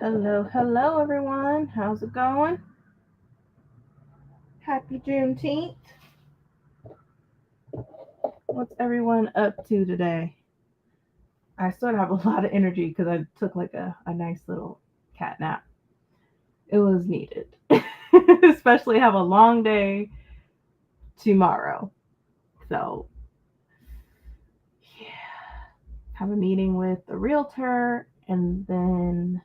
Hello, everyone. How's it going? Happy Juneteenth. What's everyone up to today? I sort of have a lot of energy because I took like a nice little cat nap. It was needed, especially have a long day tomorrow. So, yeah, have a meeting with the realtor and then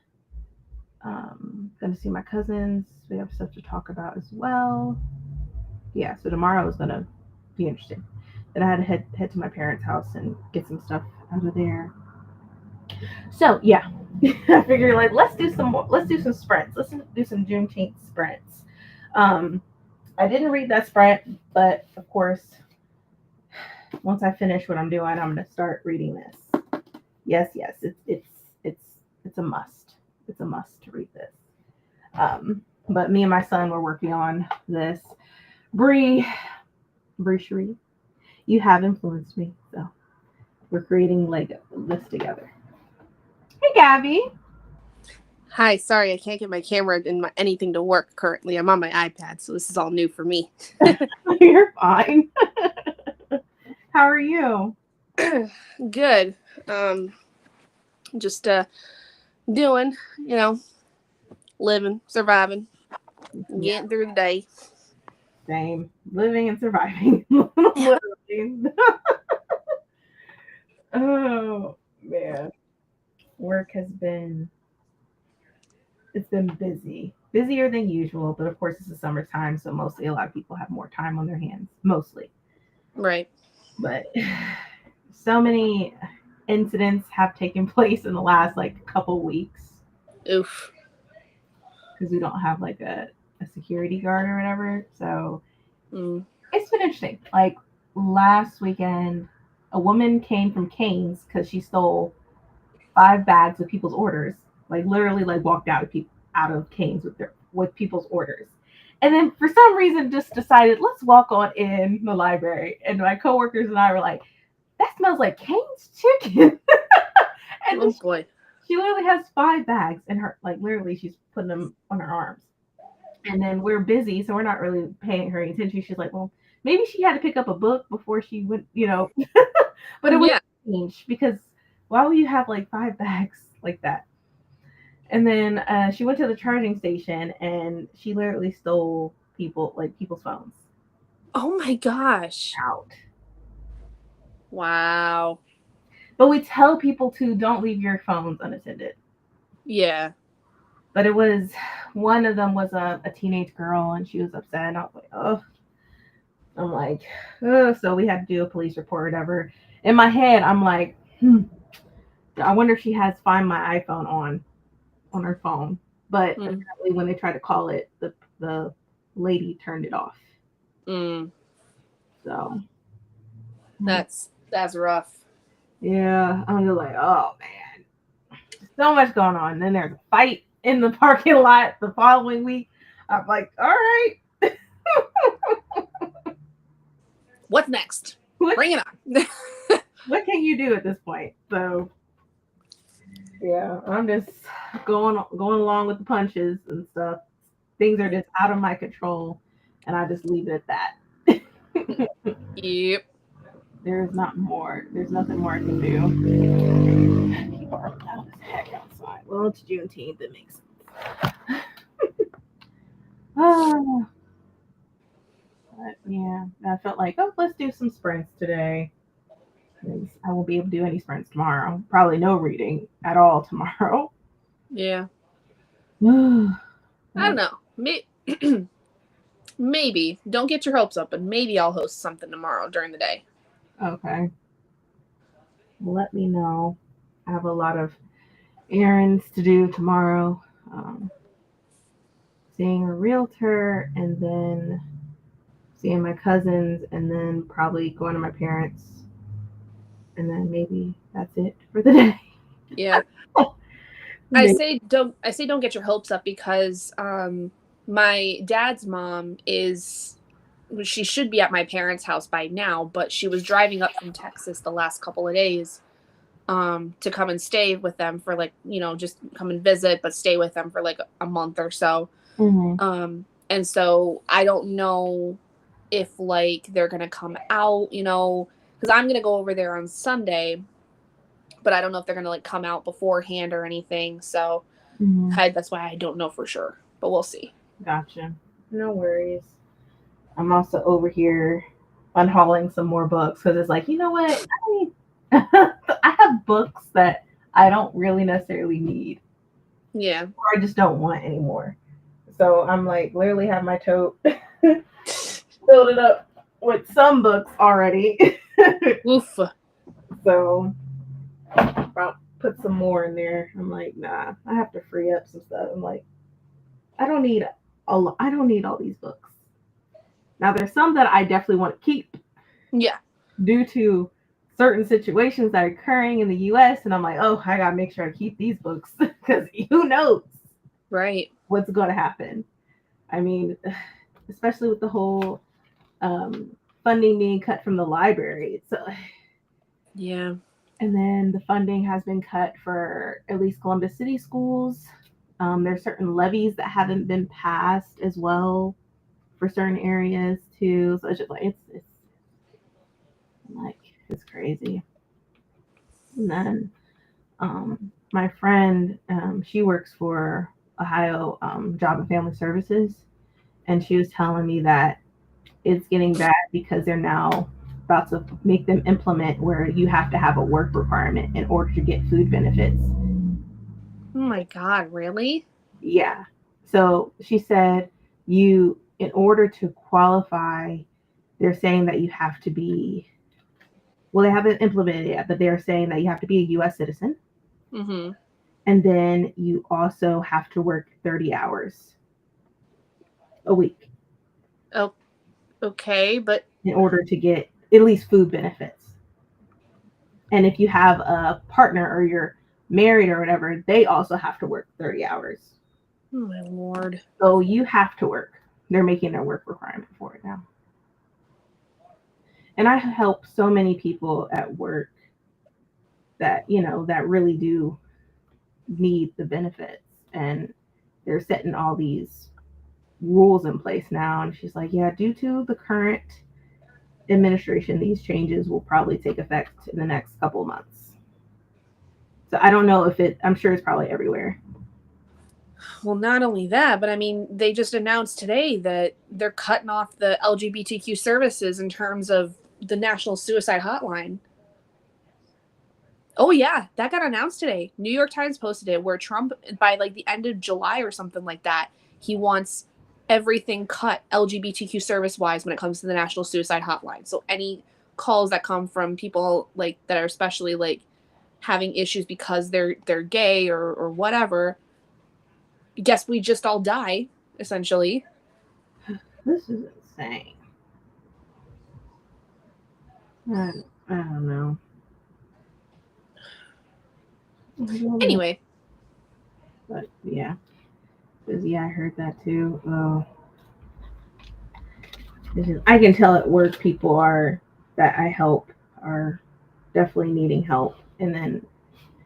gonna see my cousins. We have stuff to talk about as well. Yeah, so tomorrow is gonna be interesting. Then I had to head to my parents' house and get some stuff out of there. So yeah, I figured like let's do some sprints. Let's do some Juneteenth sprints. Um, I didn't read that sprint, but of course, once I finish what I'm doing, I'm gonna start reading this. Yes, it's it's a must. It's a must to read this. But me and my son were working on this. Bree, Bree Cherie, you have influenced me. So we're creating like this together. Hey, Gabby. Hi, sorry, I can't get my camera and anything to work currently. I'm on my iPad, so this is all new for me. You're fine. How are you? Good. Um, just doing, you know, living, surviving, Yeah, getting through the day. same. Living and surviving. Literally. Oh man, work has been it's been busy, busier than usual. But of course, it's the summertime, so mostly a lot of people have more time on their hands. Mostly, Right. but so many incidents have taken place in the last like couple weeks Oof. because we don't have like a security guard or whatever. So Mm. it's been interesting. Like last weekend, a woman came from Canes because she stole 5 bags of people's orders. Like literally, like walked out of Canes with people's orders, and then for some reason just decided let's walk on in the library. And my coworkers and I were like, "That smells like Canes chicken." And then Oh boy. she literally has 5 bags in her, like literally, she's putting them on her arms. And then we're busy, so we're not really paying her any attention. She's like, well, maybe she had to pick up a book before she went. But it was Yeah. strange because why would you have like 5 bags like that? And then she went to the charging station and she literally stole people's phones Oh my gosh. out. Wow. But we tell people to don't leave your phones unattended. Yeah. But it was one of them was a teenage girl and she was upset. And I was like, oh, I'm like, oh. So we had to do a police report or whatever. In my head, I'm like, I wonder if she has Find My iPhone on her phone. But Mm. apparently, when they tried to call it, the lady turned it off. Mm. So That's rough. yeah, I'm just like, oh man, so much going on. And then there's a fight in the parking lot the following week. I'm like, all right, What's next? what Bring it on. what can you do at this point? So yeah, I'm just going along with the punches and stuff. Things are just out of my control, and I just leave it at that. Yep. There's not more. There's nothing more I can do. People are loud as heck outside. Well, it's Juneteenth. It makes sense. Oh, but yeah, I felt like, oh, let's do some sprints today. 'Cause I won't be able to do any sprints tomorrow. Probably no reading at all tomorrow. Yeah. I don't But, know. Maybe. Don't get your hopes up, but maybe I'll host something tomorrow during the day. okay, let me know. I have a lot of errands to do tomorrow. Um, Seeing a realtor and then seeing my cousins and then probably going to my parents and then maybe that's it for the day. Yeah. Maybe. I say don't get your hopes up because my dad's mom is she should be at my parents' house by now, but she was driving up from Texas the last couple of days to come and stay with them for like, just come and visit, but stay with them for like a month or so. And so I don't know if like they're gonna come out, because I'm gonna go over there on Sunday, but I don't know if they're gonna like come out beforehand or anything. So that's why I don't know for sure, but we'll see. Gotcha. No worries. I'm also over here unhauling some more books because it's like, you know what? I have books that I don't really necessarily need. Yeah. Or I just don't want anymore. So I'm like, literally have my tote filled it up with some books already. Oof. So I'll put some more in there. I'm like, nah, I have to free up some stuff. I'm like, I don't need I don't need all these books. Now there's some that I definitely want to keep. Yeah. Due to certain situations that are occurring in the US, and I'm like, oh, I gotta make sure I keep these books because who knows what's going to happen. I mean, especially with the whole funding being cut from the library. So yeah. And then the funding has been cut for at least Columbus City schools. There's certain levies that haven't been passed as well for certain areas too. So it's just like it's like it's crazy. And then my friend, she works for Ohio Job and Family Services, and she was telling me that it's getting bad because they're now about to make them implement where you have to have a work requirement in order to get food benefits. Oh my God, really? Yeah. So she said in order to qualify, they're saying that you have to be, well, they haven't implemented it yet, but they're saying that you have to be a US citizen. Mm-hmm. And then you also have to work 30 hours a week. Oh, okay, but in order to get at least food benefits. And if you have a partner or you're married or whatever, they also have to work 30 hours. Oh my Lord. So you have to work. They're making their work requirement for it now. And I help so many people at work that, that really do need the benefits. And they're setting all these rules in place now. And she's like, yeah, due to the current administration, these changes will probably take effect in the next couple of months. So I don't know I'm sure it's probably everywhere. Well, not only that, but I mean, they just announced today that they're cutting off the LGBTQ services in terms of the National Suicide Hotline. Oh, yeah, that got announced today. New York Times posted it where Trump, by like the end of July or something like that, he wants everything cut LGBTQ service wise when it comes to the National Suicide Hotline. So any calls that come from people like that are especially like having issues because they're gay or whatever, guess we just all die, essentially. This is insane. I, I don't know. Anyway. But yeah. Yeah, I heard that too. Oh. I can tell at work people that I help are definitely needing help. And then,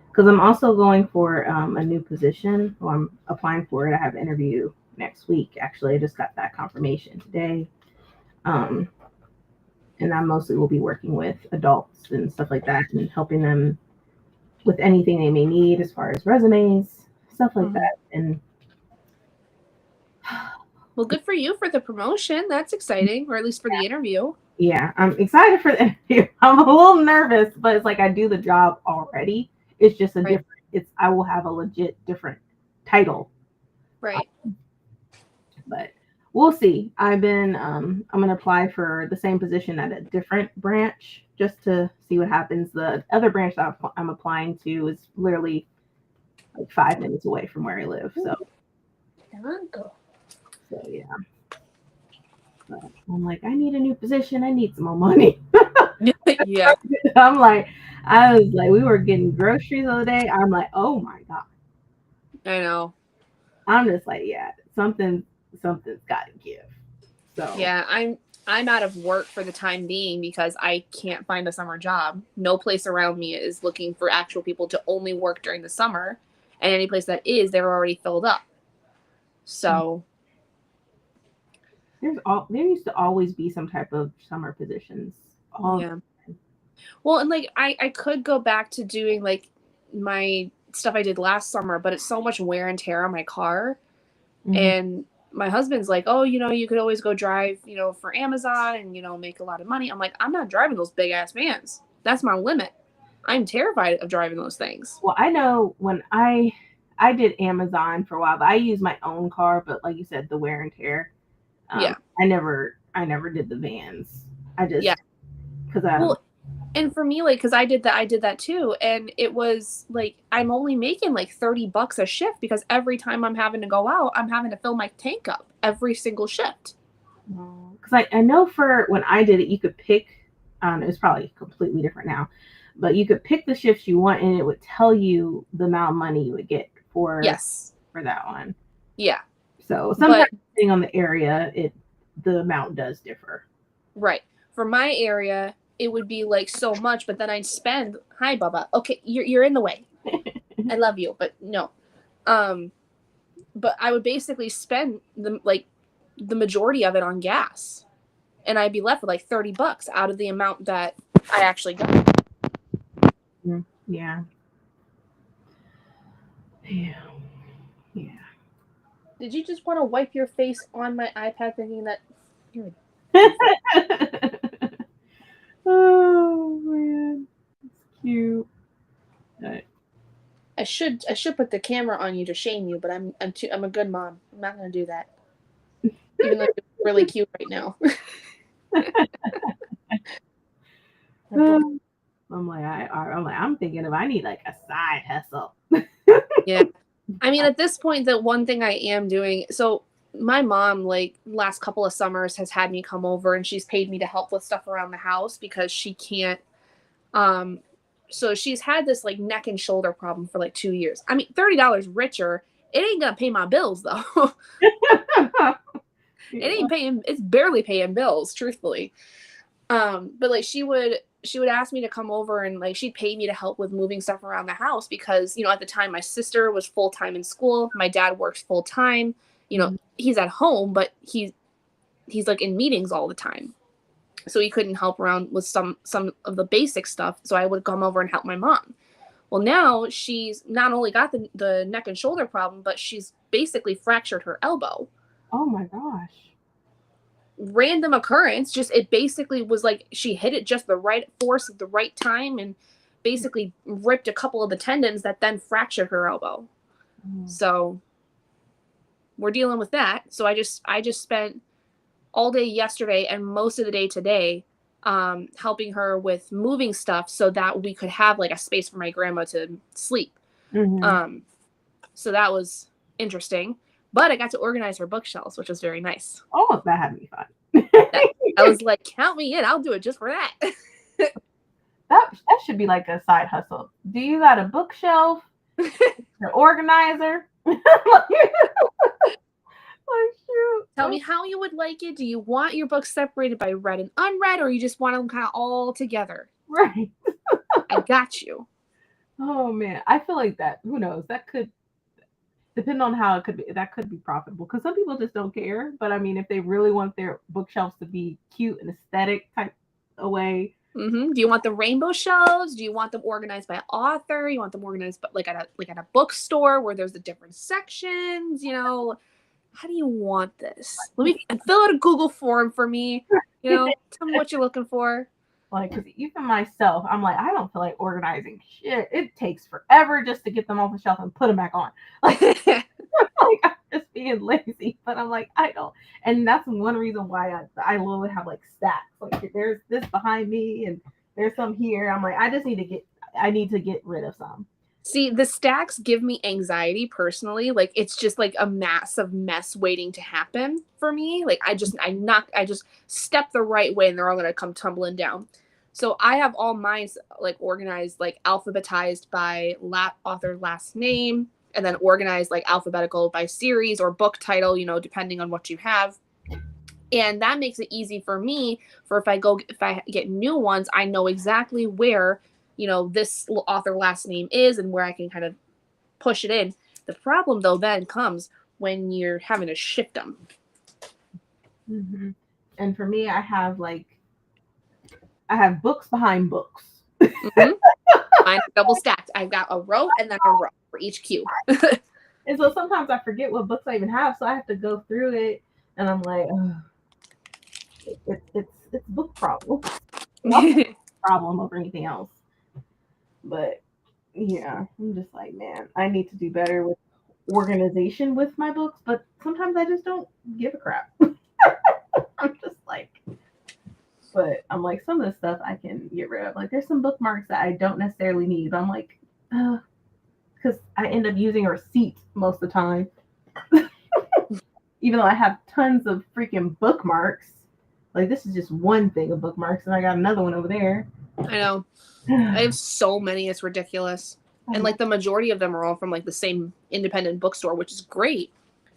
because I'm also going for a new position, well, I'm applying for it. I have an interview next week. Actually, I just got that confirmation today. And I mostly will be working with adults and stuff like that and helping them with anything they may need as far as resumes, stuff like that. And well, good for you for the promotion. That's exciting, or at least for the interview. Yeah, I'm excited for the interview. I'm a little nervous, but it's like I do the job already. It's just a different. I will have a legit different title. Right. But we'll see. I'm gonna apply for the same position at a different branch just to see what happens. The other branch that I'm applying to is literally like 5 minutes away from where I live. So yeah. But I'm like, I need a new position. I need some more money. Yeah. I was like, we were getting groceries the other day. I'm like, oh my God. I know. I'm just like, yeah, something's got to give. So yeah, I'm out of work for the time being because I can't find a summer job. No place around me is looking for actual people to only work during the summer. And any place that is, they're already filled up. So there used to always be some type of summer positions. yeah. Well, and like I could go back to doing like my stuff I did last summer, but it's so much wear and tear on my car. Mm-hmm. And my husband's like, oh, you could always go drive, for Amazon and, make a lot of money. I'm like, I'm not driving those big ass vans. That's my limit. I'm terrified of driving those things. Well, I know when I did Amazon for a while, but I used my own car. But like you said, the wear and tear. Yeah. I never did the vans. I just because well, and for me, like, because I did that too, and it was like I'm only making like $30 a shift because every time I'm having to go out, I'm having to fill my tank up every single shift. Because I know for when I did it, you could pick. It's probably completely different now, but you could pick the shifts you want, and it would tell you the amount of money you would get for that one. Yeah. So sometimes depending on the area, the amount does differ. Right. For my area, it would be like so much, but then I'd spend. Hi, Bubba. Okay, you're in the way. I love you, but no. But I would basically spend the majority of it on gas, and I'd be left with like $30 out of the amount that I actually got. Yeah. Yeah. Yeah. Did you just want to wipe your face on my iPad thinking that you're oh man, it's cute. I should put the camera on you to shame you, but I'm a good mom. I'm not gonna do that. Even though you're really cute right now. I'm thinking if I need like a side hustle. Yeah. I mean, at this point, the one thing I am doing, so my mom, like, last couple of summers has had me come over and she's paid me to help with stuff around the house because she can't, so she's had this, like, neck and shoulder problem for, like, 2 years. I mean, $30 richer, it ain't gonna pay my bills, though. It's barely paying bills, truthfully. But, like, she would ask me to come over and like she'd pay me to help with moving stuff around the house because at the time my sister was full-time in school, my dad works full-time, he's at home but he's like in meetings all the time, so he couldn't help around with some of the basic stuff, so I would come over and help my mom. Well, now she's not only got the neck and shoulder problem, but she's basically fractured her elbow. Oh my gosh. Random occurrence, just it basically was like she hit it just the right force at the right time and basically ripped a couple of the tendons that then fractured her elbow. So we're dealing with that. So I just spent all day yesterday and most of the day today helping her with moving stuff so that we could have like a space for my grandma to sleep. So that was interesting. But I got to organize her bookshelves, which was very nice. Oh, that had to be fun. I was like, count me in. I'll do it just for that. that should be like a side hustle. Do you got a bookshelf? An organizer? Like, shoot. Tell me how you would like it. Do you want your books separated by read and unread, or you just want them kind of all together? Right. I got you. Oh, man. I feel like that. Who knows? That could... depending on how it could be, that could be profitable because some people just don't care. But I mean, if they really want their bookshelves to be cute and aesthetic type of way. Do you want the rainbow shelves? Do you want them organized by author? You want them organized but like at a bookstore where there's the different sections? How do you want this? Let me fill out a Google form for me. Tell me what you're looking for. Like, because even myself, I'm like, I don't feel like organizing shit. It takes forever just to get them off the shelf and put them back on. Like, I'm just being lazy. But I'm like, I don't. And that's one reason why I literally have like stacks. Like, there's this behind me and there's some here. I'm like, I need to get rid of some. See, the stacks give me anxiety personally. Like, it's just like a massive mess waiting to happen for me. Like, I just step the right way and they're all going to come tumbling down. So I have all mine like organized, like alphabetized by author's last name, and then organized like alphabetical by series or book title, depending on what you have. And that makes it easy for me for if I get new ones, I know exactly where, this author last name is and where I can kind of push it in. The problem though then comes when you're having to shift them. Mm-hmm. And for me, I have books behind books. Mm-hmm. Mine are double stacked. I've got a row and then a row for each cube. And so sometimes I forget what books I even have, so I have to go through it, and I'm like, it's book problem. Problem over anything else. But yeah, I'm just like, man, I need to do better with organization with my books, but sometimes I just don't give a crap. I'm just like, but I'm like, some of the stuff I can get rid of. Like, there's some bookmarks that I don't necessarily need. But I'm like, because I end up using a receipt most of the time. Even though I have tons of freaking bookmarks. Like, this is just one thing of bookmarks, and I got another one over there. I know. I have so many, it's ridiculous. And like the majority of them are all from like the same independent bookstore, which is great.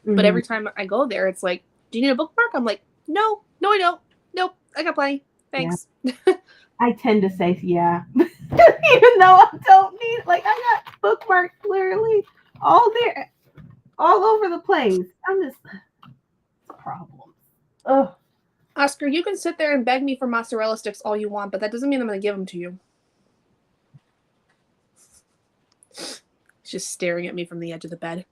Mm-hmm. But every time I go there, it's like, do you need a bookmark? I'm like, no, I don't. Nope, I got plenty. Thanks. Yeah. I tend to say yeah. Even though I don't need, like, I got bookmarks literally all there, all over the place. I'm just, problems. Ugh. Oscar, you can sit there and beg me for mozzarella sticks all you want, but that doesn't mean I'm going to give them to you. He's just staring at me from the edge of the bed.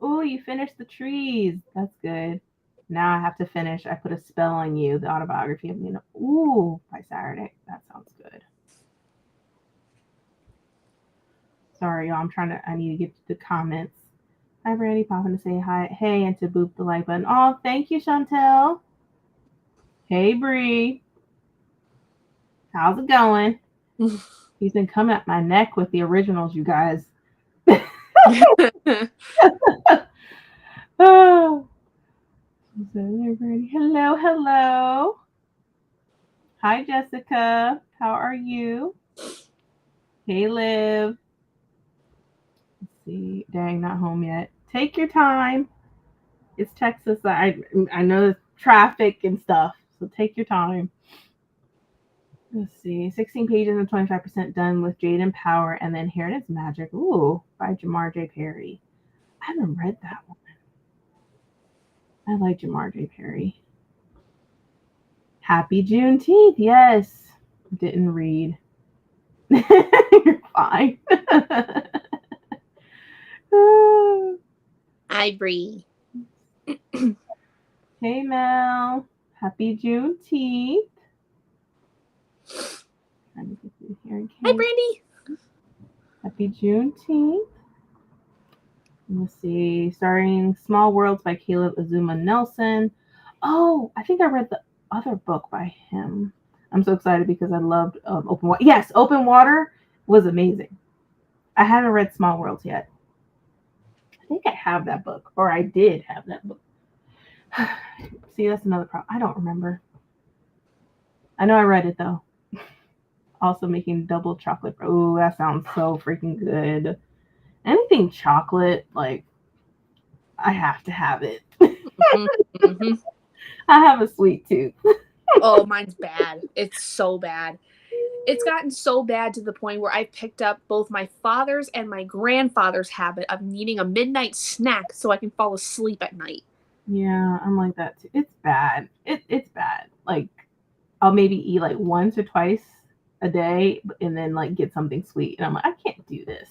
Oh, you finished the trees. That's good. Now I have to finish. I Put a Spell on You, the autobiography of Nina. Ooh, by Saturday. That sounds good. Sorry, y'all. I need to get to the comments. Hi, Brandy. Popping to say hi. Hey, and to boop the like button. Oh, thank you, Chantel. Hey, Bree. How's it going? He's been coming at my neck with the originals, you guys. Oh. Hello, hello. Hi, Jessica. How are you? Hey, Liv. Let's see. Dang, not home yet. Take your time. It's Texas. I know there's traffic and stuff, so take your time. Let's see. 16 pages and 25% done with Jade and Power, and then Here It Is Magic. Ooh, by Jamar J. Perry. I haven't read that one. I like Jamar J. Perry. Happy Juneteenth. Yes. Didn't read. You're fine. Hi, Bree. Hey, Mel. Happy Juneteenth. Hi, Brandy. Happy Juneteenth. Let's see. Starring Small Worlds by Caleb Azuma Nelson. Oh, I think I read the other book by him. I'm so excited because I loved Open Water. Yes, Open Water was amazing. I haven't read Small Worlds yet. I think I have that book, or I did have that book. See, that's another problem. I don't remember. I know I read it, though. Also making double chocolate. Oh, that sounds so freaking good. Anything chocolate, like, I have to have it. Mm-hmm. I have a sweet tooth. Oh, mine's bad. It's so bad. It's gotten so bad to the point where I've picked up both my father's and my grandfather's habit of needing a midnight snack so I can fall asleep at night. Yeah, I'm like that too. It's bad. It's bad. Like, I'll maybe eat like once or twice a day and then like get something sweet. And I'm like, I can't do this.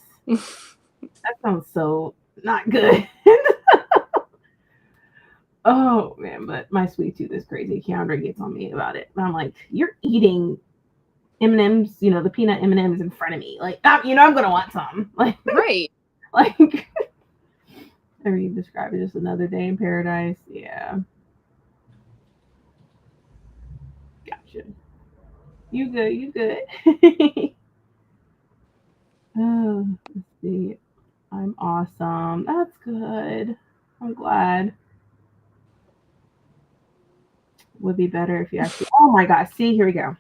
That sounds so not good. Oh, man, but my sweet tooth is crazy. Keandra gets on me about it. But I'm like, you're eating M&Ms, the peanut M&Ms in front of me. Like, I'm going to want some. Like, right. Like, I mean, describe it, just another day in paradise. Yeah. Gotcha. You good. Oh, let's see. I'm awesome. That's good. I'm glad. Would be better if you actually. Oh my God. See, here we go.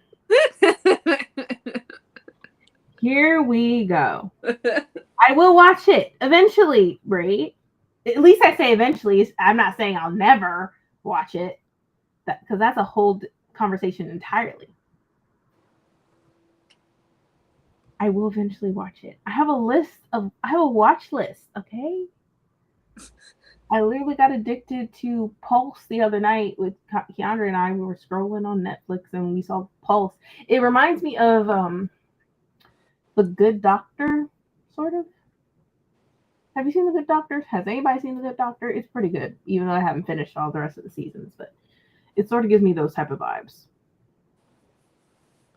Here we go. I will watch it eventually, right? At least I say eventually. I'm not saying I'll never watch it, because that's a whole conversation entirely. I will eventually watch it. I have a watch list. Okay. I literally got addicted to Pulse the other night with Keandra and I. We were scrolling on Netflix and we saw Pulse. It reminds me of The Good Doctor, sort of. Have you seen The Good Doctor? Has anybody seen The Good Doctor? It's pretty good, even though I haven't finished all the rest of the seasons. But it sort of gives me those type of vibes.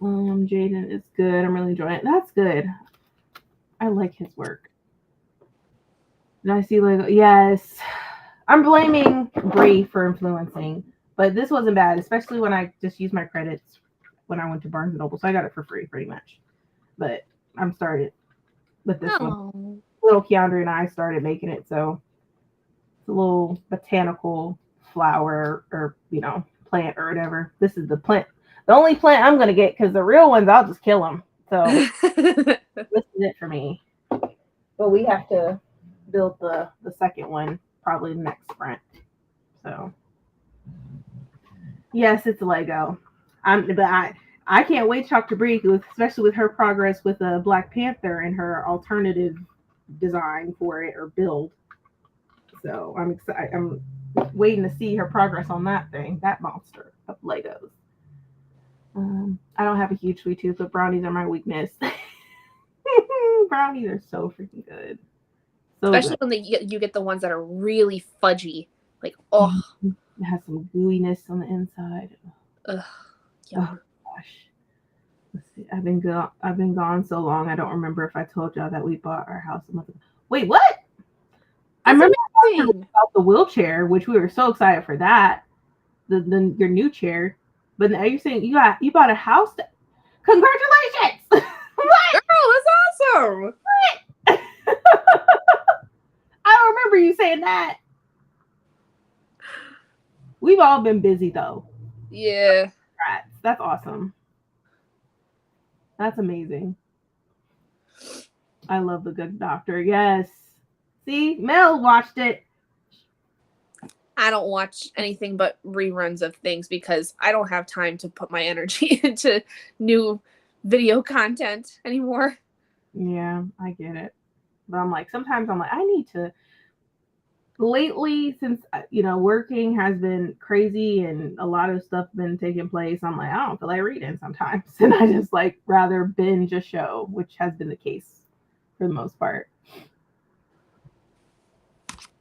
Jaden is good. I'm really enjoying it. That's good. I like his work. And I see Lego. Yes, I'm blaming Bree for influencing, but this wasn't bad, especially when I just used my credits when I went to Barnes and Noble, so I got it for free pretty much. But I'm started with this one. Little Keandra and I started making it, so it's a little botanical flower or plant or whatever. This is the plant, the only plant I'm gonna get, because the real ones I'll just kill them. So this is it for me. But we have to build the second one probably the next sprint. So yes, it's Lego. I can't wait to talk to Bree, especially with her progress with Black Panther and her alternative design for it or build. So I'm excited. I'm waiting to see her progress on that thing, that monster of Legos. I don't have a huge sweet tooth, but brownies are my weakness. Brownies are so freaking good. So Especially good. when you get the ones that are really fudgy. Like, oh. It has some gooiness on the inside. Ugh, oh gosh. Let's see. I've been gone so long. I don't remember if I told y'all that we bought our house a month ago. Wait, what? I remember about the wheelchair, which we were so excited for that. Your new chair. But are you saying you bought a house? Congratulations! What? Girl, that's awesome. What? I don't remember you saying that. We've all been busy though. Yeah. Congrats. That's awesome. That's amazing. I love The Good Doctor. Yes. See, Mel watched it. I don't watch anything but reruns of things because I don't have time to put my energy into new video content anymore. Yeah, I get it. But I'm like, sometimes I'm like, I need to. Lately, since working has been crazy and a lot of stuff been taking place, I'm like, I don't feel like reading sometimes, and I just like rather binge a show, which has been the case for the most part.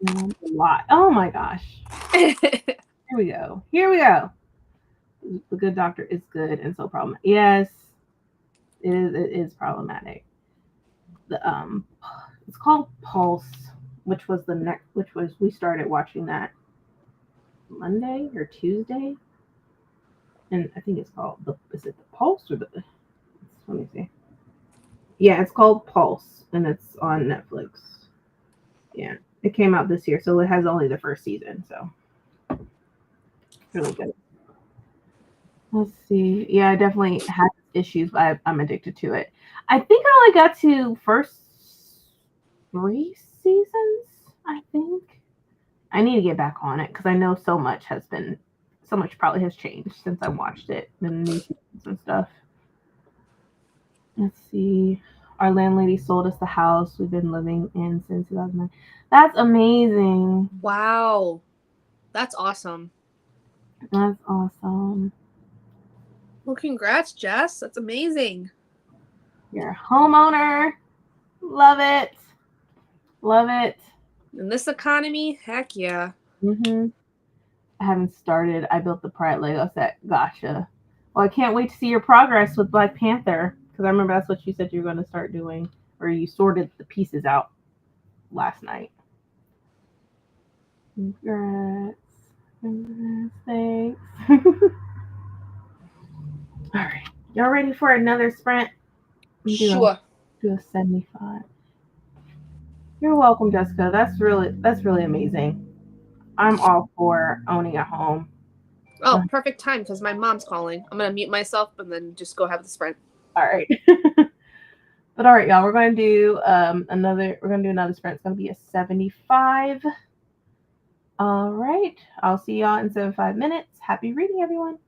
A lot. Oh my gosh. Here we go. The Good Doctor is good and so problematic. Yes, it is problematic. It's called Pulse, which was we started watching that Monday or Tuesday, and I think it's called is it the Pulse or let me see. Yeah, it's called Pulse, and it's on Netflix. Yeah, it came out this year, so it has only the first season, so really good. Let's see. Yeah, I definitely had issues, but I'm addicted to it. I think I only got to first 3 seasons, I think. I need to get back on it because I know so much probably has changed since I watched it, the new seasons and stuff. Let's see. Our landlady sold us the house we've been living in since 2009. That's amazing. Wow. That's awesome. That's awesome. Well, congrats, Jess. That's amazing. You're a homeowner. Love it. Love it. In this economy, heck yeah. Mm-hmm. I haven't started. I built the Pride Lego set. Gotcha. Well, I can't wait to see your progress with Black Panther, because I remember that's what you said you were going to start doing, or you sorted the pieces out last night. Congrats. Thanks. All right. Y'all ready for another sprint? Sure. Do a 75. You're welcome, Jessica. That's really amazing. I'm all for owning a home. Oh, perfect time because my mom's calling. I'm gonna mute myself and then just go have the sprint. All right. But all right, y'all, we're gonna do another sprint. It's gonna be a 75. All right. I'll see y'all in 75 minutes. Happy reading, everyone.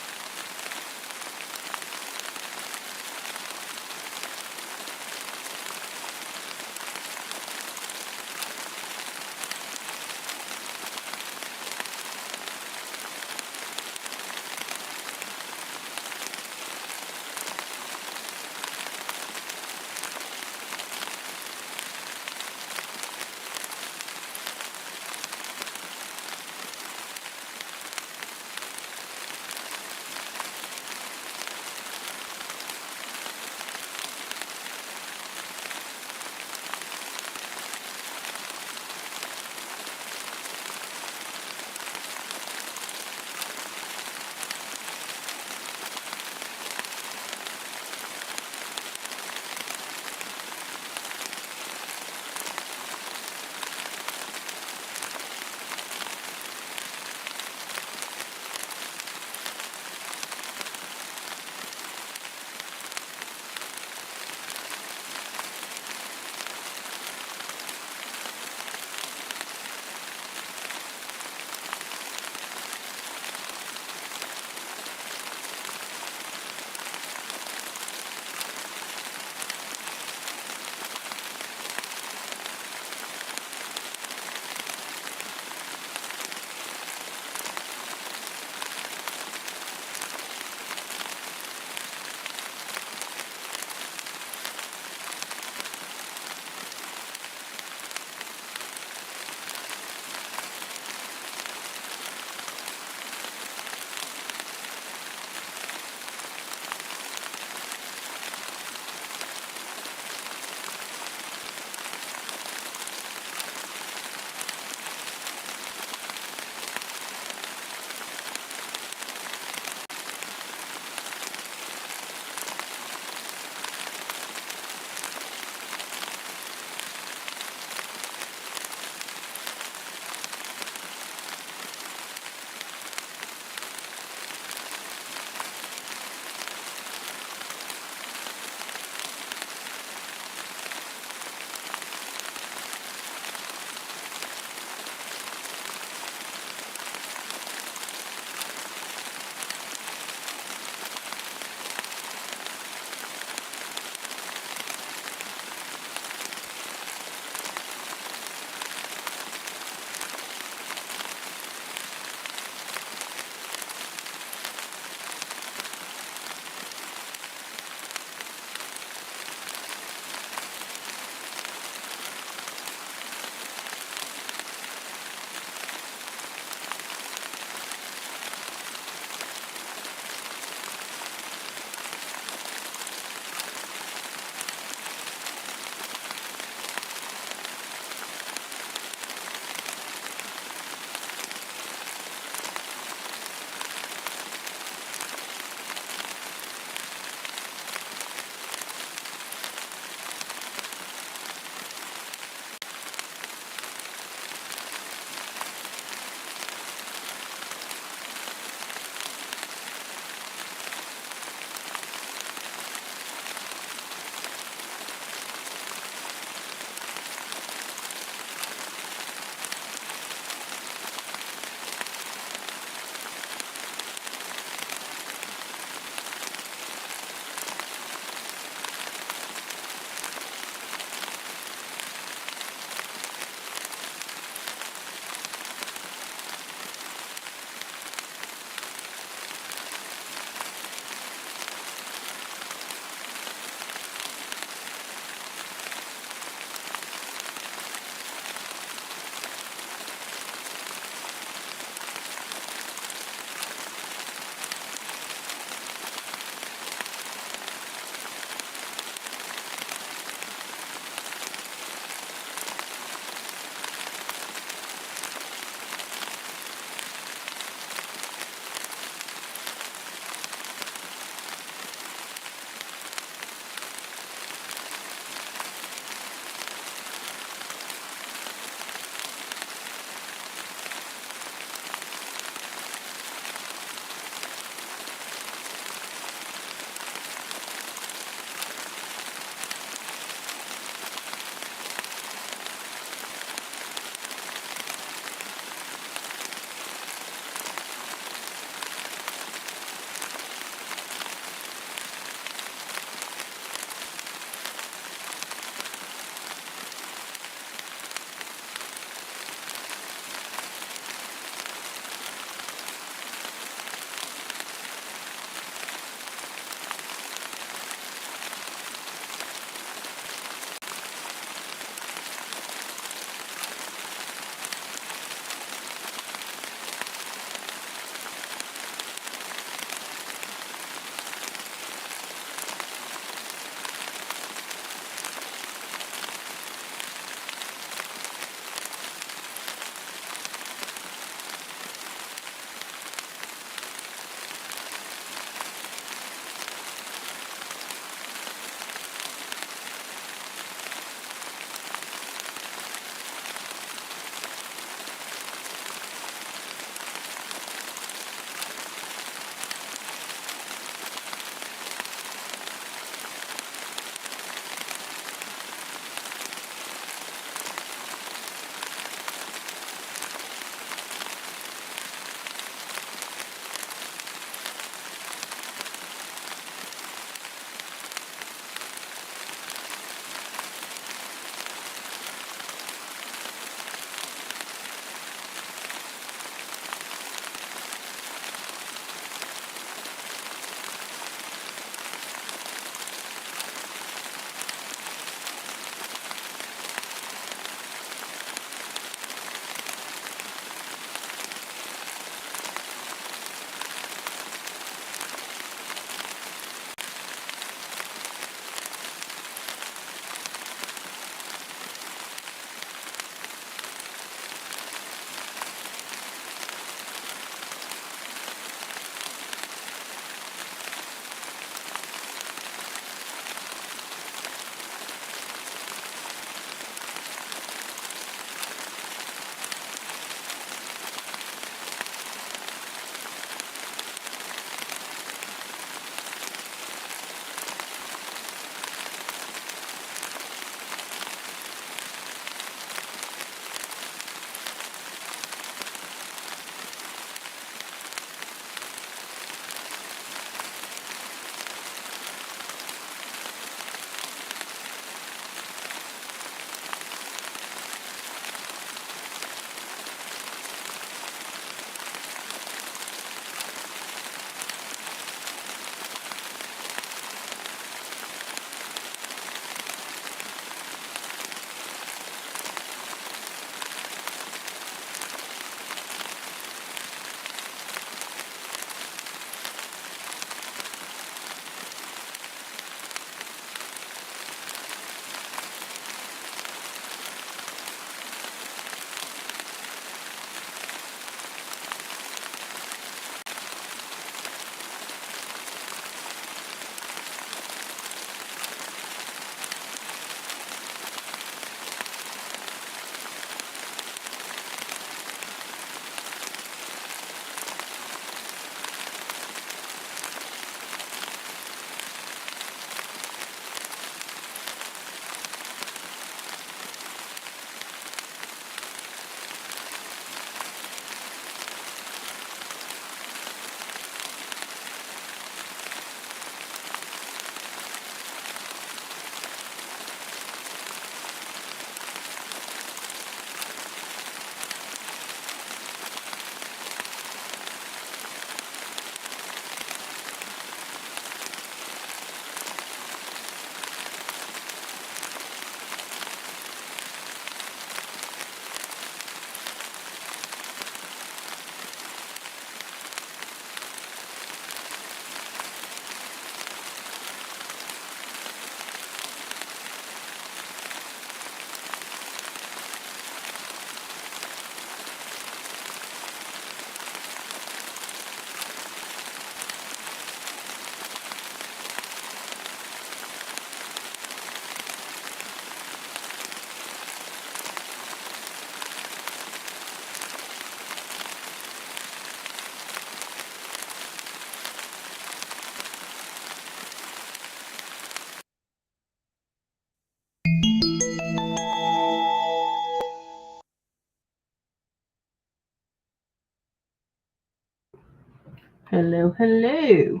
Hello, hello.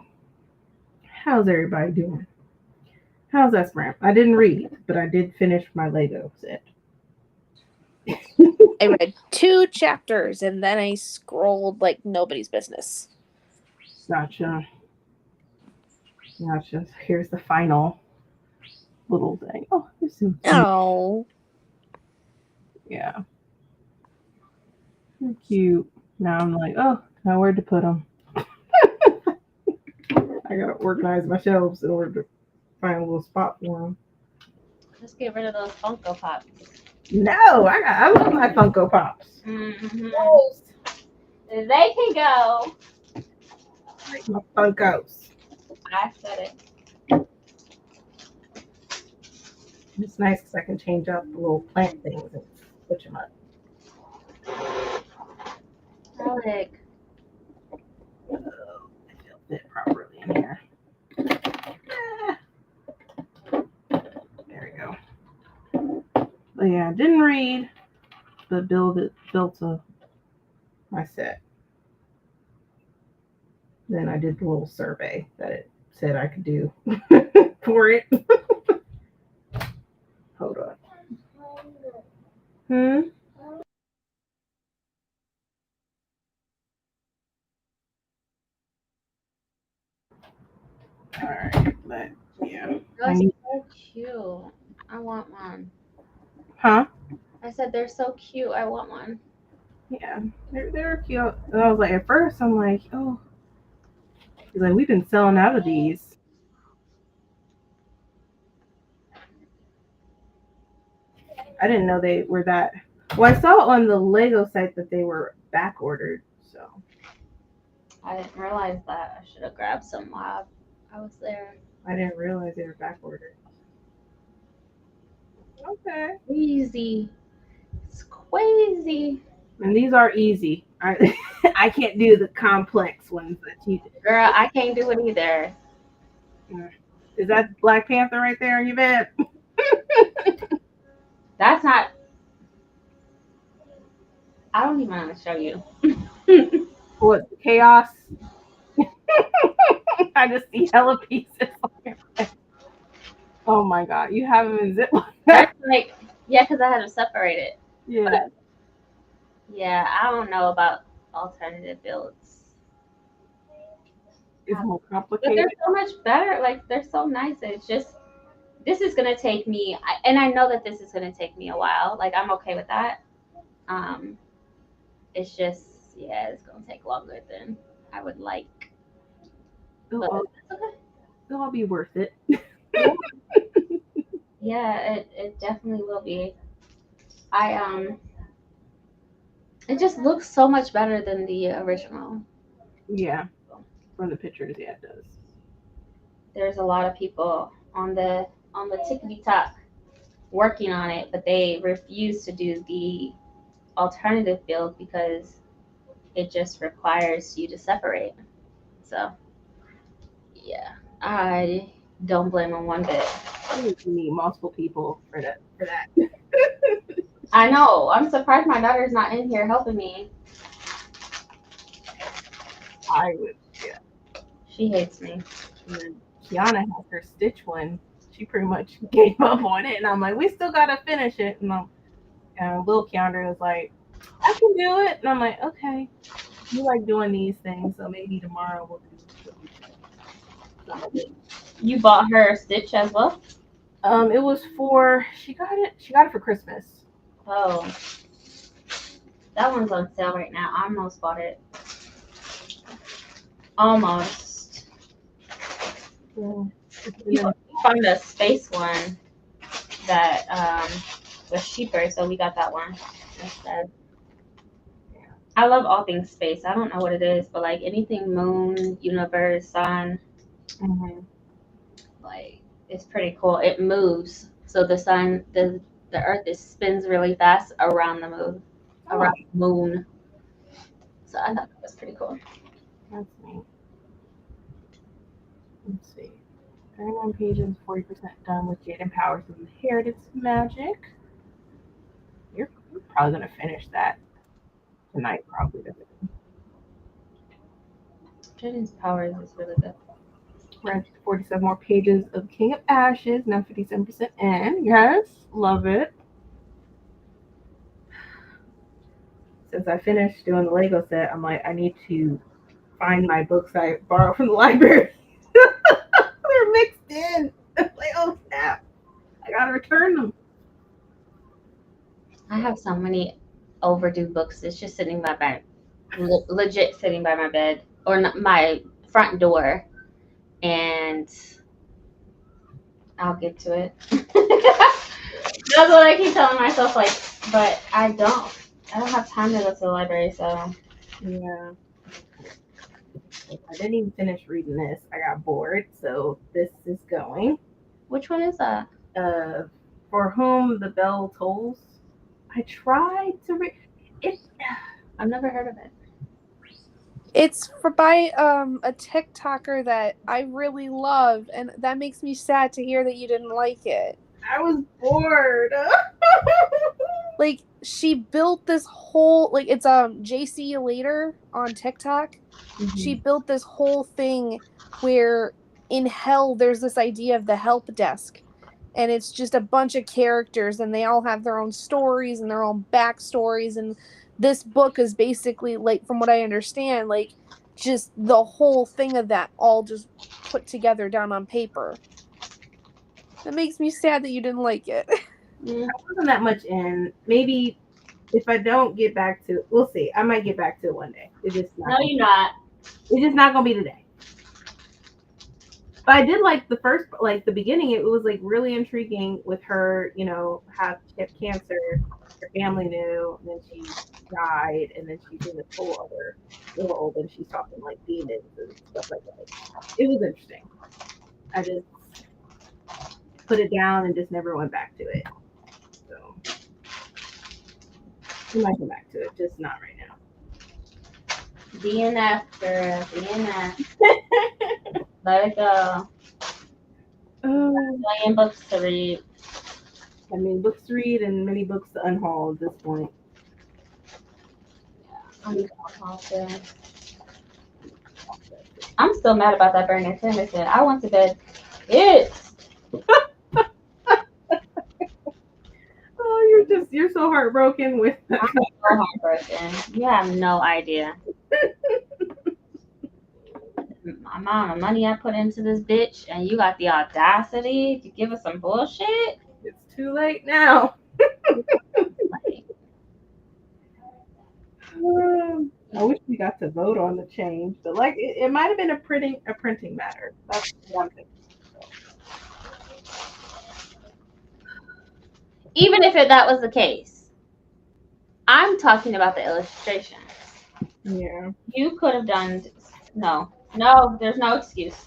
How's everybody doing? How's Esperant? I didn't read, but I did finish my Lego set. I read 2 chapters and then I scrolled like nobody's business. Gotcha. Gotcha. Here's the final little thing. Oh, this is Oh. yeah. They're cute. Now I'm like, oh, now where to put them? I gotta organize my shelves in order to find a little spot for them. Just get rid of those Funko Pops. No, I love my Funko Pops. Mm-hmm. Those, They can go. I like my Funkos. I said it. It's nice because I can change up the little plant things and switch them up. Alec. Oh, I feel fit properly in here. There we go. But yeah, I didn't read, but built my set. Then I did the little survey that it said I could do for it. Hold on. All right, but yeah. Those are so cute. I want one. Huh? I said they're so cute. I want one. Yeah, they're cute. And I was like, at first, I'm like, oh, he's like, we've been selling out of these. I didn't know they were that. Well, I saw on the Lego site that they were back ordered. So I didn't realize that. I should have grabbed some while I was there. I didn't realize they were back ordered. Okay. Easy. It's crazy. And these are easy. I can't do the complex ones that you did. Girl, I can't do it either. Is that Black Panther right there in your bed? That's not. I don't even want to show you. What, chaos? I just see hella pieces on your bed. Oh my god, you have them in Ziploc. That's like, yeah, because I had to separate it. Yeah. But, yeah, I don't know about alternative builds. It's more But complicated. they're so much better. Like, they're so nice. It's just, this is going to take me, and I know that this is going to take me a while. Like, I'm okay with that. It's just, yeah, it's going to take longer than I would like. It'll But all, it's okay. it'll all be worth it. Yeah, it definitely will be. It just looks so much better than the original. Yeah. From the pictures, yeah, it does. There's a lot of people on the tickety talk working on it, but they refuse to do the alternative build because it just requires you to separate. So yeah, I don't blame them one bit. You need multiple people for that. I know. I'm surprised my daughter's not in here helping me. I would, yeah. She hates me. And then Kiana has her Stitch one. She pretty much gave up on it, and I'm like, we still gotta finish it. And little Kiana was like, I can do it, and I'm like, okay. You like doing these things, so maybe tomorrow we'll do it. You bought her Stitch as well? It was for she got it for Christmas. Oh, that one's on sale right now. I almost bought it. Almost. So, You found a space one that was cheaper, so we got that one instead. I love all things space. I don't know what it is, but like anything moon, universe, sun, like it's pretty cool. It moves, so the sun, the Earth spins really fast around the moon, around the moon. So I thought that was pretty cool. That's neat. Let's see. 31 pages, 40% done with Jaden Powers' Inheritance Magic. You're probably gonna finish that tonight, probably. Jaden's Powers is really good. Read 47 more pages of King of Ashes, now 57% in. Yes, love it. Since I finished doing the Lego set, I'm like, I need to find my books I borrowed from the library. They're mixed in. I'm like, oh snap. I gotta return them. I have so many overdue books. It's just sitting by my legit sitting by my bed or not, my front door, and I'll get to it. That's what I keep telling myself. Like, but I don't. I don't have time to go to the library, so. Yeah. I didn't even finish reading this. I got bored, so this is going. Which one is that? For Whom the Bell Tolls. I tried to read it. I've never heard of it. It's by a TikToker that I really love, and that makes me sad to hear that you didn't like it. I was bored. Like, she built this whole, like, it's JC Later on TikTok. Mm-hmm. She built this whole thing where in hell there's this idea of the help desk, and it's just a bunch of characters, and they all have their own stories and their own backstories, and this book is basically, like, from what I understand, like, just the whole thing of that all just put together down on paper. That makes me sad that you didn't like it. I wasn't that much in. Maybe if I don't get back to it, we'll see. I might get back to it one day. It's just not. No, you're not. It's just not gonna be today. But I did like the first, like the beginning. It was like really intriguing with her. You know, how she had cancer. Her family knew, and then she died, and then she's in this whole other world, and she's talking like demons and stuff like that. It was interesting. I just put it down and just never went back to it. So we might come back to it, just not right now. DNF, girl. DNF. Let it go. Million books to read. I mean, books to read and many books to unhaul at this point. I'm still mad about that Bernie Sanders. I went to bed. It's. Oh, you're so heartbroken with that. I'm so heartbroken. You have no idea. The amount of money I put into this bitch, and you got the audacity to give us some bullshit. It's too late now. I wish we got to vote on the change, but like it might have been a printing matter. That's one thing. Even if that was the case, I'm talking about the illustrations. Yeah. You could have done no. There's no excuse.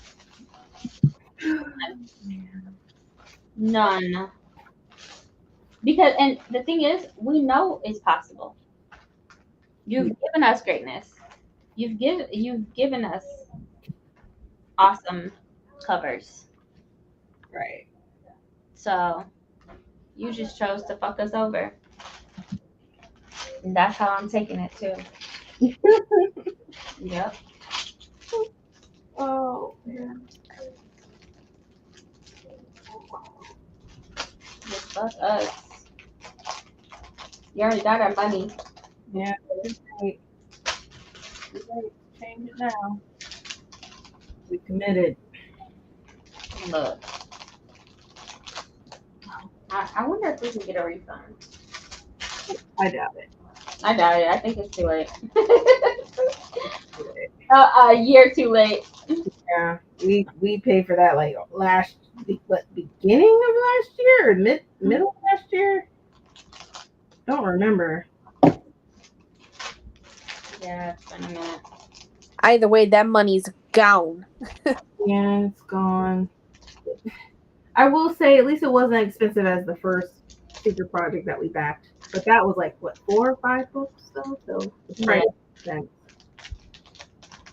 None. Because, and the thing is, we know it's possible. You've given us greatness. You've given us awesome covers. Right. So you just chose to fuck us over. And that's how I'm taking it too. Yep. Oh, yeah. Just fuck us. You already got our money. Yeah, it's right. It's right. Change it now. We committed. Look. I wonder if we can get a refund. I doubt it. I doubt it. I think it's too late. A year too late. Yeah, we paid for that like beginning of last year or middle of last year. Don't remember. Yeah, it's been a minute. Either way, that money's gone. Yeah, it's gone. I will say, at least it wasn't as expensive as the first secret project that we backed. But that was like what 4 or 5 books though, so the price makes sense.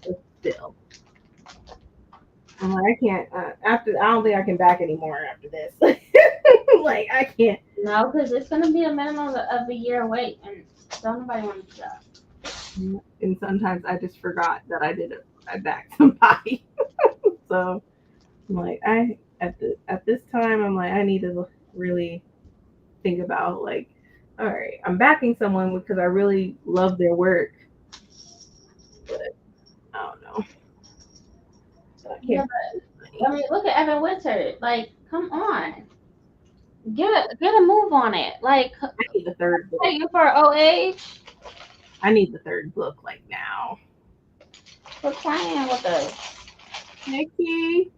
But still, I'm like, I can't. I don't think I can back anymore after this. Like I can't. No, because it's gonna be a minimum of a year wait, and don't nobody want to do that. and sometimes I just forgot that I backed somebody. So I'm like, at this time, I'm like, I need to really think about like, all right, I'm backing someone because I really love their work, but I don't know. So I Yeah, can't. but I mean, look at Evan Winter. Like, come on, get a move on it. Like, I need the third book. you for OH. I need the third book like now. Quit playing with us. Nikki.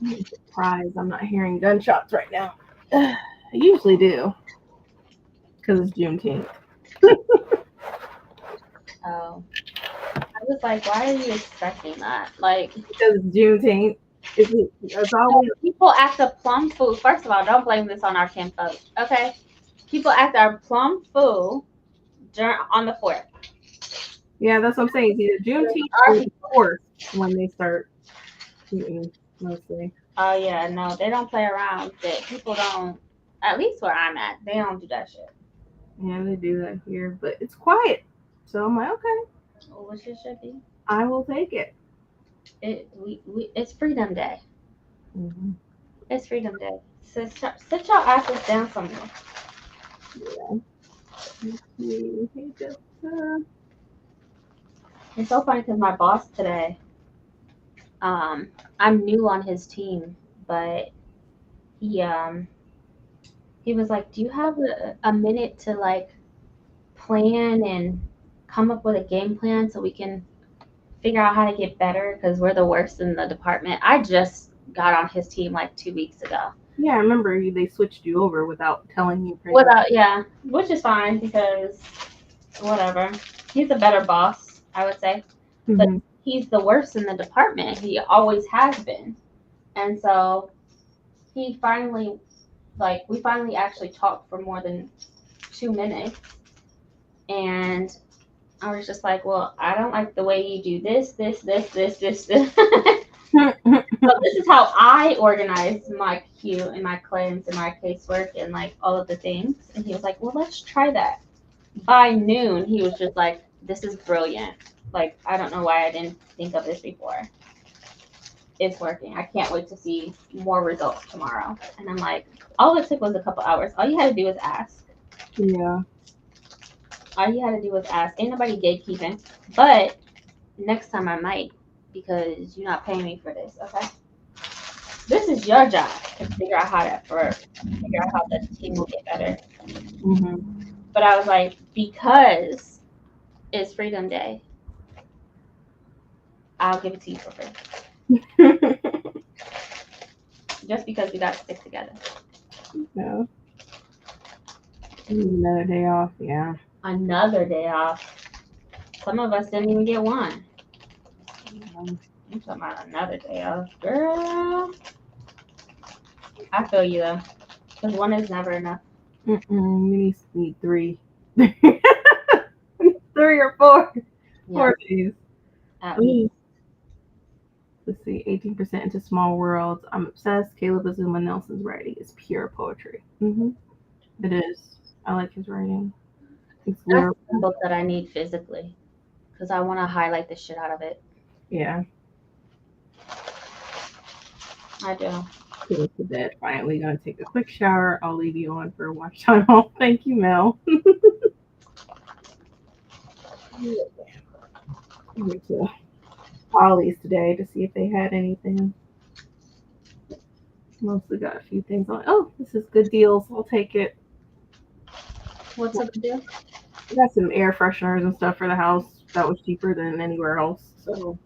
I'm surprised I'm not hearing gunshots right now. I usually do because it's Juneteenth. Oh, I was like, why are you expecting that? Like, Because it's Juneteenth. It's always people act a plum fool. First of all, don't blame this on our kinfolk, okay? People act a plum fool on the 4th. yeah. That's what I'm saying. It's either Juneteenth or the 4th when they start shooting mostly. Oh yeah, no, they don't play around. People don't. At least where I'm at, they don't do that shit. Yeah, they do that here, but it's quiet. So I'm like, okay, Which it should be. I will take it. It's Freedom Day. Mm-hmm. It's Freedom Day. So sit your asses down somewhere. It's so funny because my boss today, I'm new on his team, but he was like, "Do you have a minute to like plan and come up with a game plan so we can figure out how to get better because we're the worst in the department." I just got on his team like 2 weeks ago. Yeah, I remember they switched you over without telling you. Yeah, which is fine because whatever. He's a better boss, I would say, but he's the worst in the department. He always has been, and so we finally actually talked for more than 2 minutes, and I was just like, well, I don't like the way you do this. So this is how I organize my queue and my claims and my casework and like all of the things. And he was like, well, let's try that. By noon, he was just like, this is brilliant. Like, I don't know why I didn't think of this before. It's working. I can't wait to see more results tomorrow. And I'm like, all it took was a couple hours. All you had to do was ask. Yeah. All you had to do was ask. Ain't nobody gatekeeping. But next time I might, because you're not paying me for this, okay? This is your job to figure out how the team will get better. Mm-hmm. But I was like, because it's Freedom Day, I'll give it to you for free. Just because we got to stick together. No. Another day off, yeah. Another day off. Some of us didn't even get one. I'm talking about another day off. Girl. I feel you though. Because one is never enough. You need 3. 3 or 4. Yeah. 4 days. At least. Let's see, 18% into Small Worlds. I'm obsessed. Caleb Azuma Nelson's writing is pure poetry. It is. I like his writing. That's the book that I need physically because I want to highlight the shit out of it. Yeah. I do. Go to bed. Finally, gonna take a quick shower. I'll leave you on for watch time off. Thank you, Mel. Went to Ollie's today to see if they had anything. Mostly got a few things on. Oh, this is good deals. I'll take it. What's a good deal? I got some air fresheners and stuff for the house that was cheaper than anywhere else. So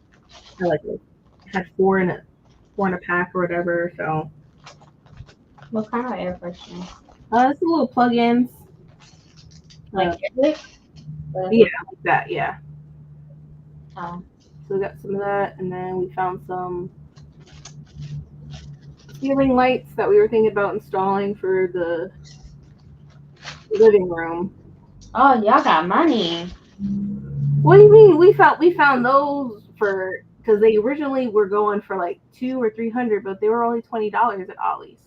I like it. I had 4 in a pack or whatever. So what kind of air freshener? It's a little plug-ins. Like yeah, like that. Yeah. Oh. So we got some of that, and then we found some ceiling lights that we were thinking about installing for the living room. Oh, y'all got money. What do you mean? We found those for because they originally were going for like $200 or $300, but they were only $20 at Ollie's.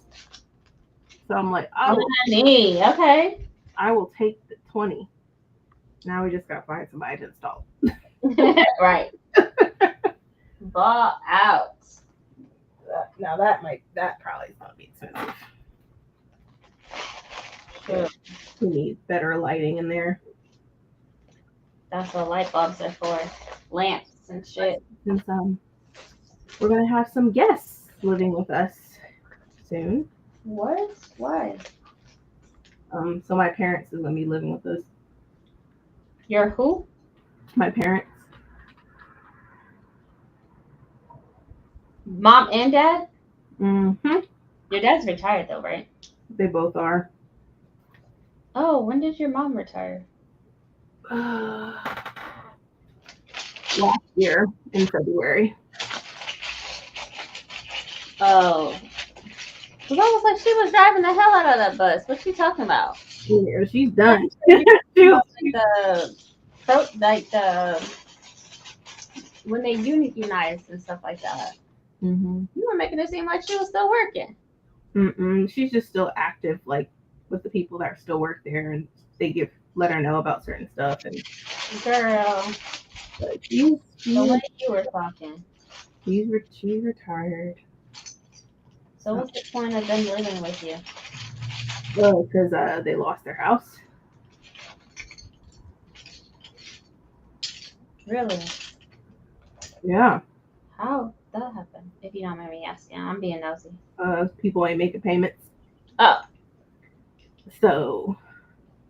So I'm like, okay. I will take 20. Now we just gotta find somebody to install. Right. Ball out. Now that probably is gonna be expensive. True. We need better lighting in there. That's what light bulbs are for. Lamps and shit. Since we're gonna have some guests living with us soon. What? Why? So my parents is gonna be living with us. Your who? My parents. Mom and dad? Mm-hmm. Your dad's retired though, right? They both are. Oh, when did your mom retire? Last year in February. Oh. Because I was like, she was driving the hell out of that bus. What's she talking about? Yeah, she's done. Like the when they unionized and stuff like that. Mm-hmm. You were making it seem like she was still working. She's just still active, like with the people that still work there, and they let her know about certain stuff. And girl, she's the way you were talking. She's retired. So what's the point of them living with you? Well, because they lost their house. Really? Yeah. How that happened? If you don't mind me asking, I'm being nosy. People ain't making payments. Oh. So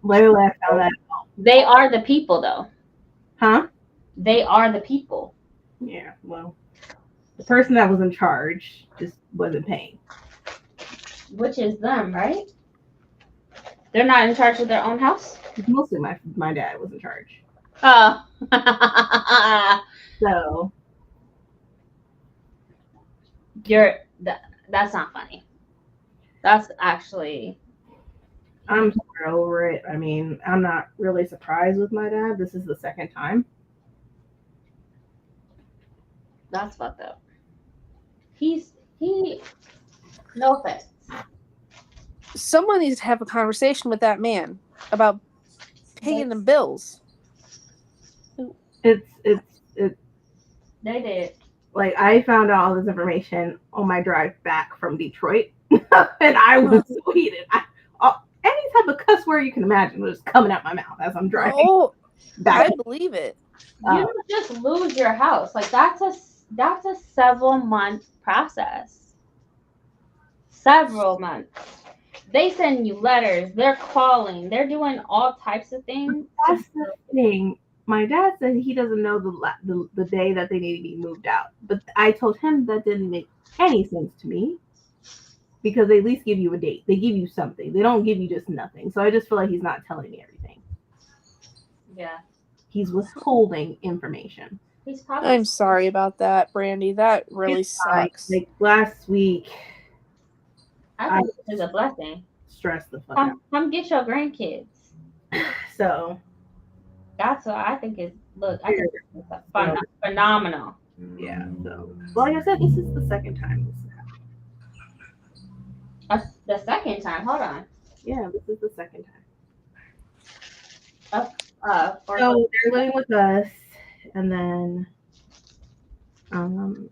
literally I found that out. They are the people though. Huh? They are the people. Yeah, well. The person that was in charge just wasn't paying. Which is them, right? They're not in charge of their own house? Mostly my dad was in charge. Oh. So that's not funny. That's actually I'm sort of over it. I mean, I'm not really surprised with my dad. This is the second time. That's fucked up. No offense. Someone needs to have a conversation with that man about paying the bills. It's They did. like I found out all this information on my drive back from Detroit, and I was so heated. Any type of cuss word you can imagine was coming out my mouth as I'm driving. Oh, back. I believe it. You don't just lose your house. Like that's a several month process. Several months. They send you letters. They're calling. They're doing all types of things. That's the thing. My dad said he doesn't know the day that they need to be moved out, but I told him that didn't make any sense to me because they at least give you a date. They give you something. They don't give you just nothing. So I just feel like he's not telling me everything. Yeah. He's withholding information. I'm sorry about that, Brandy. That really sucks. Like last week, I think it's a blessing. Stressed the fuck out. Come get your grandkids. So that's what I think is. Look, I think it's phenomenal. Yeah. So, like I said, this is the second time this happened. The second time. Hold on. Yeah, this is the second time. So they're living with us, and then Keandre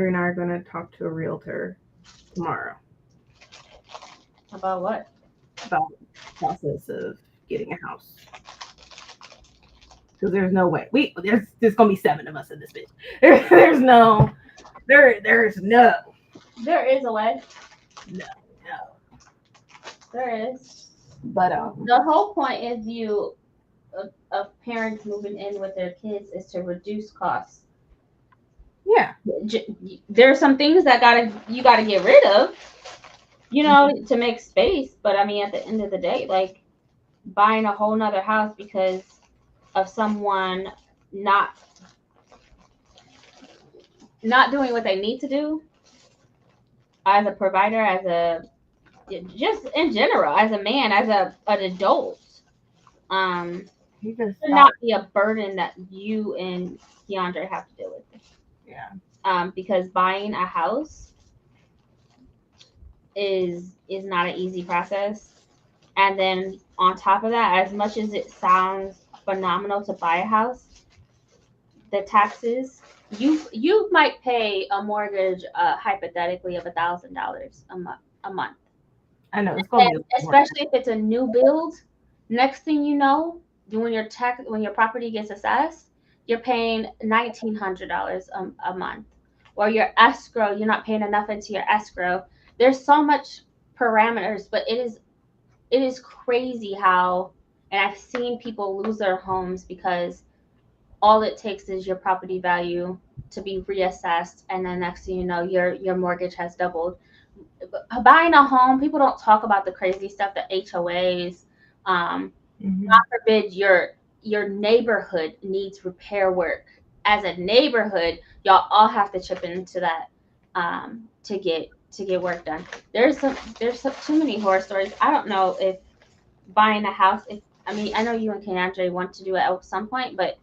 and I are going to talk to a realtor tomorrow. About what? About the process of getting a house. Because there's no way. There's going to be 7 of us in this bitch. There's no. There is a way. No. There is. But the whole point is of parents moving in with their kids is to reduce costs. Yeah. There are some things that you gotta get rid of, to make space. But I mean, at the end of the day, like buying a whole nother house because of someone not doing what they need to do as a provider, just in general, as a man, as an adult, should not be a burden that you and Keandre have to deal with. Yeah. Because buying a house is not an easy process. And then on top of that, as much as it sounds phenomenal to buy a house, the taxes, you might pay a mortgage hypothetically of $1,000 a month. I know it's gonna be more. Especially if it's a new build. Next thing you know, when your property gets assessed, you're paying $1,900 a month, or your escrow. You're not paying enough into your escrow. There's so much parameters, but it is crazy how, and I've seen people lose their homes because all it takes is your property value to be reassessed, and then next thing you know, your mortgage has doubled. Buying a home, people don't talk about the crazy stuff, the HOAs. God forbid your neighborhood needs repair work. As a neighborhood, y'all all have to chip into that to get work done. There's too many horror stories. I don't know if buying a house. If I mean, I know you and Kenandre want to do it at some point, but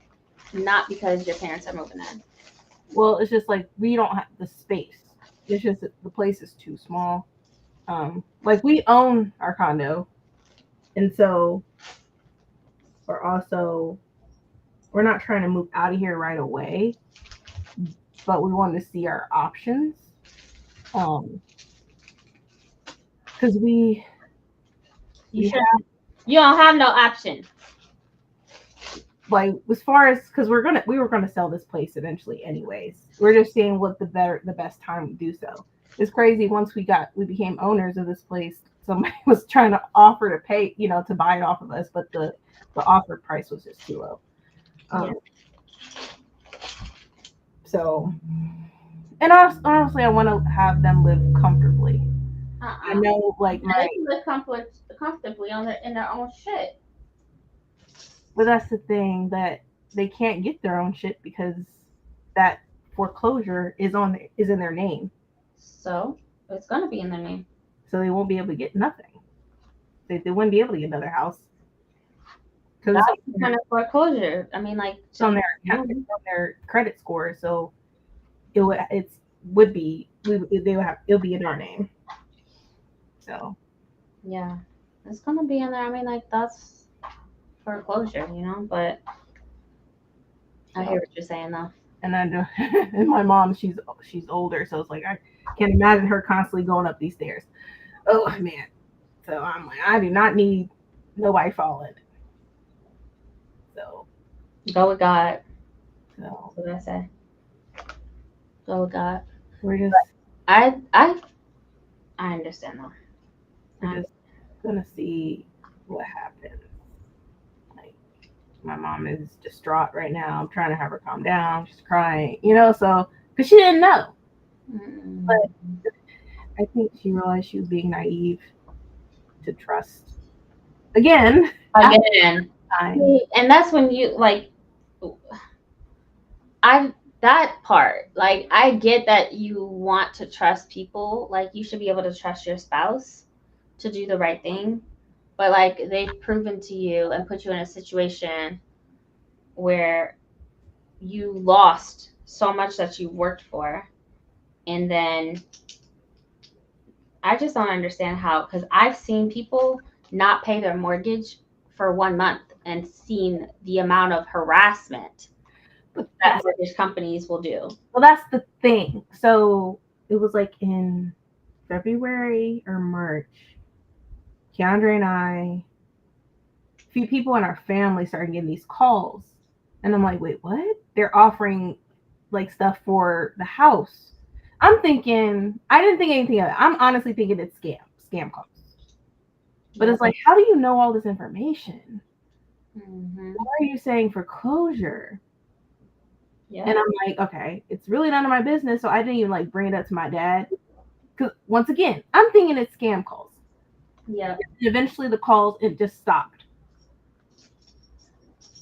not because your parents are moving in. Well, it's just like we don't have the space. It's just that the place is too small. Like we own our condo, and so we're not trying to move out of here right away, but we want to see our options. Because we You don't have no option. like as far as because we were gonna sell this place eventually anyways. We're just seeing what the best time to do so. It's crazy. Once we became owners of this place, somebody was trying to offer to pay, to buy it off of us, but the offer price was just too low. So, and honestly, I want to have them live comfortably. I know, like they can live comfortably in their own shit. But that's the thing, that they can't get their own shit because that foreclosure is in their name. So it's gonna be in their name. So they won't be able to get nothing. They wouldn't be able to get another house. Because it's kind of foreclosure. I mean, like it's on their credit score, so it'll be in our name. So yeah, it's gonna be in there. I mean, like that's foreclosure, but I hear what you're saying though. And I know, and my mom, she's older, so it's like I can't imagine her constantly going up these stairs. Oh man. So I'm like, I do not need nobody falling. So go with God. So that's what I say. Go with God. We're just I understand though. We're just gonna see what happens. Like my mom is distraught right now. I'm trying to have her calm down. She's crying, so because she didn't know. But I think she realized she was being naive to trust again. And that's when you that part, like I get that you want to trust people, like you should be able to trust your spouse to do the right thing, but like they've proven to you and put you in a situation where you lost so much that you worked for, and then I just don't understand how, because I've seen people not pay their mortgage for 1 month and seen the amount of harassment that mortgage companies will do. Well, that's the thing. So it was like in February or March, Keandre and I, a few people in our family started getting these calls. And I'm like, wait, what? They're offering like stuff for the house. I didn't think anything of it. I'm honestly thinking it's scam calls. But it's like, how do you know all this information? Mm-hmm. Why are you saying foreclosure? Yeah. And I'm like, okay, it's really none of my business. So I didn't even bring it up to my dad. Because once again, I'm thinking it's scam calls. Yeah. And eventually the calls, it just stopped.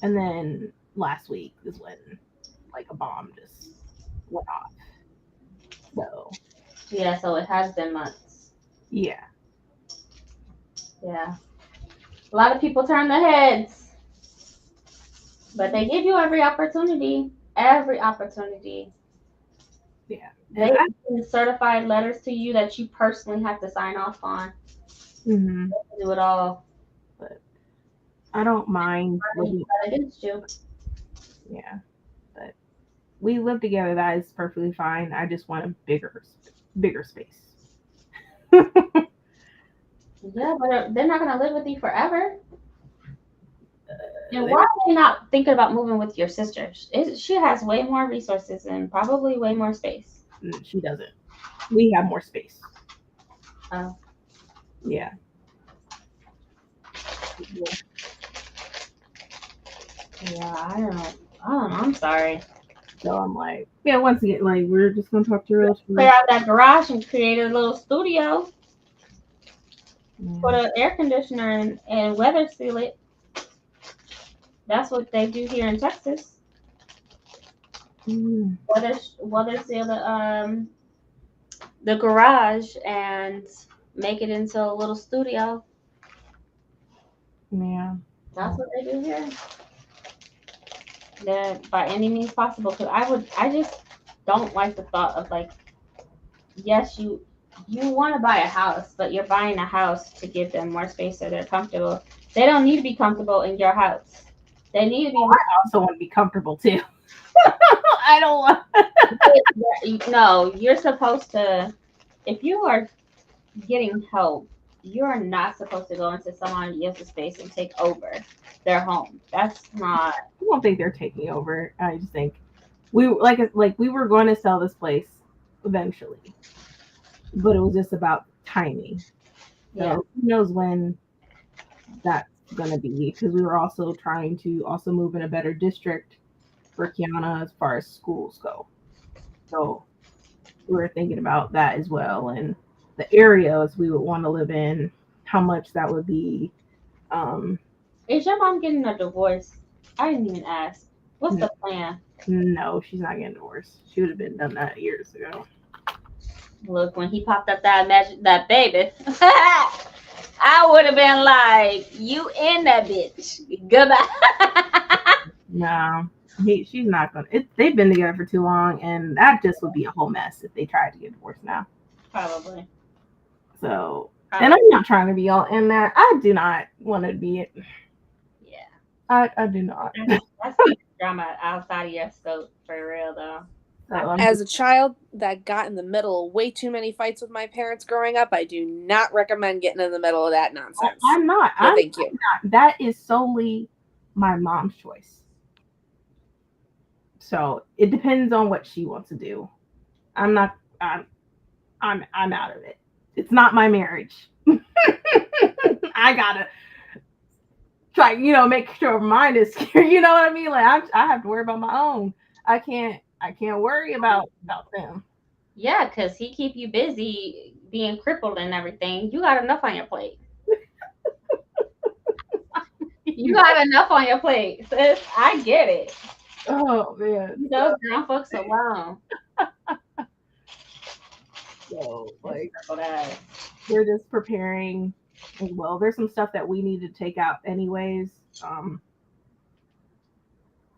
And then last week is when a bomb just went off. So yeah, so it has been months. Yeah. A lot of people turn their heads, but they give you every opportunity. Yeah. They send certified letters to you that you personally have to sign off on. Mm-hmm. They do it all. I don't mind living. Against you. Yeah, but we live together. That is perfectly fine. I just want a bigger space. Yeah, but they're not gonna live with you forever. And why are they not thinking about moving with your sister? She has way more resources and probably way more space. She doesn't. We have more space. Oh. Yeah. Yeah, I don't know. I'm sorry. So I'm like, yeah, once again, like, we're just going to talk to your realtor. Clear out that garage and create a little studio. Yeah. Put an air conditioner and weather seal it. That's what they do here in Texas. Mm. Weather seal the garage and make it into a little studio. Yeah. That's what they do here. That by any means possible. Because I just don't like the thought of like, yes, you want to buy a house, but you're buying a house to give them more space so they're comfortable. They don't need to be comfortable in your house. They need to be. I also want to be comfortable too. I don't want. No, you're supposed to. If you are getting help, you are not supposed to go into someone else's space and take over their home. That's not. I don't think they're taking over. I just think we we were going to sell this place eventually, but it was just about timing. So Yeah. who knows when that's gonna be? Because we were also trying to also move in a better district for Kiana as far as schools go. So we were thinking about that as well, and the areas we would want to live in, how much that would be. Is your mom getting a divorce? I didn't even ask. What's the plan? No, she's not getting divorced. She would have been done that years ago. Look, when he popped up that baby, I would have been like, "You in that bitch? Goodbye." No, she's not gonna. They've been together for too long, and that just would be a whole mess if they tried to get divorced now. Probably. So, and I'm not trying to be all in that. I do not want to be it. Yeah. I do not. That's drama outside of your scope for real, though. So As a child that got in the middle of way too many fights with my parents growing up, I do not recommend getting in the middle of that nonsense. I'm not. No, thank you. Not. That is solely my mom's choice. So it depends on what she wants to do. I'm not. I'm out of it. It's not my marriage. I gotta try, make sure mine is secure. You know what I mean? Like I have to worry about my own. I can't worry about them. Yeah, because he keep you busy being crippled and everything. You got enough on your plate. You got enough on your plate, sis. I get it. Oh man, Those grown folks alone. So like we're just preparing. Well, there's some stuff that we need to take out anyways.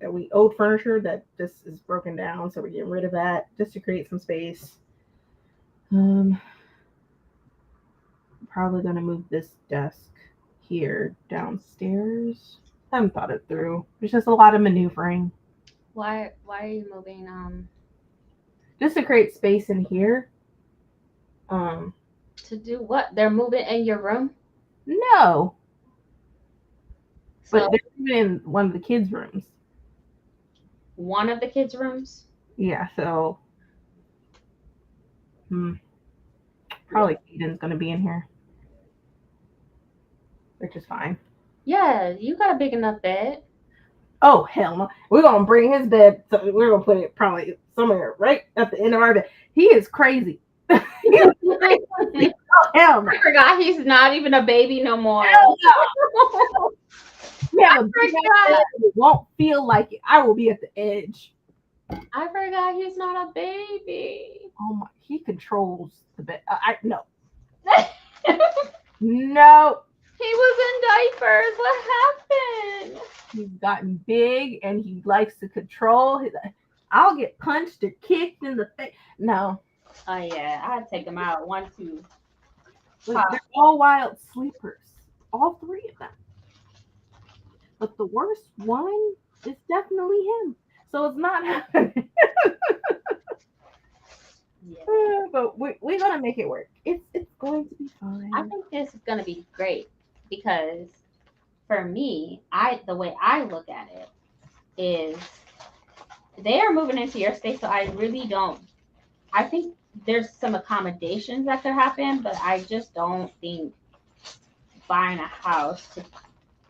That old furniture that just is broken down, so we're getting rid of that just to create some space. Probably gonna move this desk here downstairs. I haven't thought it through. There's just a lot of maneuvering. Why are you moving? Just to create space in here. To do what? They're moving in your room? No. So, but they're moving in one of the kids' rooms. One of the kids' rooms? Yeah, so probably Aiden's gonna be in here. Which is fine. Yeah, you got a big enough bed. Oh hell no. We're gonna bring his bed, so we're gonna put it probably somewhere right at the end of our bed. He is crazy. He is crazy. Oh, hell no. I forgot he's not even a baby no more. Hell no. Yeah, it won't feel like it. I will be at the edge. I forgot he's not a baby. Oh my, he controls the bed. No. No. He was in diapers. What happened? He's gotten big and he likes to control his. I'll get punched or kicked in the face. No. Oh yeah, I'd take him out. 1, 2. They're all wild sleepers. All 3 of them. but the worst one is definitely him. So it's not happening. Yeah. But we're gonna make it work. It's going to be I fine. think this is gonna be great because for me, I the way I look at it is they are moving into your space, so I really don't. I think there's some accommodations that could happen, but I just don't think buying a house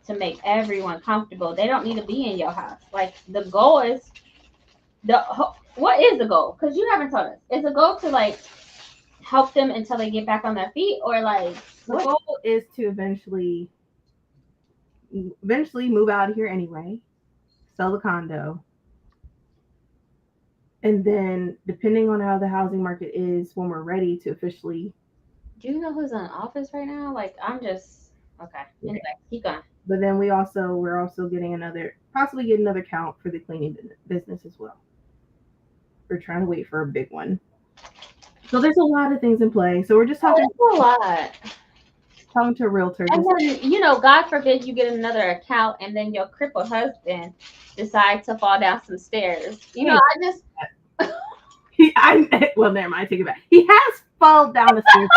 to make everyone comfortable. They don't need to be in your house. Like the goal is what is the goal? Because you haven't told us. Is the goal to like help them until they get back on their feet, or like The what? goal is to eventually move out of here anyway, sell the condo, and then depending on how the housing market is when we're ready to officially. Do you know who's in office right now? Like I'm just okay. Anyway, keep going. But then we're also getting possibly get another count for the cleaning business as well. We're trying to wait for a big one. So there's a lot of things in play. So we're just Oh, that's a lot. talking to a realtor. And Just then, God forbid you get another account and then your crippled husband decides to fall down some stairs. I just. well, never mind. I take it back. He has fallen down the stairs.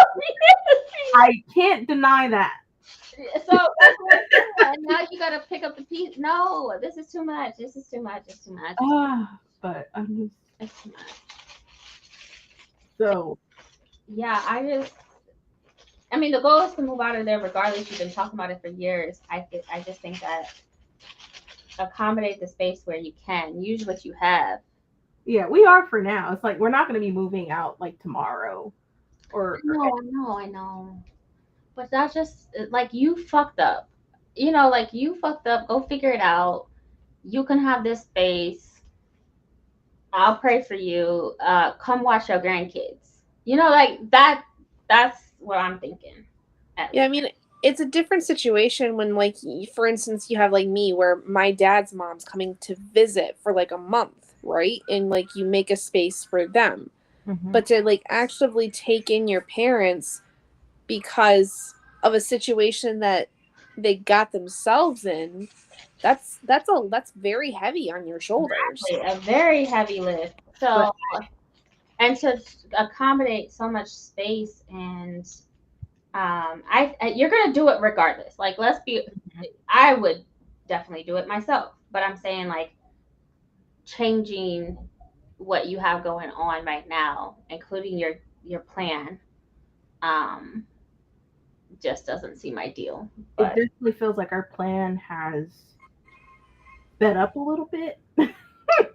I can't deny that. So that's what I'm saying. Now you got to pick up the piece. No, this is too much. This is too much. It's too much. But I'm just It's too much. so. Yeah, I mean, the goal is to move out of there regardless. You've been talking about it for years. I just think that accommodate the space where you can. Use what you have. Yeah, we are for now. It's like we're not going to be moving out like tomorrow, I know. But that's just like you fucked up. Like you fucked up. Go figure it out. You can have this space. I'll pray for you. Come watch your grandkids. Like that. That's what I'm thinking. Yeah, I mean, it's a different situation when, like, for instance, you have like me, where my dad's mom's coming to visit for like a month, right? And like you make a space for them, but to like actively take in your parents because of a situation that they got themselves in, that's very heavy on your shoulders. Exactly. A very heavy lift. but So, and to accommodate so much space and you're gonna do it regardless. Like, I would definitely do it myself, but I'm saying like changing what you have going on right now, including your plan, um, just doesn't seem ideal. it But definitely feels like our plan has sped up a little bit.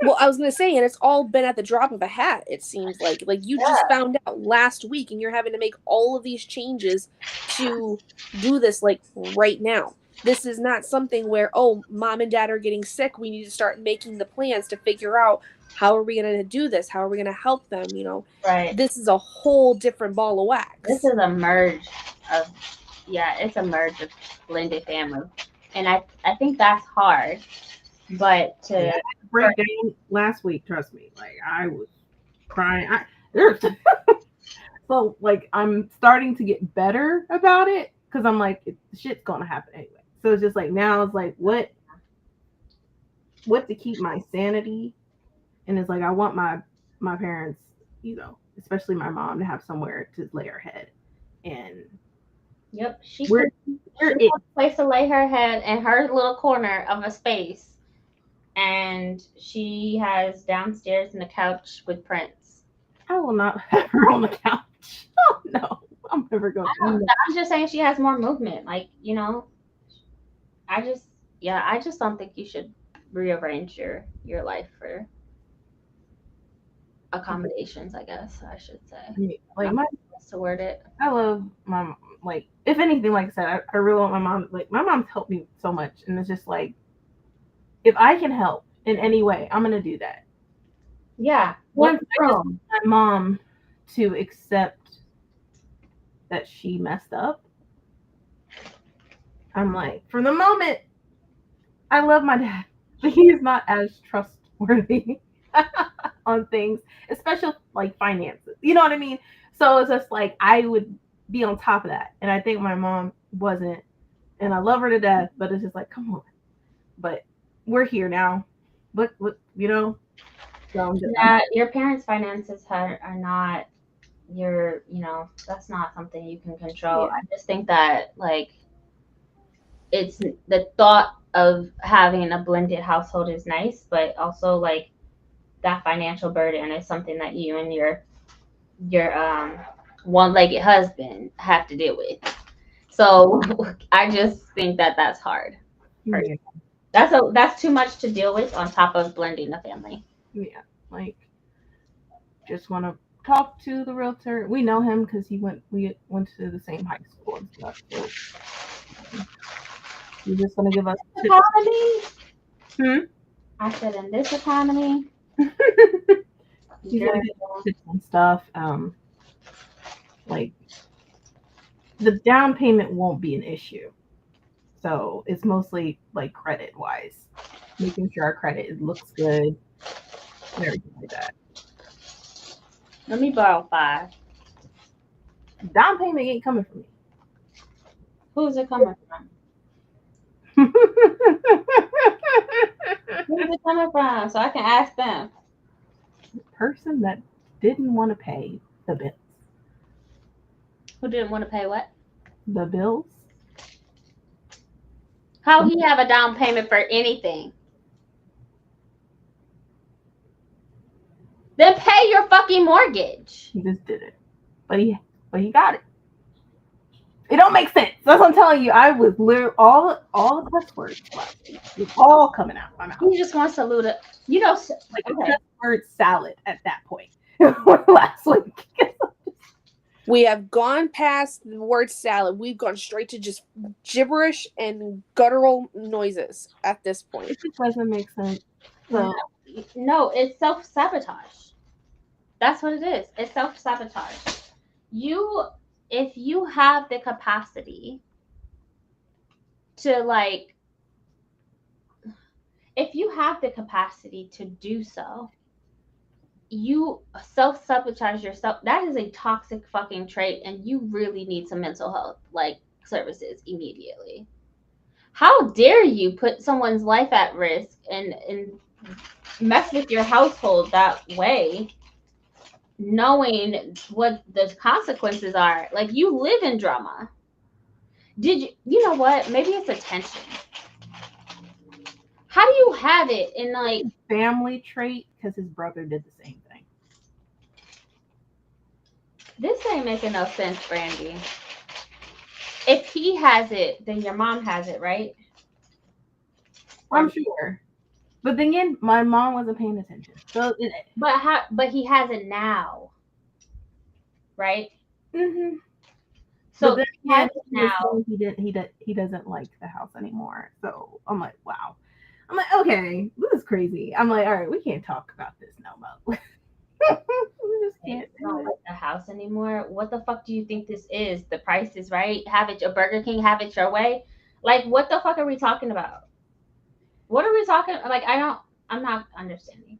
Well, I was gonna say, and it's all been at the drop of a hat. It seems like you just found out last week, and you're having to make all of these changes to do this like right now. This is not something where, oh, mom and dad are getting sick. We need to start making the plans to figure out how are we going to do this? How are we going to help them? right, This is a whole different ball of this wax. is a merge of it's a merge of blended family, and I think that's hard. But to Breakdown last week. Trust me, like I was crying. So like I'm starting to get better about it because I'm like shit's gonna happen anyway. So it's just like now it's like what to keep my sanity, and it's like I want my parents, especially my mom, to have somewhere to lay her head, and yep, she we're has a place to lay her head in her little corner of a space, and she has downstairs in the couch with Prince. I will not have her on the couch. Oh no, I'm never going. I'm just saying she has more movement. Like, I just don't think you should rearrange your life for accommodations, I guess I should say. Like To word it. I love my mom. Like if anything, like I said, I really want my mom. Like my mom's helped me so much, and it's just like if I can help in any way, I'm gonna do that. Yeah. Once I just want my mom to accept that she messed up, I'm like, for the moment, I love my dad, but he is not as trustworthy on things, especially like finances. You know what I mean? So it's just like I would be on top of that, and I think my mom wasn't, and I love her to death, but it's just like, come on, but we're here now. What you know? So Yeah, your parents' finances are not your, that's not something you can control. Yeah. I just think that, like, it's the thought of having a blended household is nice, but also, like, that financial burden is something that you and your one-legged husband have to deal with. So I just think that that's hard. Yeah. That's too much to deal with on top of blending the family. Yeah. Like, just want to talk to the realtor. We know him because we went to the same high school and stuff. So he's just gonna give us tips. Economy. Hmm? I said in this economy, He's girl, gonna give us tips and stuff. Like, the down payment won't be an issue. So it's mostly like credit wise, making sure our credit looks good and everything like that. let me borrow 5. Down payment ain't coming from Who's it coming from? me. Who's it coming from? So I can ask them. Person that didn't want to pay the bills. Who didn't want to pay what? The bills. How he have a down payment for anything? Then pay your fucking mortgage. He just did it, but he got it. It don't make sense. That's what I'm telling you. I was literally all the cuss words last week. It's all coming out my mouth. He just wants to loot it. Like a Okay. cuss word salad at that point last week. We have gone past the word salad. We've gone straight to just gibberish and guttural noises at this point. It just doesn't make sense. So No, it's self-sabotage. That's what it is. It's self-sabotage. If you have the capacity to, like, if you have the capacity to do so, you self-sabotage yourself. That is a toxic fucking trait, and you really need some mental health, like, services immediately. How dare you put someone's life at risk and mess with your household that way, knowing what the consequences are? Like, you live in drama. You know what? Maybe it's attention. How do you have it in, like, family trait because his brother did the same thing. this ain't making no sense, Brandy. If he has it, then your mom has it, right? I'm sure. But then again, my mom wasn't paying attention. So But he has it now, right? mm-hmm. So but then he has again, it now. he doesn't like the house anymore. So I'm like, wow. I'm like, okay, this is crazy. I'm like, all right, we can't talk about this no more. We just can't Don't do it. like the house anymore. What the fuck do you think this is? The price is right. Have it your Burger King. Have it your way. Like, what the fuck are we talking about? What are we talking? Like, I'm not understanding.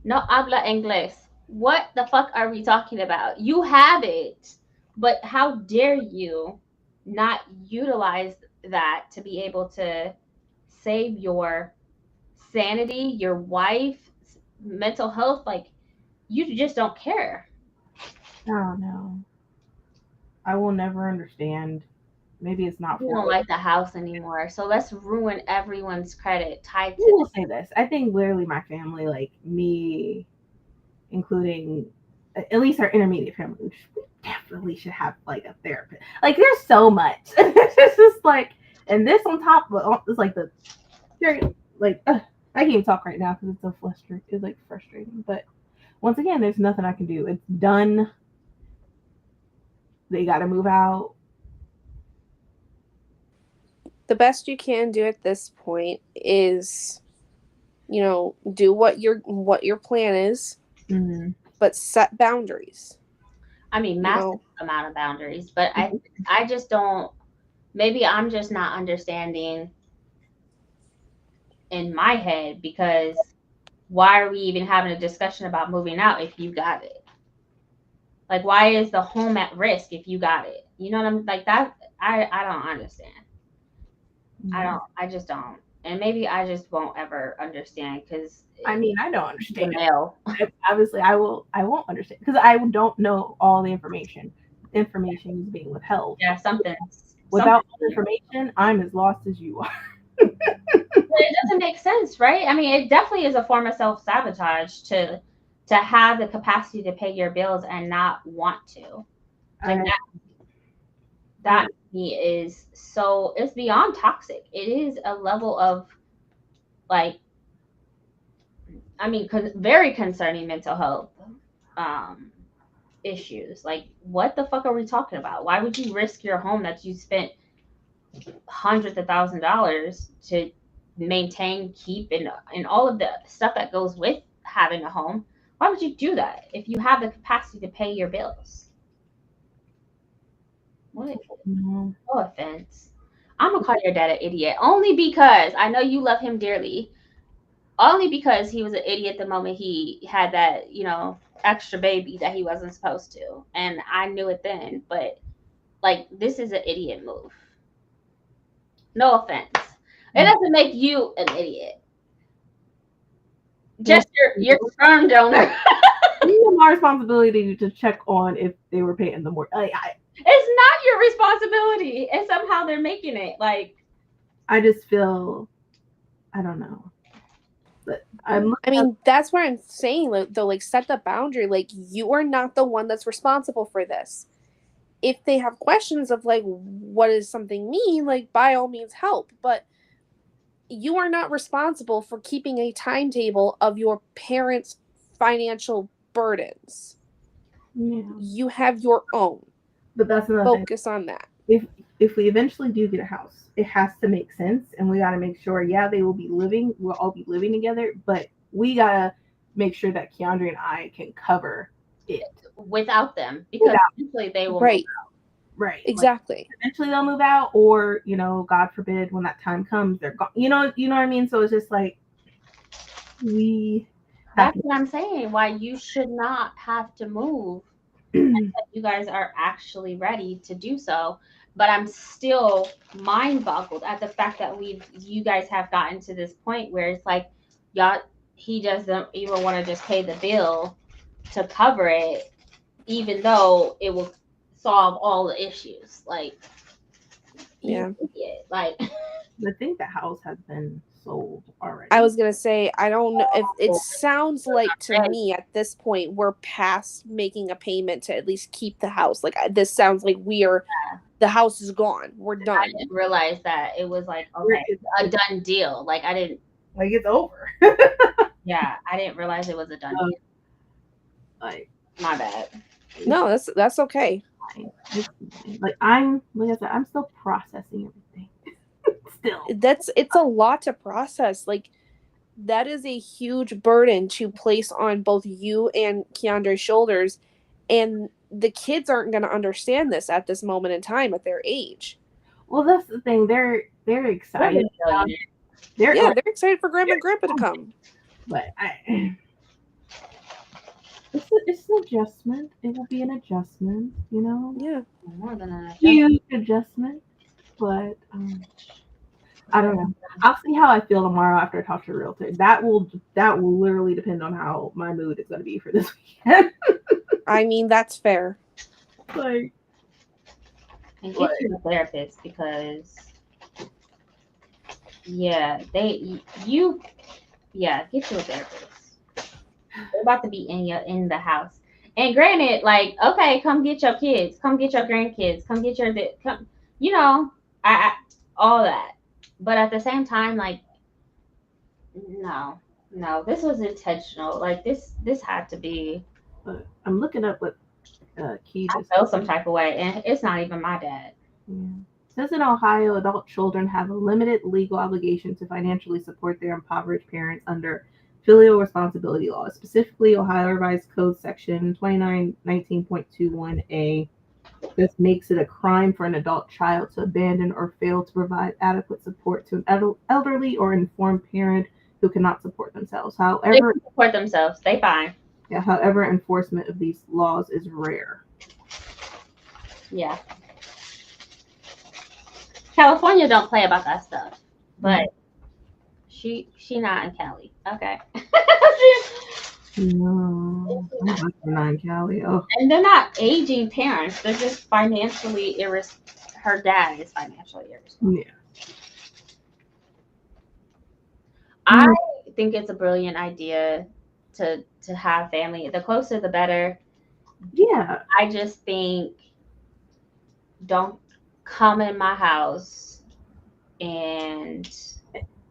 No habla inglés. What the fuck are we talking about? You have it, but how dare you not utilize that to be able to save your sanity, your wife's mental health? Like, you just don't care. Oh no. I will never understand. Maybe it's not You for don't me. like the house anymore. So let's ruin everyone's credit tied I to will say this. I think literally my family, like me, including at least our intermediate family, we definitely should have like a therapist. Like, there's so much. It's just like, and this on top of it's like the like I can't even talk right now because it's so frustrating. It's like frustrating. But once again, there's nothing I can do. It's done. They got to move out. The best you can do at this point is, do what your plan is, Mm-hmm. but set boundaries. I mean, You massive know, amount of boundaries, but I just don't. Maybe I'm just not understanding in my head, because why are we even having a discussion about moving out if you got it? Like, why is the home at risk if you got it? You know what I'm like? That I don't understand. Yeah. I just don't. and maybe I just won't ever understand because I mean, I don't the understand. mail. Obviously, I won't understand because I don't know all the information. Information is being withheld. Yeah, Without information, I'm as lost as you are. It doesn't make sense, right? I mean, it definitely is a form of self-sabotage to have the capacity to pay your bills and not want to. Like that to me is so, it's beyond toxic. It is a level of like, I mean, very concerning mental health issues. Like, what the fuck are we talking about? Why would you risk your home that you spent hundreds of $1,000s to maintain, keep, and all of the stuff that goes with having a home? Why would you do that if you have the capacity to pay your bills? What? No offense. I'm gonna call your dad an idiot only because I know you love him dearly. Only because he was an idiot the moment he had that, extra baby that he wasn't supposed to. And I knew it then, but like, this is an idiot move. No offense. It doesn't make you an idiot. Just your sperm donor. It's my responsibility to check on if they were paying the more. It's not your responsibility, and somehow they're making it like. I just feel, I don't know. But I mean, that's what I'm saying. Though, like, set the boundary. Like, you are not the one that's responsible for this. If they have questions of like, what does something mean? Like, by all means, help. But you are not responsible for keeping a timetable of your parents' financial burdens. Yeah. You have your own. But that's another focus on that. If we eventually do get a house, it has to make sense, and we got to make sure. Yeah, we'll all be living together, but we gotta make sure that Keandre and I can cover it without them, because eventually they will. Right. Move out. Right. Exactly. Like, eventually they'll move out, or God forbid, when that time comes, they're gone. You know what I mean? So it's just like That's what I'm saying. Why you should not have to move until you guys are actually ready to do so. But I'm still mind boggled at the fact that you guys have gotten to this point where it's like, he doesn't even want to just pay the bill to cover it, even though it will solve all the issues. Like, yeah, like. I think the house has been sold already. I was gonna say, I don't know if it sounds like to me at this point we're past making a payment to at least keep the house. Like, this sounds like the house is gone. We're done. I didn't realize that it was like, okay, a done deal. Like, I didn't. Like, it's over. Yeah, I didn't realize it was a done deal. Like, my bad. No, that's okay. Like I said, I'm still processing everything. Still. It's a lot to process. Like, that is a huge burden to place on both you and Keandre's shoulders, and the kids aren't going to understand this at this moment in time at their age. Well, that's the thing. They're excited. They're excited for Grandma and Grandpa to come. But it's an adjustment. It will be an adjustment, Yeah, more than an huge adjustment. But I don't know. I'll see how I feel tomorrow after I talk to the realtor. That will literally depend on how my mood is going to be for this weekend. I mean, that's fair. Like, and get you a therapist, because get you a therapist. They're about to be in the house. And granted, like, okay, come get your kids, come get your grandkids, come get I all that. But at the same time, like, no, this was intentional. Like, this had to be. But I'm looking up what key. I felt some type of way, and it's not even my dad. Yeah. It says in Ohio, adult children have a limited legal obligation to financially support their impoverished parents under filial responsibility laws. Specifically, Ohio Revised Code Section 2919.21a. This makes it a crime for an adult child to abandon or fail to provide adequate support to an elderly or infirm parent who cannot support themselves. However, they can support themselves. They fine. Yeah. However, enforcement of these laws is rare. Yeah. California don't play about that stuff, but She not in Cali. Okay. No, I'm not not in Cali. Oh, And they're not aging parents. They're just financially her dad is financially irresponsible. yeah. I think it's a brilliant idea to have family. The closer the better. Yeah. I just think don't come in my house and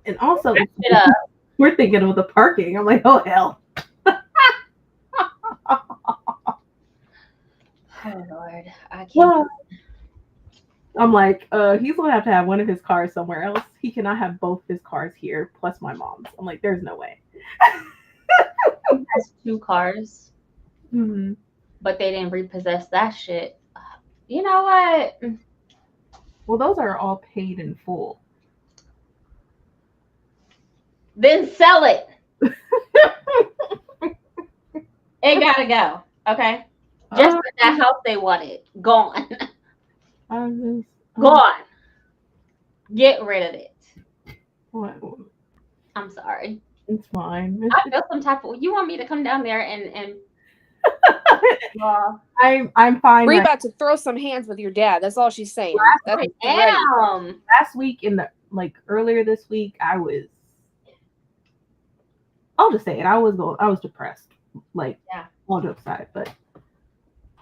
And also, it up. we're thinking of the parking. I'm like, oh hell. Oh Lord, I can't. Well, I'm like, he's gonna have to have one of his cars somewhere else. He cannot have both his cars here plus my mom's. I'm like, there's no way. He has 2 cars, Mm-hmm. but they didn't repossess that shit. You know what? Well, those are all paid in full. Then sell it. It gotta go. Okay. Just like that house they wanted. Gone. Gone. Get rid of it. What? I'm sorry. It's fine. I feel some type of. You want me to come down there and I'm fine. We're about to throw some hands with your dad. That's all she's saying. That's ready. Last week earlier this week, I'll just say it. I was depressed. Like, yeah. All jokes aside, but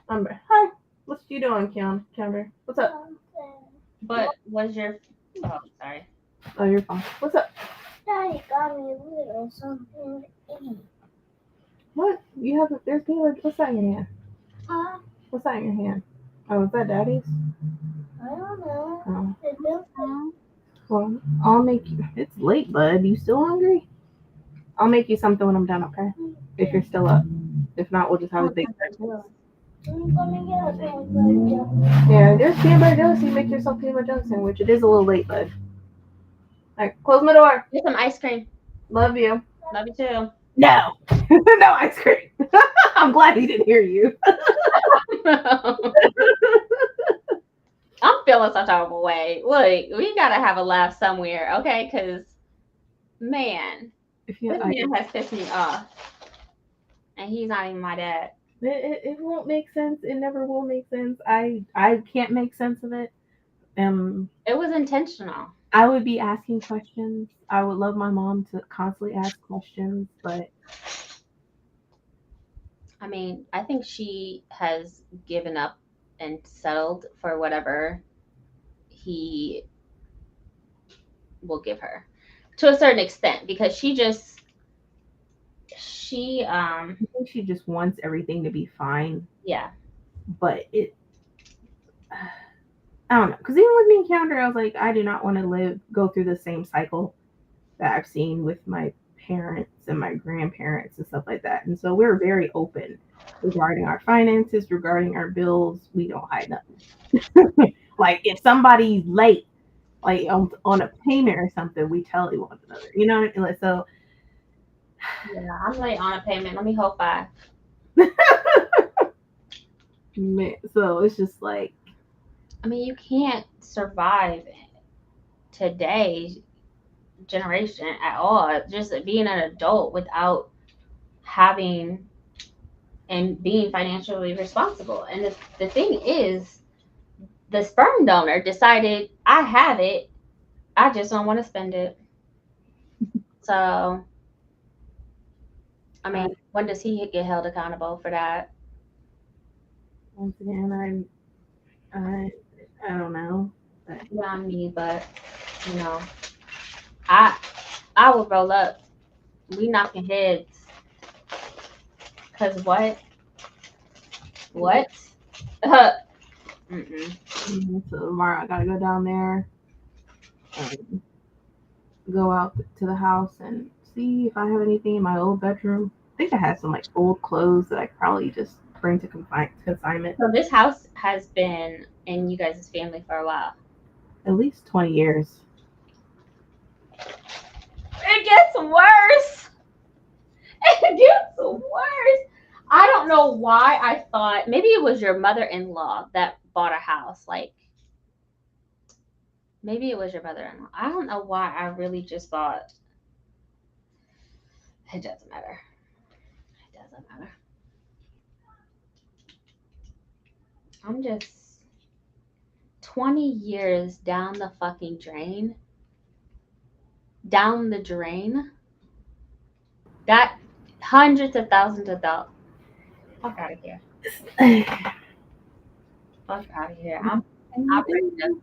hi. What's you doing, Camber? What's up? But was your sorry. Oh, you're fine. What's up? Daddy got me a little something to eat. What? You have there's peanut. What's that in your hand? What's that in your hand? Oh, is that Daddy's? I don't know. Oh. It feels Well, I'll make you. It's late, bud. You still hungry? I'll make you something when I'm done, okay? If you're still up. If not, we'll just have a big breakfast. I'm gonna get a peanut butter jelly. Yeah, there's peanut butter jelly, so you make yourself peanut butter jelly sandwich. It is a little late, bud. Alright, close my door. Get some ice cream. Love you. Love you too. No. No ice cream. I'm glad he didn't hear you. I'm feeling such a horrible way. Look, we gotta have a laugh somewhere, okay? Because, man, this man has pissed me off. And he's not even my dad. It won't make sense. It never will make sense. I can't make sense of it. It was intentional. I would be asking questions. I would love my mom to constantly ask questions, but I mean, I think she has given up and settled for whatever he will give her to a certain extent, because she I think she just wants everything to be fine. Yeah. But I don't know, because even with me and Calendar, I was like, I do not want to go through the same cycle that I've seen with my parents and my grandparents and stuff like that. And so we're very open regarding our finances, regarding our bills. We don't hide nothing. Like if somebody's late, like on a payment or something, we tell one another. You know what I mean? Like, so yeah, I'm late on a payment. Let me hold 5. So it's just like, I mean, you can't survive today's generation at all. Just being an adult without having and being financially responsible. And the thing is, the sperm donor decided, I have it, I just don't want to spend it. So, I mean, when does he get held accountable for that? Once again, I don't know. Not me, but you know, I would roll up. We knocking heads. Cause what? So tomorrow I gotta go down there and go out to the house and see if I have anything in my old bedroom. I think I have some like old clothes that I could probably just bring to consignment. So this house has been in you guys' family for a while. At least 20 years. It gets worse. It gets worse. I don't know why I thought maybe it was your mother-in-law that bought a house. Like maybe it was your mother-in-law. I don't know why I really just thought It doesn't matter. It doesn't matter. I'm just 20 years down the fucking drain. Down the drain. Got hundreds of thousands of dollars. Fuck out of here. Fuck out of here. I'm ready to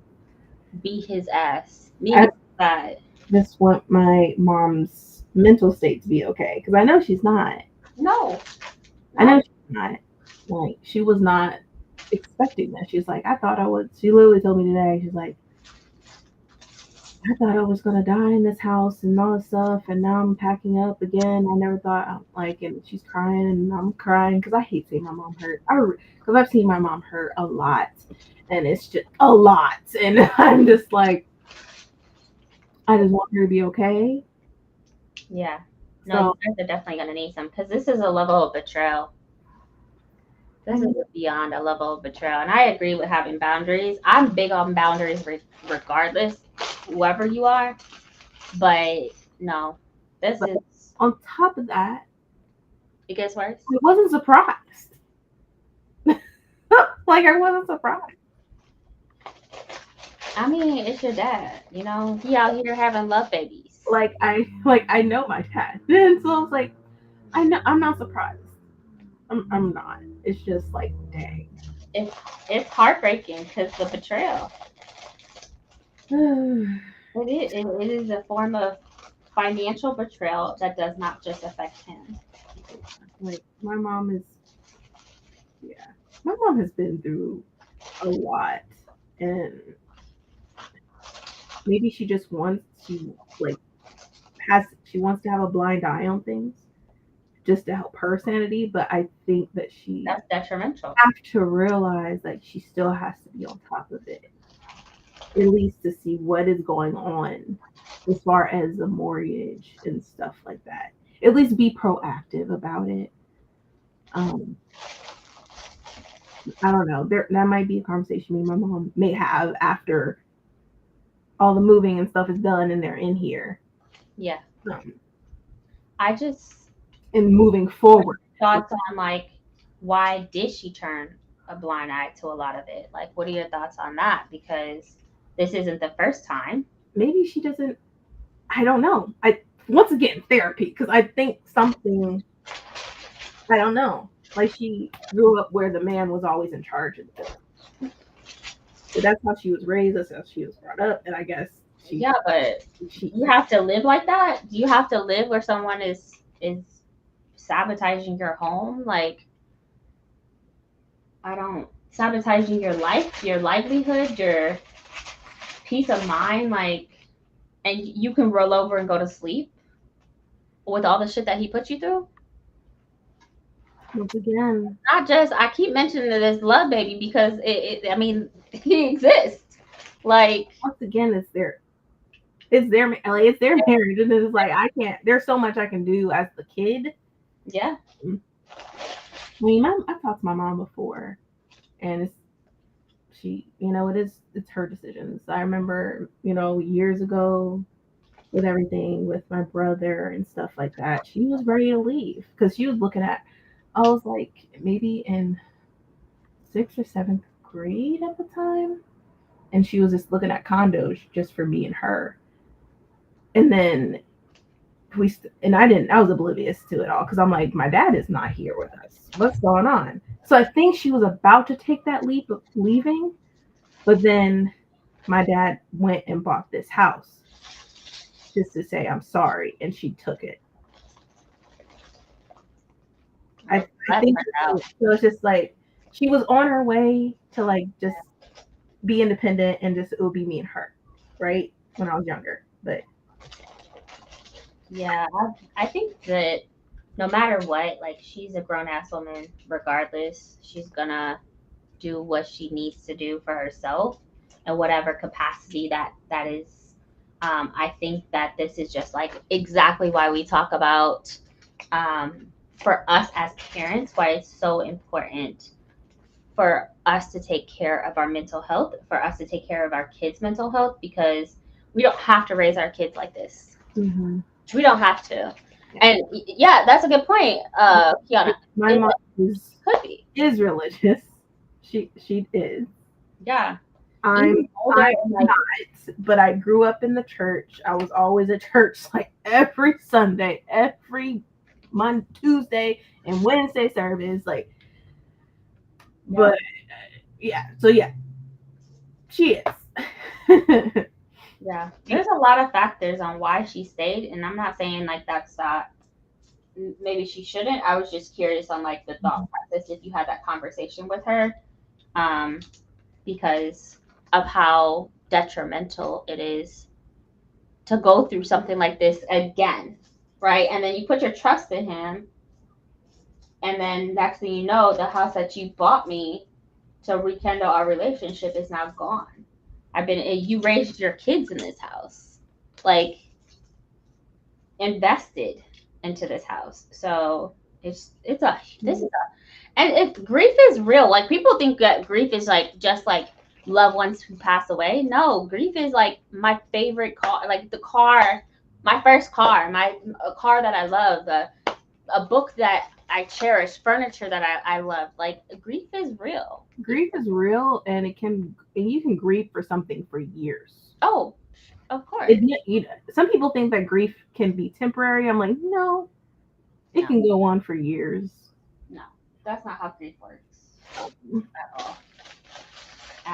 beat his ass. Me I- side. Just want my mom's mental state to be okay because I know she's not. No. I know she's not. Like she was not expecting that. She's like, I thought I would. She literally told me today. She's like, I thought I was gonna die in this house and all this stuff, and now I'm packing up again. I never thought like, and she's crying and I'm crying because I hate seeing my mom hurt. Because I've seen my mom hurt a lot, and it's just a lot, and I'm just like, I just want her to be okay. Yeah. No, you guys are definitely going to need some because this is a level of betrayal. This is beyond a level of betrayal. And I agree with having boundaries. I'm big on boundaries regardless, whoever you are. But no, this is. On top of that, It gets worse. I wasn't surprised. Like, I wasn't surprised. I mean, it's your dad. You know, he out here having love babies. Like I know my dad. And so I was like, I'm not surprised. I'm not. It's just like, dang. It's heartbreaking because the betrayal. It is a form of financial betrayal that does not just affect him. Like my mom has been through a lot, and maybe she just wants to she wants to have a blind eye on things just to help her sanity, but I think that she That's detrimental. have to realize that she still has to be on top of it, at least to see what is going on as far as the mortgage and stuff like that. At least be proactive about it. I don't know. That might be a conversation me and my mom may have after all the moving and stuff is done and they're in here. Yeah. I just and moving forward. Thoughts on like why did she turn a blind eye to a lot of it? Like, what are your thoughts on that? Because this isn't the first time. Maybe she doesn't. I don't know. Once again, therapy, because I think something. I don't know. Like she grew up where the man was always in charge of it. So that's how she was raised. That's how she was brought up, and I guess but you have to live like that. You have to live where someone is sabotaging your home. Like, sabotaging your life, your livelihood, your peace of mind. Like, and you can roll over and go to sleep with all the shit that he put you through. Once again, not just I keep mentioning this love baby because I mean he exists. Like once again, it's their marriage, and it's like I can't. There's so much I can do as the kid. Yeah. I mean, I've talked to my mom before, and it's her decisions. I remember, years ago with everything with my brother and stuff like that, she was ready to leave because she was looking at. I was like maybe in 6th or 7th grade at the time, and she was just looking at condos just for me and her. And then I was oblivious to it all because I'm like, my dad is not here with us. What's going on? So I think she was about to take that leap of leaving, but then my dad went and bought this house just to say I'm sorry, and she took it. I think so. It's just like she was on her way to like just be independent and just it would be me and her, right? When I was younger, but yeah, I think that no matter what, like she's a grown ass woman. Regardless, she's gonna do what she needs to do for herself in whatever capacity that is. I think that this is just like exactly why we talk about. For us as parents, why it's so important for us to take care of our mental health, for us to take care of our kids' mental health, because we don't have to raise our kids like this. Mm-hmm. We don't have to. And yeah, that's a good point, Kiana. My mom Could be. is religious. She is. Yeah. I'm older, not, but I grew up in the church. I was always at church like every Sunday, every Monday, Tuesday, and Wednesday service. Like, but yeah, so yeah, she is. Yeah, there's a lot of factors on why she stayed, and I'm not saying like that's not. Maybe she shouldn't. I was just curious on like the thought process if you had that conversation with her, because of how detrimental it is to go through something like this again, right? And then you put your trust in him, and then next thing you know, the house that you bought me to rekindle our relationship is now gone. You raised your kids in this house, like invested into this house. So and if grief is real, like people think that grief is like just like loved ones who pass away. No, grief is like my favorite car, like the car, my first car, a car that I love, a book that I cherish, furniture that I love. Like grief is real. Grief is real, and you can grieve for something for years. Oh, of course. Some people think that grief can be temporary. I'm like, no, it can go on for years. No, that's not how grief works at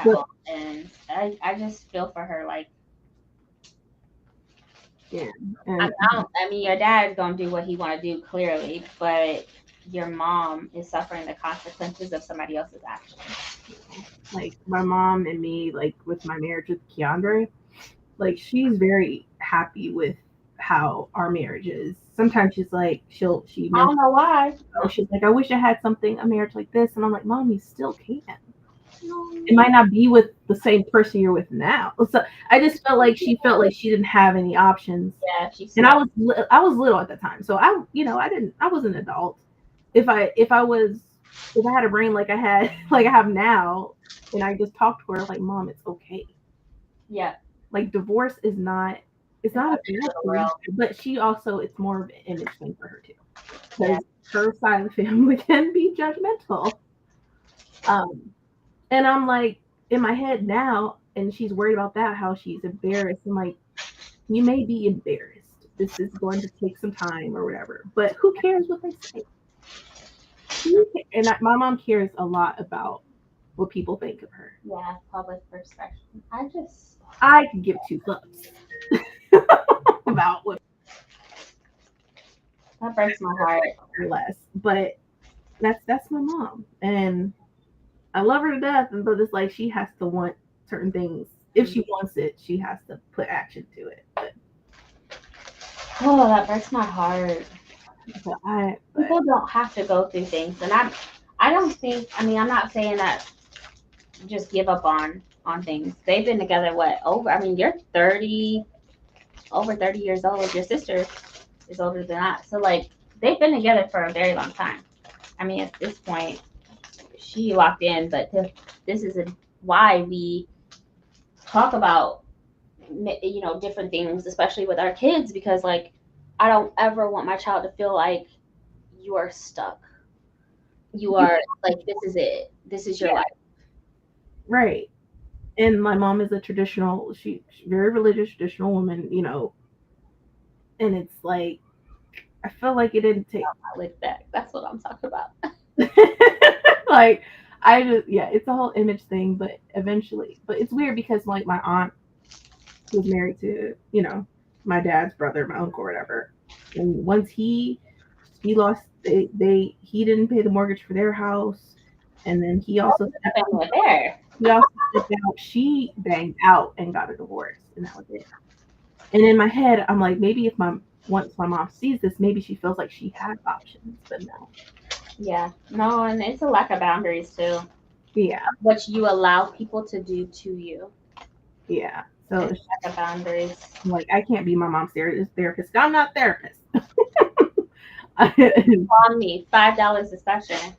all. And I just feel for her, like, yeah. I mean, your dad's gonna do what he want to do, clearly, but your mom is suffering the consequences of somebody else's actions. Like my mom and me, like with my marriage with Keandre, like she's very happy with how our marriage is. Sometimes she's like, I don't know why. She's like, I wish I had a marriage like this, and I'm like, Mom, you still can. It might not be with the same person you're with now. So I just felt like she didn't have any options. Yeah, and I was little at the time, so I was an adult. If I had a brain like I have now, and I just talked to her like, Mom, it's okay. Yeah. Like divorce is not. It's not a bad thing, but she also it's more of an image thing for her too, because her side of the family can be judgmental. And I'm like in my head now, and she's worried about that, how she's embarrassed. I'm like, you may be embarrassed. This is going to take some time or whatever, but who cares what they say? And my mom cares a lot about what people think of her. Yeah, public perception. I can give two fucks about what. That breaks my heart. Or less, but that's my mom, and I love her to death. But it's like she has to want certain things. If she wants it, she has to put action to it. But, oh, that breaks my heart. People don't have to go through things, and I don't think. I mean, I'm not saying that just give up on things. They've been together you're 30, over 30 years old. Your sister is older than that, so like they've been together for a very long time. I mean, at this point, she locked in, but this is why we talk about different things, especially with our kids, because like I don't ever want my child to feel like you are stuck. You are like, this is it. This is your life. Right. And my mom is she's very religious, traditional woman, and it's like, I feel like it didn't take like that. That's what I'm talking about. Like, it's a whole image thing, but it's weird because like my aunt was married to, my dad's brother, my uncle, or whatever. And once he lost, he didn't pay the mortgage for their house. And then he also she banged out and got a divorce, and that was it. And in my head, I'm like, maybe once my mom sees this, maybe she feels like she has options, but no. Yeah, no, and it's a lack of boundaries too. Yeah, what you allow people to do to you. Yeah, so it's lack of boundaries. Like, I can't be my mom's therapist. I'm not a therapist. Call me $5 a session.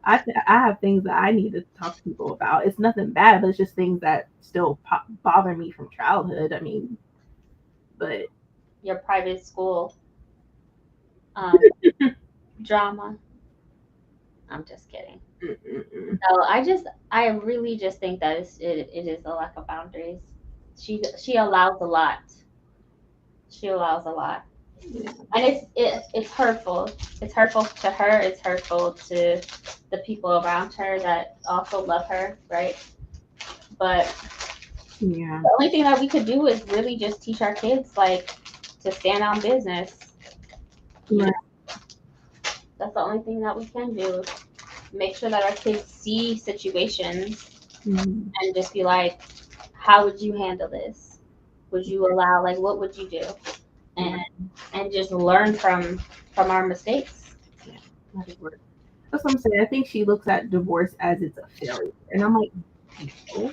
I have things that I need to talk to people about. It's nothing bad, but it's just things that still bother me from childhood. I mean, but your private school. drama. I'm just kidding. Mm-mm-mm. So I really just think that it is a lack of boundaries. She allows a lot. She allows a lot, Yeah. and it's hurtful. It's hurtful to her. It's hurtful to the people around her that also love her, right? But Yeah. the only thing that we could do is really just teach our kids like to stand on business. Right. That's the only thing that we can do. Make sure that our kids see situations Mm. and just be like, how would you handle this? Would you allow, like, what would you do? And just learn from our mistakes. Yeah. That's what I'm saying. I think she looks at divorce as it's a failure, and I'm like, no,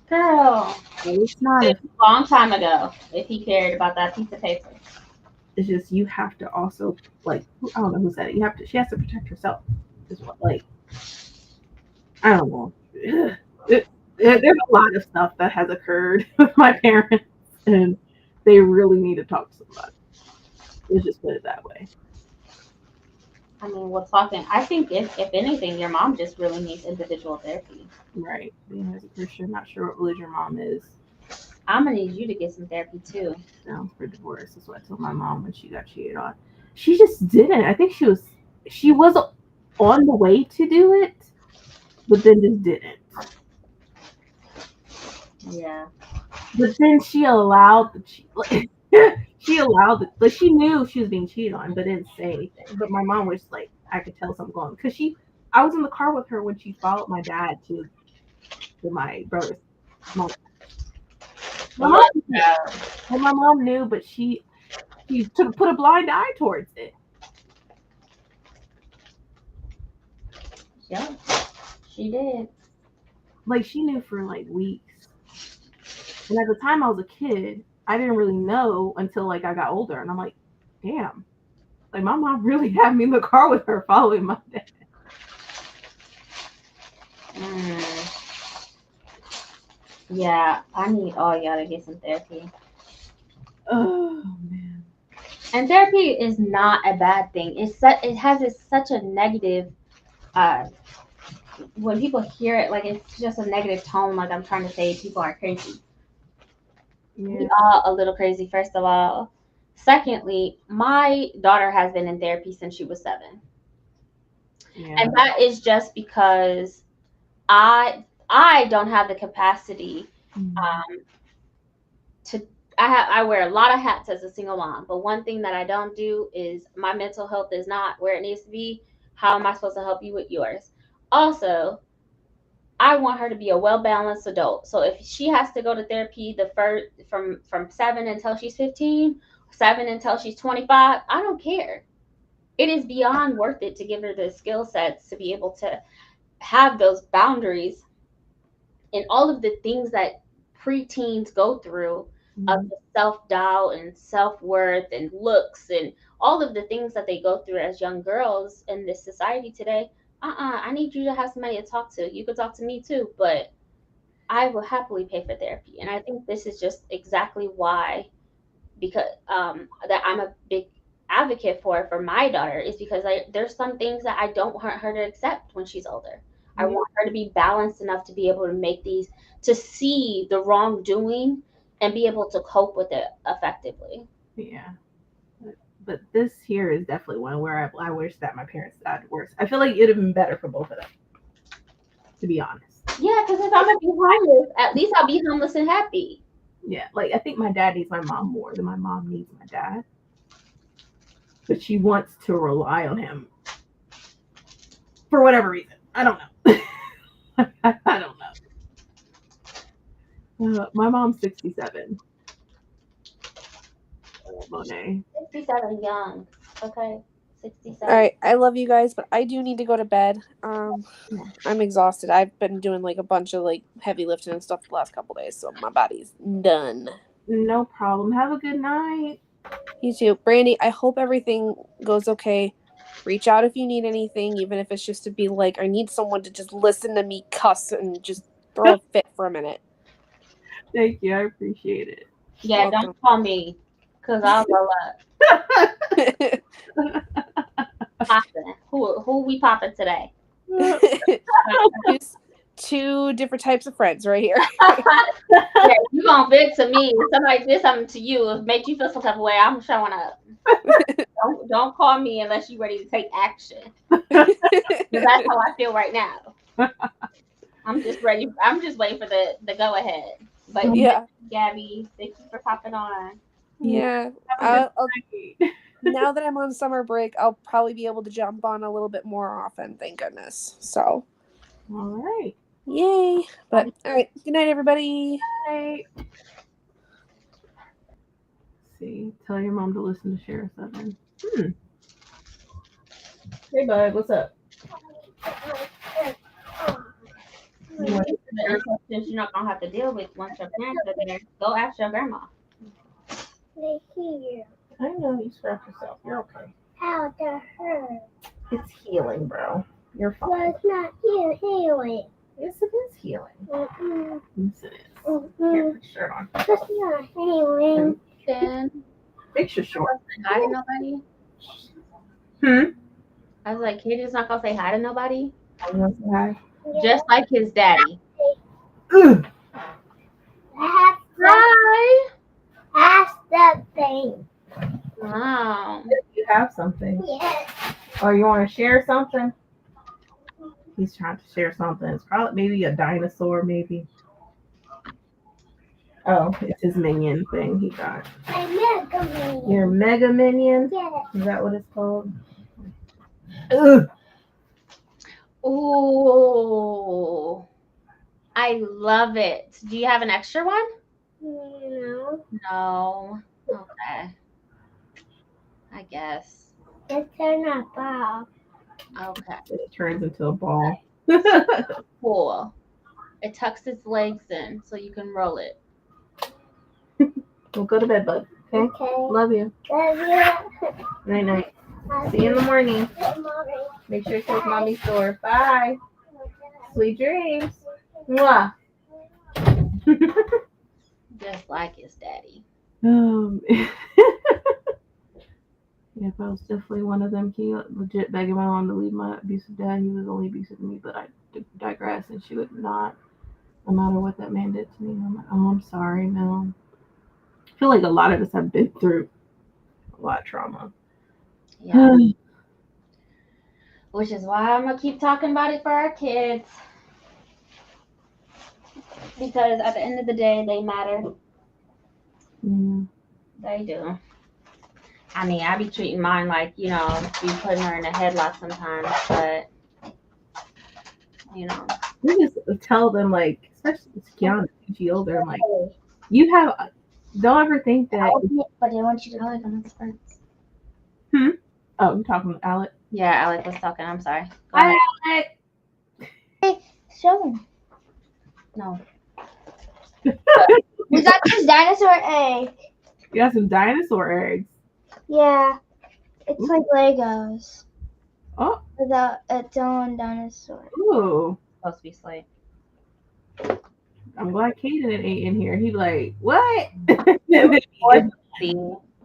Girl, it's not. a long time ago, if he cared about that piece of paper. It's just you have to also like I don't know who said it. She has to protect herself as well. Like I don't know. There's a lot of stuff that has occurred with my parents, and they really need to talk to somebody. Let's just put it that way. I mean, we're talking. I think if anything, your mom just really needs individual therapy. Right. Being as a Christian, not sure what religion your mom is. I'm gonna need you to get some therapy too. Down for divorce. That's what I told my mom when she got cheated on. She just didn't. I think she was on the way to do it, but then just didn't. Yeah. But then she allowed the cheat. She allowed it. Like she knew she was being cheated on, but didn't say anything. But my mom was like, I could tell something going because I was in the car with her when she followed my dad to my brother's mom. My mom knew, but she put a blind eye towards it. Yeah, she did. Like she knew for like weeks. And at the time I was a kid, I didn't really know until like I got older, and I'm like, damn, like my mom really had me in the car with her following my dad. Yeah, I need all y'all to get some therapy. Oh man. And therapy is not a bad thing. It has such a negative. When people hear it, like it's just a negative tone. Like I'm trying to say, people are crazy. Yeah. We are a little crazy, first of all. Secondly, my daughter has been in therapy since she was 7. Yeah. And that is just because I don't have the capacity to I wear a lot of hats as a single mom, but one thing that I don't do is my mental health is not where it needs to be. How am I supposed to help you with yours? Also, I want her to be a well-balanced adult. So if she has to go to therapy the first from 7 until she's 15, 7 until she's 25, I don't care. It is beyond worth it to give her the skill sets to be able to have those boundaries and all of the things that preteens go through of the self-doubt and self-worth and looks and all of the things that they go through as young girls in this society today. I need you to have somebody to talk to. You could talk to me too, but I will happily pay for therapy. And I think this is just exactly why, because that I'm a big advocate for my daughter, is because there's some things that I don't want her to accept when she's older. I want her to be balanced enough to be able to make these, to see the wrongdoing and be able to cope with it effectively. Yeah. But this here is definitely one where I wish that my parents died worse. I feel like it'd have been better for both of them, to be honest. Yeah, because if I'm gonna be homeless, at least I'll be homeless and happy. Yeah, like I think my dad needs my mom more than my mom needs my dad. But she wants to rely on him for whatever reason. I don't know. I don't know. My mom's 67. Monet. 67 young. Okay. 67. All right, I love you guys, but I do need to go to bed. I'm exhausted. I've been doing like a bunch of like heavy lifting and stuff the last couple days, so my body's done. No problem. Have a good night. You too, Brandy. I hope everything goes okay. Reach out if you need anything, even if it's just to be like, I need someone to just listen to me cuss and just throw a fit for a minute. Thank you. I appreciate it. Yeah, Welcome. don't call me, because I'll go up. Popping. Who we popping today? Two different types of friends right here. Yeah, you gonna big to me. Somebody did something to you, it made you feel some type of way. I'm showing up. Don't call me unless you're ready to take action. 'Cause that's how I feel right now. I'm just ready. I'm just waiting for the go ahead. But Yeah. Gabby, thank you for popping on. Yeah. Now that I'm on summer break, I'll probably be able to jump on a little bit more often. Thank goodness. So. All right. Yay. But all right. Good night, everybody. Bye. See, tell your mom to listen to Share 7. Hey, bud, what's up? The instructions you're not gonna have to deal with once your parents are there. Go ask your grandma. They here. I know you scratched yourself. You're okay. How that hurt. It's healing, bro. You're But fine. it's not healing. Yes, it is healing. Mm-mm. Yes, it is. Here, Mm-mm. put your shirt on. It's not healing. Then Fix your short. hi to nobody. I was like, Katie's not gonna say hi to nobody. You want to say hi? Just like his daddy. Ugh. Hi. Ask that thing. Wow. You have something. Yes. Or you want to share something? He's trying to share something. It's probably maybe a dinosaur, maybe. Oh, it's his minion thing he got. I Mega Man. Your mega minion? Yes. Is that what it's called? Ugh. Ooh. I love it. Do you have an extra one? No. No. Okay. I guess. It's not Bob. Okay. It turns into a ball. Cool. It tucks its legs in so you can roll it. Well, go to bed, bud. Okay? Okay. Love you. Love you. Night night. See you in the morning. Good morning. Make sure you take mommy's door. Bye. Sweet dreams. Mwah. Just like his daddy. Yeah, if I was definitely one of them, he legit begging my mom to leave my abusive dad. He was only abusive to me, but I digress, and she would not, no matter what that man did to me. I'm like, oh, I'm sorry, Mel. I feel like a lot of us have been through a lot of trauma. Yeah. Which is why I'm gonna keep talking about it for our kids. Because at the end of the day, they matter. Yeah. They do. I mean, I be treating mine like, be putting her in a headlock sometimes, but, You just tell them, like, especially Kiana, she older, I'm like, don't ever think that. But I want you to know them as friends. Oh, you're talking to Alec? Yeah, Alec was talking. I'm sorry. Go Hi, ahead. Alec. Show him. No. We got this dinosaur egg. You got some dinosaur eggs. Yeah. It's like Legos. Oh. Without its own dinosaur. Ooh. Supposed to be asleep. I'm glad Kaden ate in here. He like, what?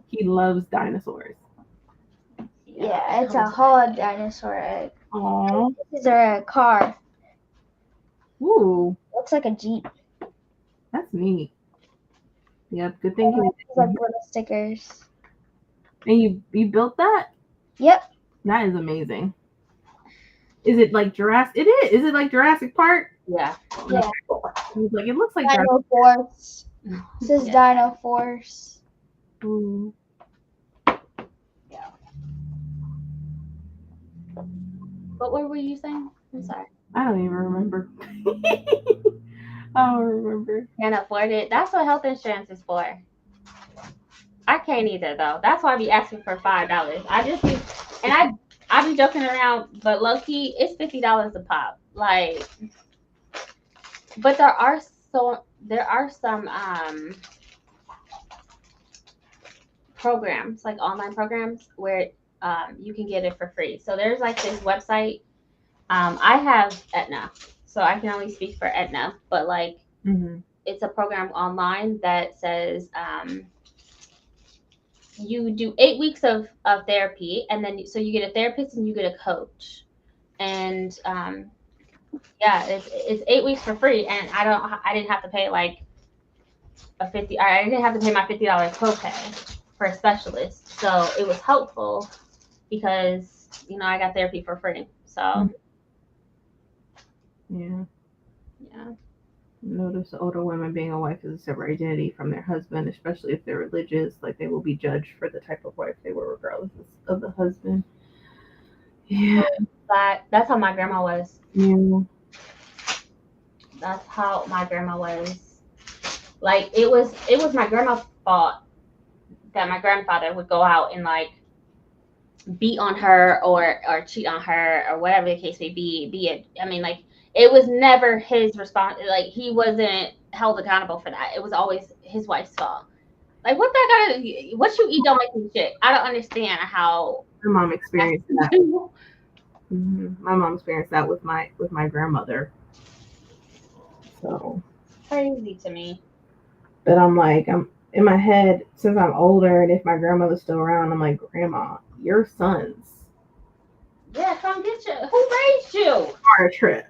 He loves dinosaurs. Yeah, it's a whole dinosaur egg. Aww. This is a car. Ooh. Looks like a Jeep. That's neat. Yep, good thing. It's like little stickers. And you built that? Yep. That is amazing. Is it like Jurassic? It is. Is it like Jurassic Park? Yeah. Yeah. It looks like Dino Force. This is Dino Force. Ooh. Yeah. What were you saying? I'm sorry. I don't even remember. I don't remember. Can't afford it. That's what health insurance is for. I can't either though. That's why I be asking for $5. I just be, and I be joking around, but low key, it's $50 a pop. Like, but there are some programs, like online programs, where you can get it for free. So there's like this website. I have Aetna, so I can only speak for Aetna, but like it's a program online that says you do 8 weeks of therapy, and then so you get a therapist and you get a coach, and yeah, it's 8 weeks for free, and I didn't have to pay like I didn't have to pay my $50 copay for a specialist, so it was helpful because I got therapy for free. So Yeah. yeah. Notice older women being a wife is a separate identity from their husband, especially if they're religious. Like they will be judged for the type of wife they were, regardless of the husband. Yeah. That's how my grandma was. Yeah. That's how my grandma was. Like it was my grandma's fault that my grandfather would go out and like beat on her or cheat on her or whatever the case may be. I mean, like it was never his response. Like he wasn't held accountable for that. It was always his wife's fault. Like what you eat don't make me shit. I don't understand how My mom experienced that. My mom experienced that with my grandmother. So crazy to me. but I'm in my head, since I'm older and if my grandmother's still around, I'm like, Grandma, your sons Yeah, come get you. Who raised you? are a trip.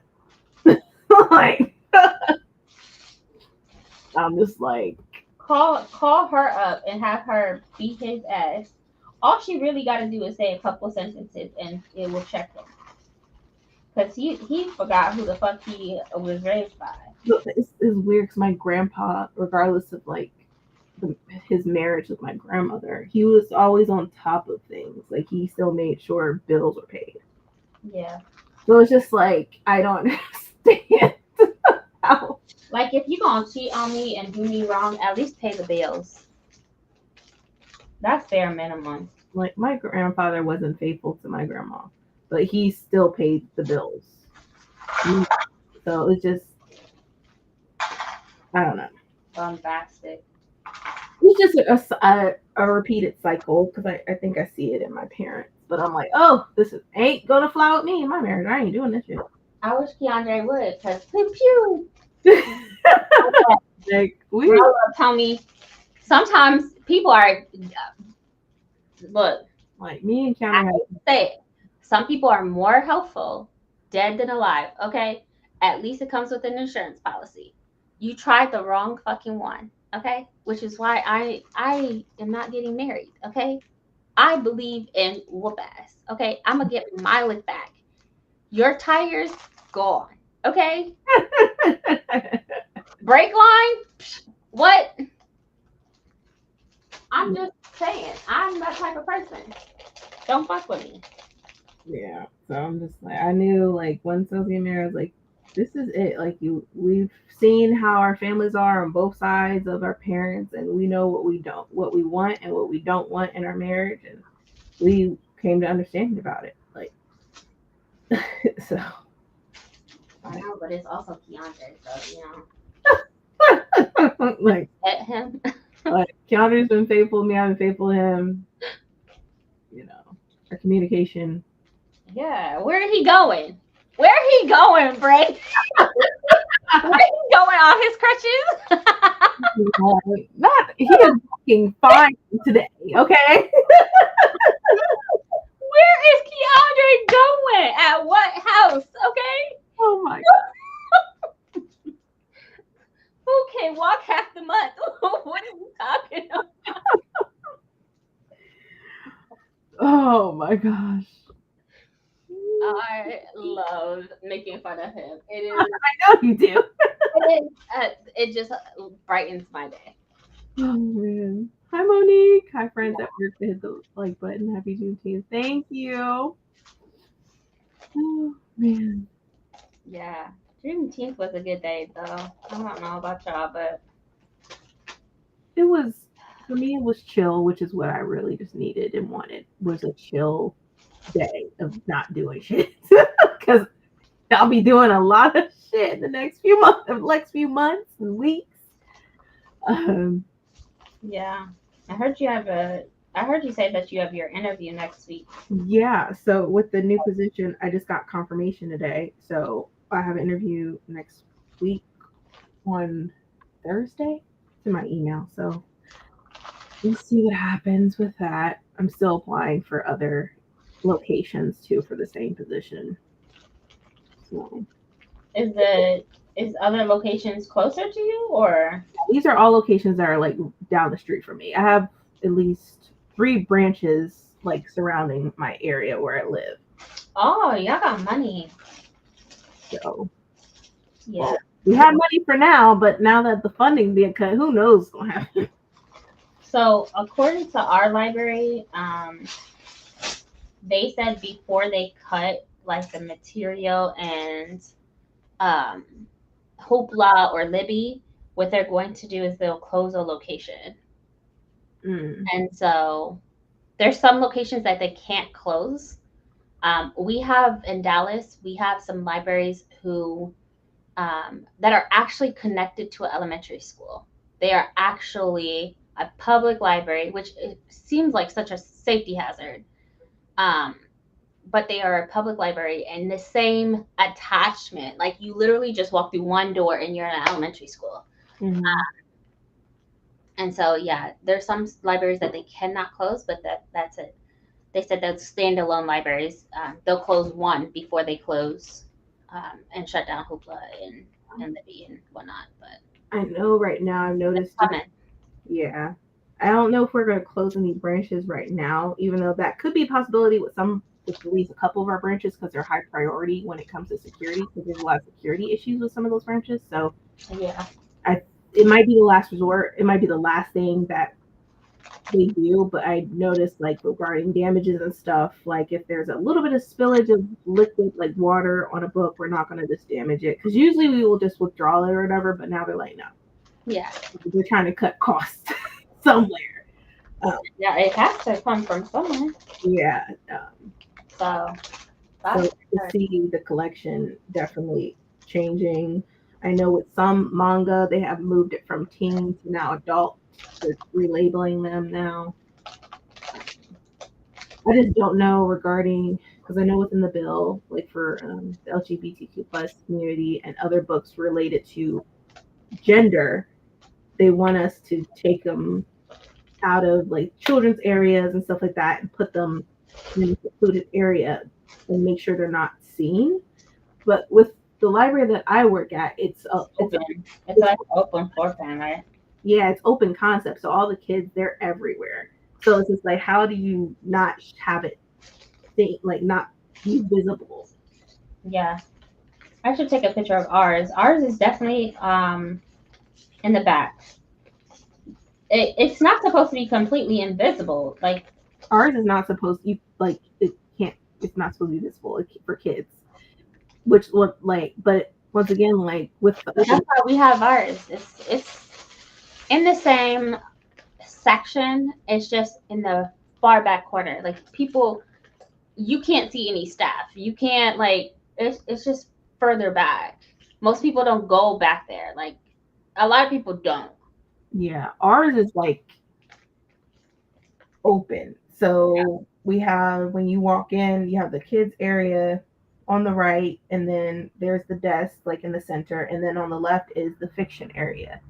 Like I'm just like, call her up and have her beat his ass. All she really got to do is say a couple sentences and it will check him. Because he forgot who the fuck he was raised by. it's weird because my grandpa, regardless of like his marriage with my grandmother, he was always on top of things. Like he still made sure bills were paid. Yeah. So it's just like I don't understand how. Like if you gonna cheat on me and do me wrong, at least pay the bills. That's bare minimum. Like my grandfather wasn't faithful to my grandma, but he still paid the bills. So it's just, I don't know. Bombastic. It's just a repeated cycle because I think I see it in my parents. But I'm like, oh, ain't gonna fly with me in my marriage. I ain't doing this shit. I wish Keandre would, because pew pew. Like Tell me, sometimes people are look. Like me and I Keandre. say it. Some people are more helpful dead than alive. Okay, at least it comes with an insurance policy. You tried the wrong fucking one. Okay, which is why I am not getting married. Okay, I believe in whoop ass. Okay, I'm gonna get my lick back. Your tires gone. Okay, brake line. What? I'm just saying. I'm that type of person. Don't fuck with me. Yeah. So I'm just like, I knew like once I was getting married, I was like, this is it. Like we've seen how our families are on both sides of our parents, and we know what we want and what we don't want in our marriage, and we came to understanding about it. Like, so. I know, but it's also Keandre, so Like at him. like Keandre's been faithful to me, I've been faithful to him. Our communication. Yeah, where he going? Where he going, Bray? Where he going on his crutches? He is walking fine today, okay? Where is Keandre going? At what house? Okay. Oh my god. Who can walk half the month? What are you talking about? Oh my gosh. I love making fun of him. It is. I know you do. It just brightens my day. Oh man. Hi Monique. Hi friends at work that hit the like button. Happy Juneteenth. Thank you. Oh man. Yeah. Juneteenth was a good day though. I don't know about y'all, but It was, for me it was chill, which is what I really just needed and wanted, was a chill day of not doing shit. Because I'll be doing a lot of shit in the next few months and weeks. yeah. I heard you say that you have your interview next week. Yeah, so with the new position, I just got confirmation today. So I have an interview next week on Thursday to my email. So we'll see what happens with that. I'm still applying for other locations too for the same position. So Is other locations closer to you, or? these are all locations that are like down the street from me. I have at least 3 branches like surrounding my area where I live. Oh, y'all got money. So Yeah. well, we have money for now, but now that the funding being cut, who knows what's gonna happen? So according to our library, they said before they cut like the material and um, Hoopla or Libby, what they're going to do is they'll close a location. Mm. And so there's some locations that they can't close. We have in Dallas, we have some libraries who that are actually connected to an elementary school. They are actually a public library, which it seems like such a safety hazard. Um, but they are a public library and the same attachment. Like you literally just walk through one door and you're in an elementary school. Mm-hmm. And so yeah, there's some libraries that they cannot close, but that's it. They said those standalone libraries, they'll close one before they close and shut down Hoopla and Libby and whatnot. But I know right now I've noticed. coming. Yeah. I don't know if we're going to close any branches right now, even though that could be a possibility with at least a couple of our branches because they're high priority when it comes to security because there's a lot of security issues with some of those branches. So Yeah. it might be the last resort. It might be the last thing that they do, but I noticed like regarding damages and stuff, like if there's a little bit of spillage of liquid like water on a book, we're not going to just damage it because usually we will just withdraw it or whatever, but now they're like, no, Yeah. they're trying to cut costs somewhere. Yeah, it has to come from somewhere. Yeah. So So to see the collection definitely changing. I know with some manga, they have moved it from teen to now adult. They're relabeling them now. I just don't know regarding, because I know within the bill, like for the LGBTQ plus community and other books related to gender, they want us to take them out of like children's areas and stuff like that and put them in a secluded area and make sure they're not seen. But with the library that I work at, it's like open floor plan, right? Yeah, it's open concept. So all the kids, they're everywhere. So it's just like, how do you not have it not be visible? Yeah. I should take a picture of ours. Ours is definitely in the back. It's not supposed to be completely invisible. Like ours is not supposed to it can't it's not supposed to be visible for kids. Which look like, but once again, like that's how we have ours. It's in the same section. It's just in the far back corner. Like people, you can't see any staff. You can't like it's just further back. Most people don't go back there. Like a lot of people don't. Yeah, ours is like open. So we have, when you walk in, you have the kids area on the right, and then there's the desk like in the center, and then on the left is the fiction area.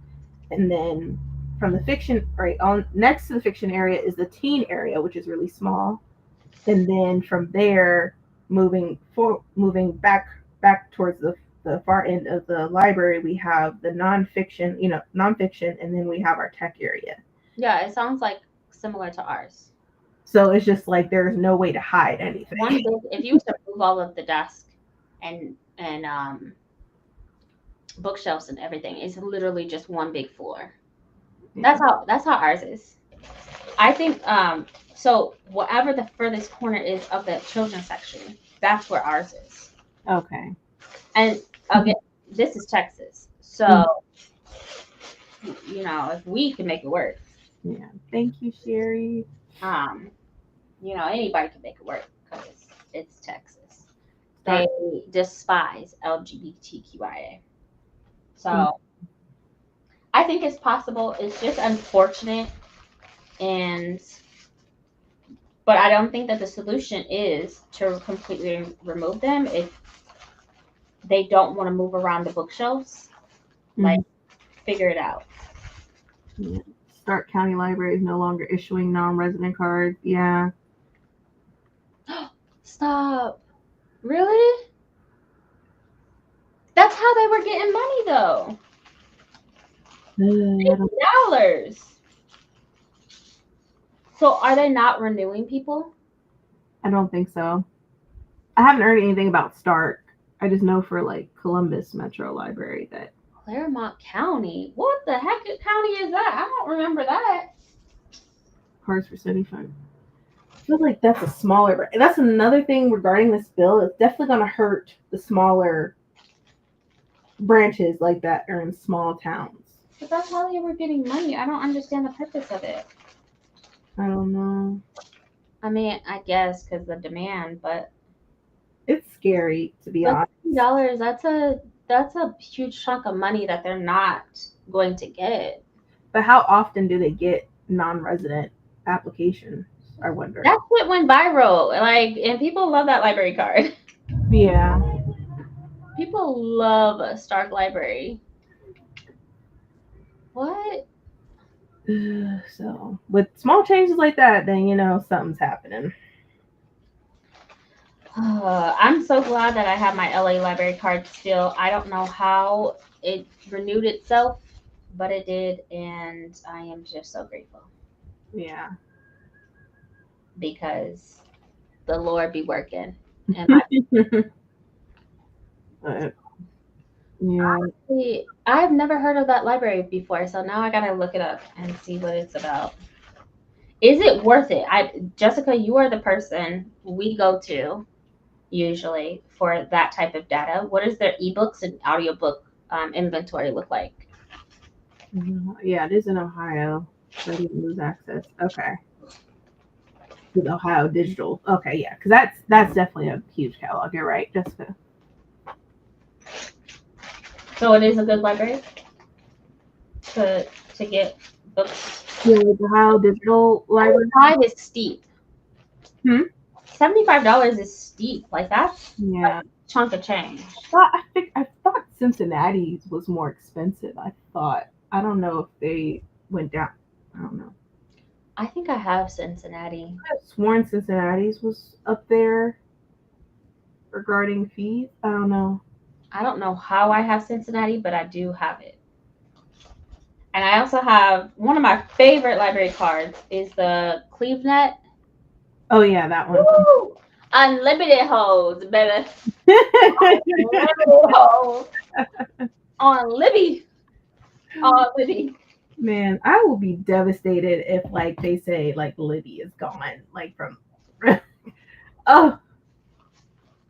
And then from the fiction right on next to the fiction area is the teen area, which is really small. And then from there, moving back towards the far end of the library, we have the nonfiction, and then we have our tech area. Yeah, it sounds like similar to ours. So it's just like there's no way to hide anything. If you were to move all of the desk and bookshelves and everything, it's literally just one big floor. Yeah. That's how ours is. I think so whatever the furthest corner is of the children's section, that's where ours is. Okay. And again, this is Texas. So if we can make it work. Yeah. Thank you, Sherry. Anybody can make it work because it's Texas. They despise LGBTQIA. So I think it's possible. It's just unfortunate, but I don't think that the solution is to completely remove them. If they don't want to move around the bookshelves, like figure it out. Yeah. Stark County Library is no longer issuing non-resident cards. Yeah. Stop. Really? That's how they were getting money, though. $50. So are they not renewing people? I don't think so. I haven't heard anything about Stark. I just know for like Columbus Metro Library that Claremont County. What the heck county is that? I don't remember that. cards for study fund. I feel like that's a smaller. That's another thing regarding this bill. It's definitely going to hurt the smaller branches like that are in small towns. But that's how they were getting money. I don't understand the purpose of it. I don't know. I mean, I guess because the demand, but It's scary to be honest. $50. That's a huge chunk of money that they're not going to get. But how often do they get non-resident applications? I wonder. That shit went viral. Like, and people love that library card. Yeah. People love Stark Library. What? So with small changes like that, then you know something's happening. I'm so glad that I have my LA library card still. I don't know how it renewed itself, but it did, and I am just so grateful Yeah. because the Lord be working. And Yeah. I've never heard of that library before, so now I gotta look it up and see what it's about. Is it worth it? Jessica, you are the person we go to usually for that type of data. What does their ebooks and audiobook inventory look like? Yeah, it is in Ohio. So I didn't lose access. Okay. With Ohio Digital. Okay, yeah, because that's definitely a huge catalog. You're right, Jessica. So it is a good library to get books. Yeah, with Ohio Digital Library. $75 is steep. Hmm? $75 is steep. Like that's Yeah. a chunk of change. I thought Cincinnati's was more expensive. I don't know if they went down. I don't know. I think I have Cincinnati. I have sworn Cincinnati's was up there regarding fees. I don't know. I don't know how I have Cincinnati, but I do have it. And I also have one of my favorite library cards is the CleveNet. Oh yeah, that one. Woo! Unlimited holds, baby. Unlimited holds. On Libby. On Libby. Man, I will be devastated if like they say like Libby is gone, like from oh.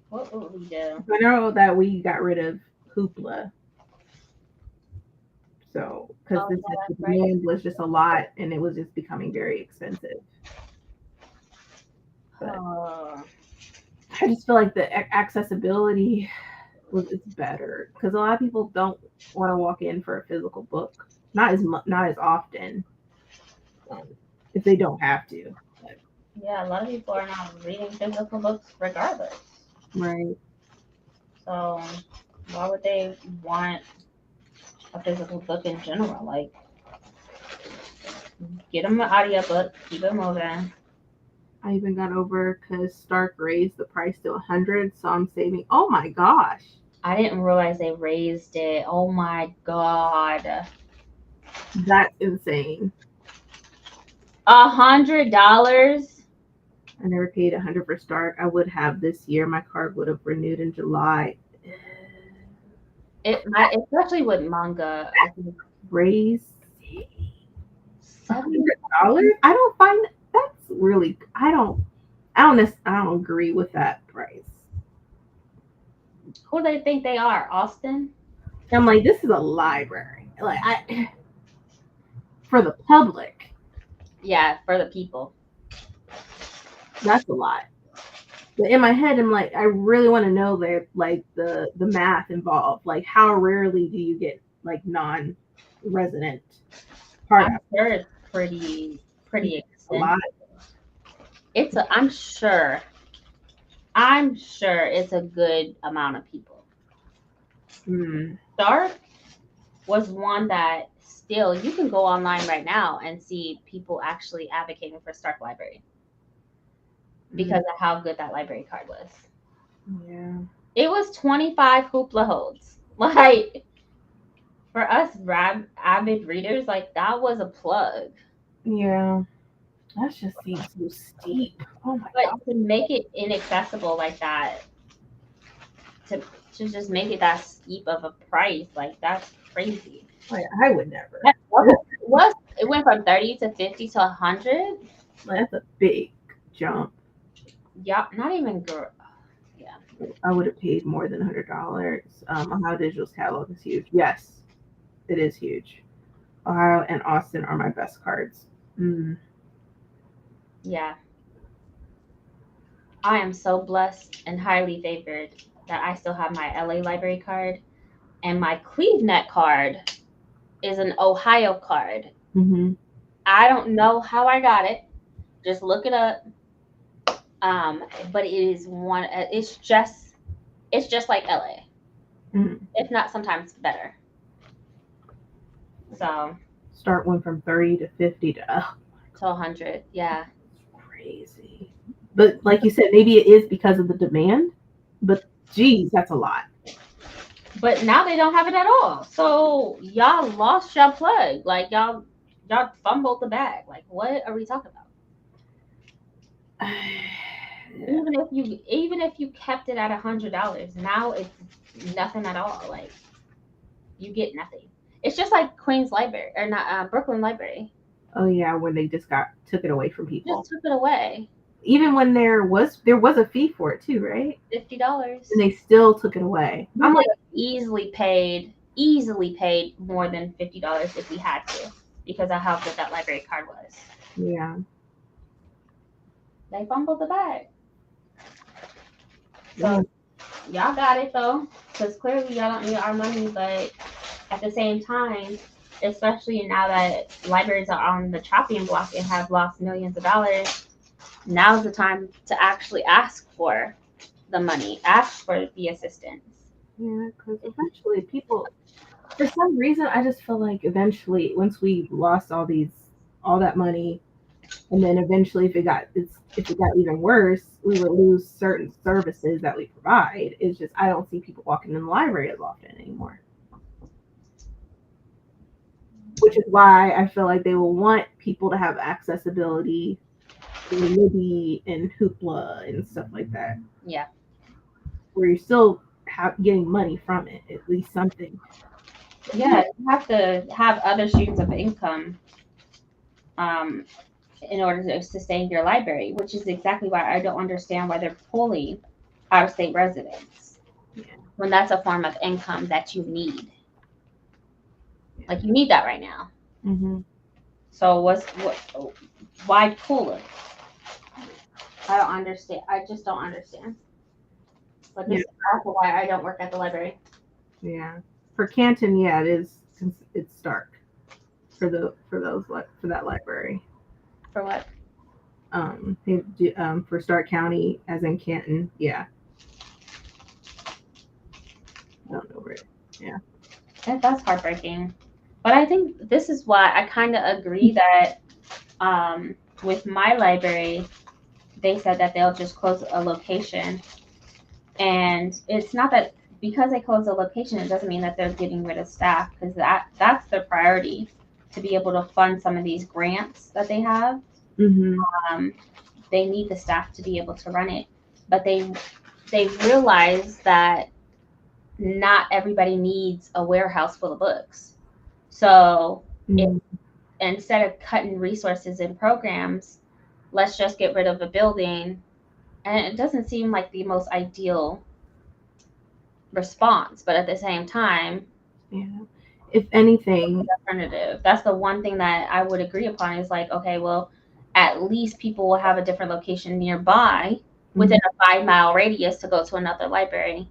What would we do? I know that we got rid of Hoopla. So because the demand was just a lot and it was just becoming very expensive. But I just feel like the accessibility it's better because a lot of people don't want to walk in for a physical book, not as often, if they don't have to. But, yeah, a lot of people are not reading physical books regardless. right. So why would they want a physical book in general? Like, get them an audiobook, keep it moving. I even got over because Stark raised the price to $100, so I'm saving. Oh my gosh! I didn't realize they raised it. Oh my god, That's insane. $100. I never paid $100 for Stark. I would have this year. My card would have renewed in July. Especially with manga, I think Raise $7. I don't find that's really. I don't agree with that price. Who do they think they are? Austin? I'm like, this is a library. Like for the public. Yeah, for the people. That's a lot. But in my head, I'm like, I really want to know that like the math involved. Like how rarely do you get like non-resident I'm sure it's pretty extensive. I'm sure it's a good amount of people. Stark? was one that still you can go online right now and see people actually advocating for Stark Library because of how good that library card was. Yeah. It was 25 hoopla holds. Like, for us avid readers, like, that was a plug. Yeah. That just seems so steep. Oh my god. But to make it inaccessible like that, to just make it that steep of a price, like, that's crazy. Like, I would never. It went from 30 to 50 to 100? That's a big jump. Yeah, not even I would have paid more than $100. Ohio Digital's catalog is huge. Yes, it is huge. Ohio and Austin are my best cards. Yeah. I am so blessed and highly favored that I still have my LA library card, and my CleveNet card is an Ohio card. Mm-hmm. I don't know how I got it. Just look it up. But it is one. It's just like LA, if not sometimes better. So Start went from 30 to 50 to 100. Yeah. Crazy. But like you said, maybe it is because of the demand. But geez, that's a lot. But now they don't have it at all. So y'all lost your plug. Like, y'all fumbled the bag. Like, what are we talking about? Even if you kept it at $100, now it's nothing at all. Like, you get nothing. It's just like Queens Library or not Brooklyn Library. Oh yeah, when they just took it away from people. Just took it away. Even when there was a fee for it too, right? $50. And they still took it away. I'm like easily paid more than $50 if we had to, because of how good that library card was. Yeah. They fumbled the bag. So y'all got it though, because clearly y'all don't need our money, but at the same time, especially now that libraries are on the chopping block and have lost millions of dollars, now's the time to actually ask for the money, ask for the assistance. Yeah, because eventually people, for some reason, I just feel like eventually, once we lost all that money, and then eventually, if it got even worse, we would lose certain services that we provide. It's just I don't see people walking in the library as often anymore, which is why I feel like they will want people to have accessibility to Libby and Hoopla and stuff like that. Yeah, where you're still getting money from it, at least something. Yeah, you have to have other streams of income in order to sustain your library, which is exactly why I don't understand why they're pulling out-of-state residents when that's a form of income that you need. Like, you need that right now. Mm-hmm. So why pull it? I don't understand. I just don't understand. But this is also why I don't work at the library. Yeah, for Canton, it's Stark for that library. For what? For Stark County, as in Canton, yeah. I don't know where. Yeah. And that's heartbreaking. But I think this is why I kind of agree that with my library, they said that they'll just close a location. And it's not that because they close a location, it doesn't mean that they're getting rid of staff, because that's their priority, to be able to fund some of these grants that they have. Mm-hmm. They need the staff to be able to run it. But they realize that not everybody needs a warehouse full of books. So instead of cutting resources and programs, let's just get rid of a building. And it doesn't seem like the most ideal response, but at the same time, if anything, alternative. That's the one thing that I would agree upon is like, okay, well, at least people will have a different location nearby within a 5-mile radius to go to another library,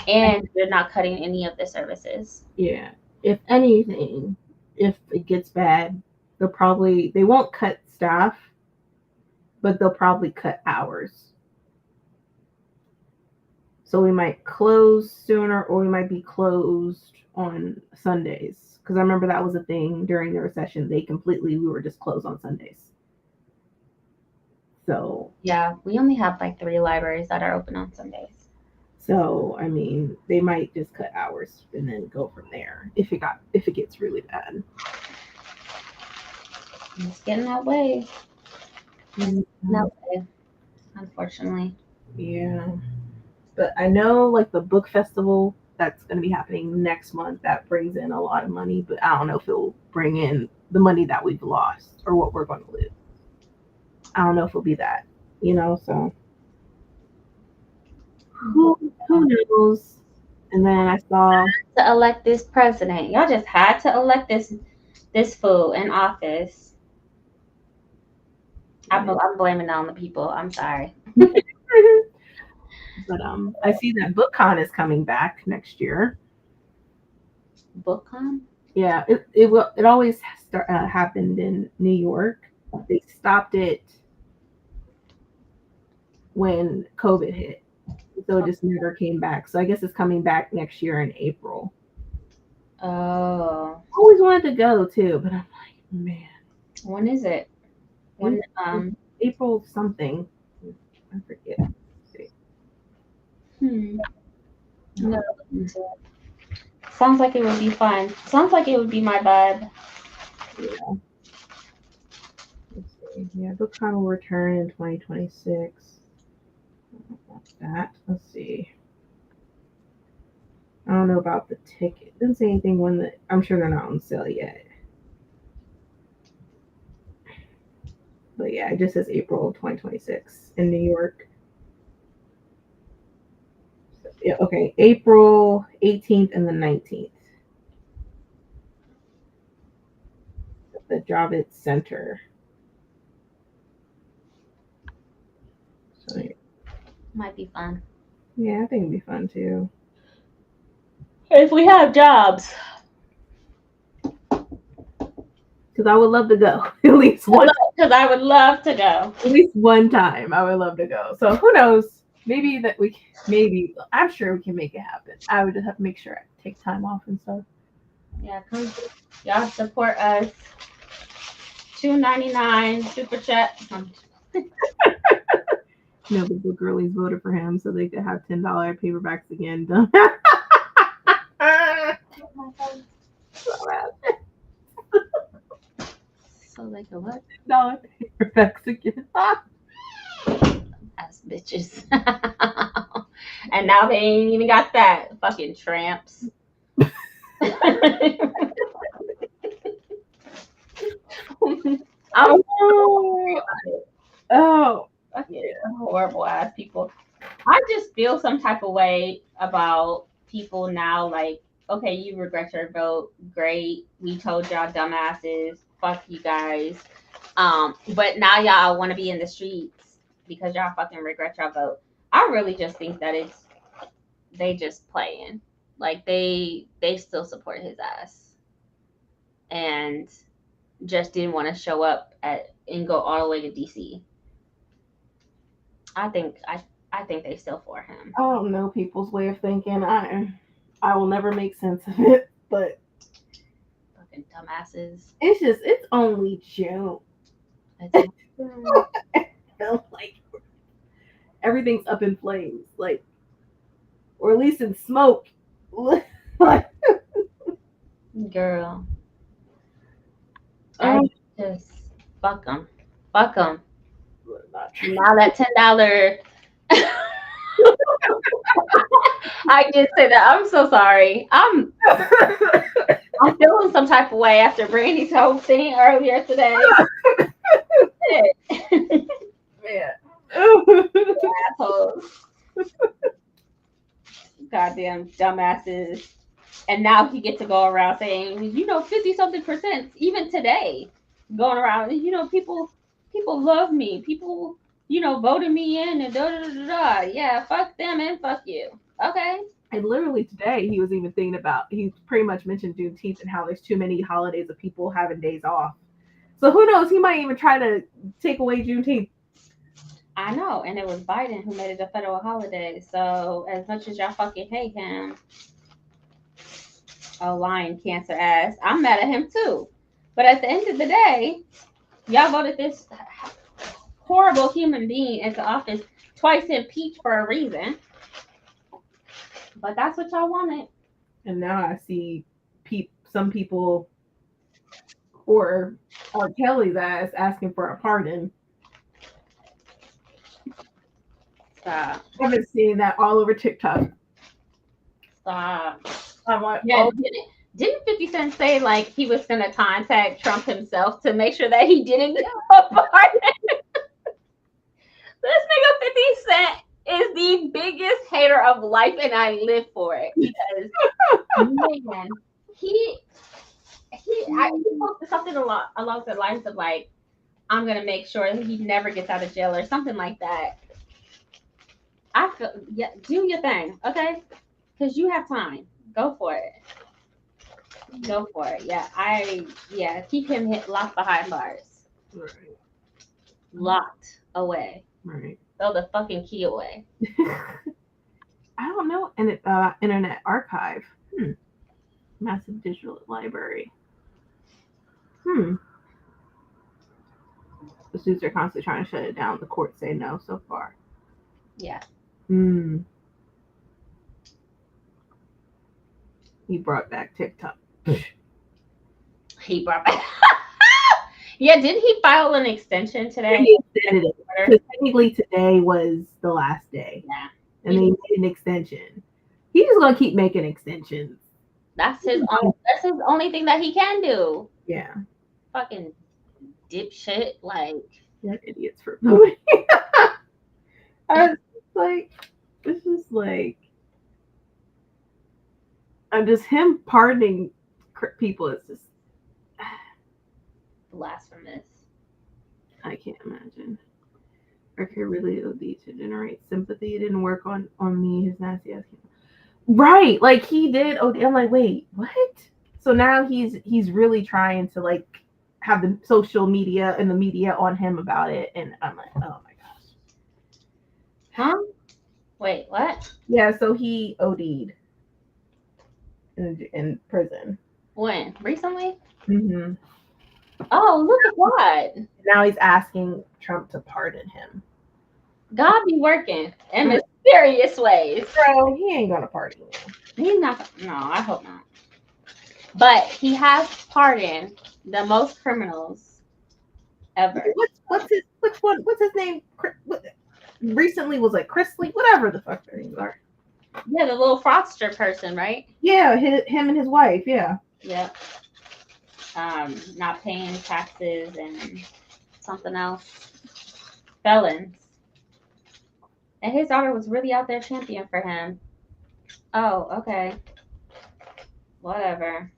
and they're not cutting any of the services. Yeah. If anything, if it gets bad, they won't cut staff, but they'll probably cut hours. So we might close sooner, or we might be closed on Sundays. Because I remember that was a thing during the recession. We were just closed on Sundays. So Yeah, we only have like 3 libraries that are open on Sundays. So I mean, they might just cut hours and then go from there if it gets really bad. It's getting that way. Mhm. That way, unfortunately. Yeah, but I know like the book festival that's going to be happening next month that brings in a lot of money, but I don't know if it'll bring in the money that we've lost or what we're going to lose. I don't know if it'll be that, So who knows? And then I saw To elect this president, y'all just had to elect this fool in office. I'm blaming it on the people. I'm sorry. But I see that BookCon is coming back next year. BookCon? Yeah, it always happened in New York. They stopped it when COVID hit, so it just never came back. So I guess it's coming back next year in April. Oh. I always wanted to go too, but I'm like, man. When is it? When April something. I forget. No. Sounds like it would be fun. Sounds like it would be my vibe. Yeah. Let's see. Yeah, BookCon will return in 2026. That. Let's see. I don't know about the ticket. It didn't say anything I'm sure they're not on sale yet. But yeah, it just says April 2026 in New York. So, yeah, okay, April 18th and the 19th. At the Javits Center. So, yeah. Might be fun. Yeah, I think it'd be fun too. If we have jobs. Because I would love to go at least one. Because I would love to go. At least one time, I would love to go. So who knows? Maybe I'm sure we can make it happen. I would just have to make sure I take time off and stuff. Yeah, come y'all support us. $2.99 super chat. The book girlies voted for him so they could have $10 paperbacks again. So they could what? $10 paperbacks again. Ass bitches. And now they ain't even got that. Fucking tramps. Fucking horrible ass people. I just feel some type of way about people now. Like, okay, you regret your vote. Great. We told y'all dumbasses. Fuck you guys. But now y'all want to be in the streets because y'all fucking regret your vote. I really just think that they just playing. Like they still support his ass. And just didn't want to show up and go all the way to DC. I think they still for him. I don't know people's way of thinking. I will never make sense of it, but fucking dumbasses. It's only June. I feel like everything's up in flames, like, or at least in smoke. Girl. Just fuck them. Fuck them. Now that $10. I did say that. I'm so sorry. I'm feeling some type of way after Brandy's whole thing earlier today. Man. Assholes. Goddamn dumbasses. And now he gets to go around saying, 50-something% even today, going around, people love me. People, voted me in and da-da-da-da. Yeah, fuck them and fuck you. Okay. And literally today, he was even thinking about, he pretty much mentioned Juneteenth and how there's too many holidays of people having days off. So who knows? He might even try to take away Juneteenth. I know, and it was Biden who made it a federal holiday. So as much as y'all fucking hate him, oh lying cancer ass, I'm mad at him too. But at the end of the day, y'all voted this horrible human being into office, twice impeached for a reason. But that's what y'all wanted. And now I see some people for R. Kelly's ass asking for a pardon. Stop. I've been seeing that all over TikTok. Stop. I'm like, Yeah, oh, didn't 50 Cent say like he was gonna contact Trump himself to make sure that he didn't give a pardon? This nigga 50 Cent is the biggest hater of life, and I live for it because man, he posted something along the lines of like, I'm gonna make sure he never gets out of jail or something like that. I feel yeah, do your thing, okay? Because you have time. Go for it. Go for it. Yeah, keep him locked behind bars. right, Locked away. right. Throw the fucking key away. I don't know. And Internet Archive. Massive digital library. The suits are constantly trying to shut it down. The courts say no so far. Yeah. He brought back TikTok. He brought back. Yeah, didn't he file an extension today? He extended it. Because technically today was the last day. Yeah. And then he made an extension. He's just gonna keep making extensions. That's his only thing that he can do. Yeah. Fucking dipshit. Like That idiots for voting. I was like, this is like, I'm just him pardoning people. It's just blasphemous. I can't imagine. Okay, really OD to generate sympathy. It didn't work on me. His nasty ass. Right, like he did OD. I'm like, wait, what? So now he's really trying to like have the social media and the media on him about it, and I'm like, oh my gosh. Huh? Wait, what? Yeah, so he OD'd in prison. When? Recently? Mm-hmm. Oh, look at God. Now he's asking Trump to pardon him. God be working in mysterious ways. Bro, he ain't gonna pardon you. He's not. No, I hope not. But he has pardoned the most criminals ever. What's his name? Recently was like Chrisley, whatever the fuck their names are. Yeah, the little fraudster person, right? Yeah, him and his wife. Yeah. Yep. Not paying taxes and something else. Felons. And his daughter was really out there champion for him. Oh, okay. Whatever.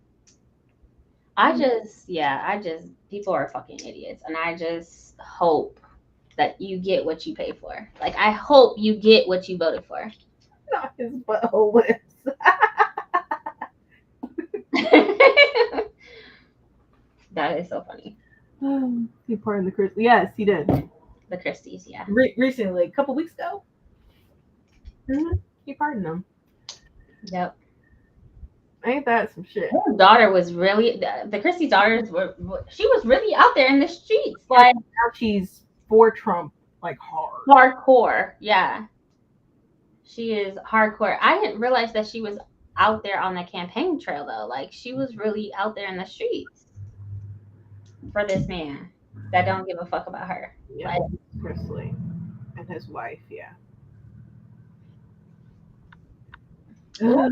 People are fucking idiots. And I just hope that you get what you pay for. Like, I hope you get what you voted for. Not his butthole lips. That is so funny. He pardoned the Christie. Yes, he did. The Christies, yeah. Recently, like a couple weeks ago. He pardoned them. Yep. Ain't that some shit? Her daughter was really the Christie daughters she was really out there in the streets, like now she's for Trump, like hard. Hardcore. Yeah. She is hardcore. I didn't realize that she was out there on the campaign trail though. Like she was really out there in the streets for this man that don't give a fuck about her. Yeah, like, Chrisley and his wife, yeah. Let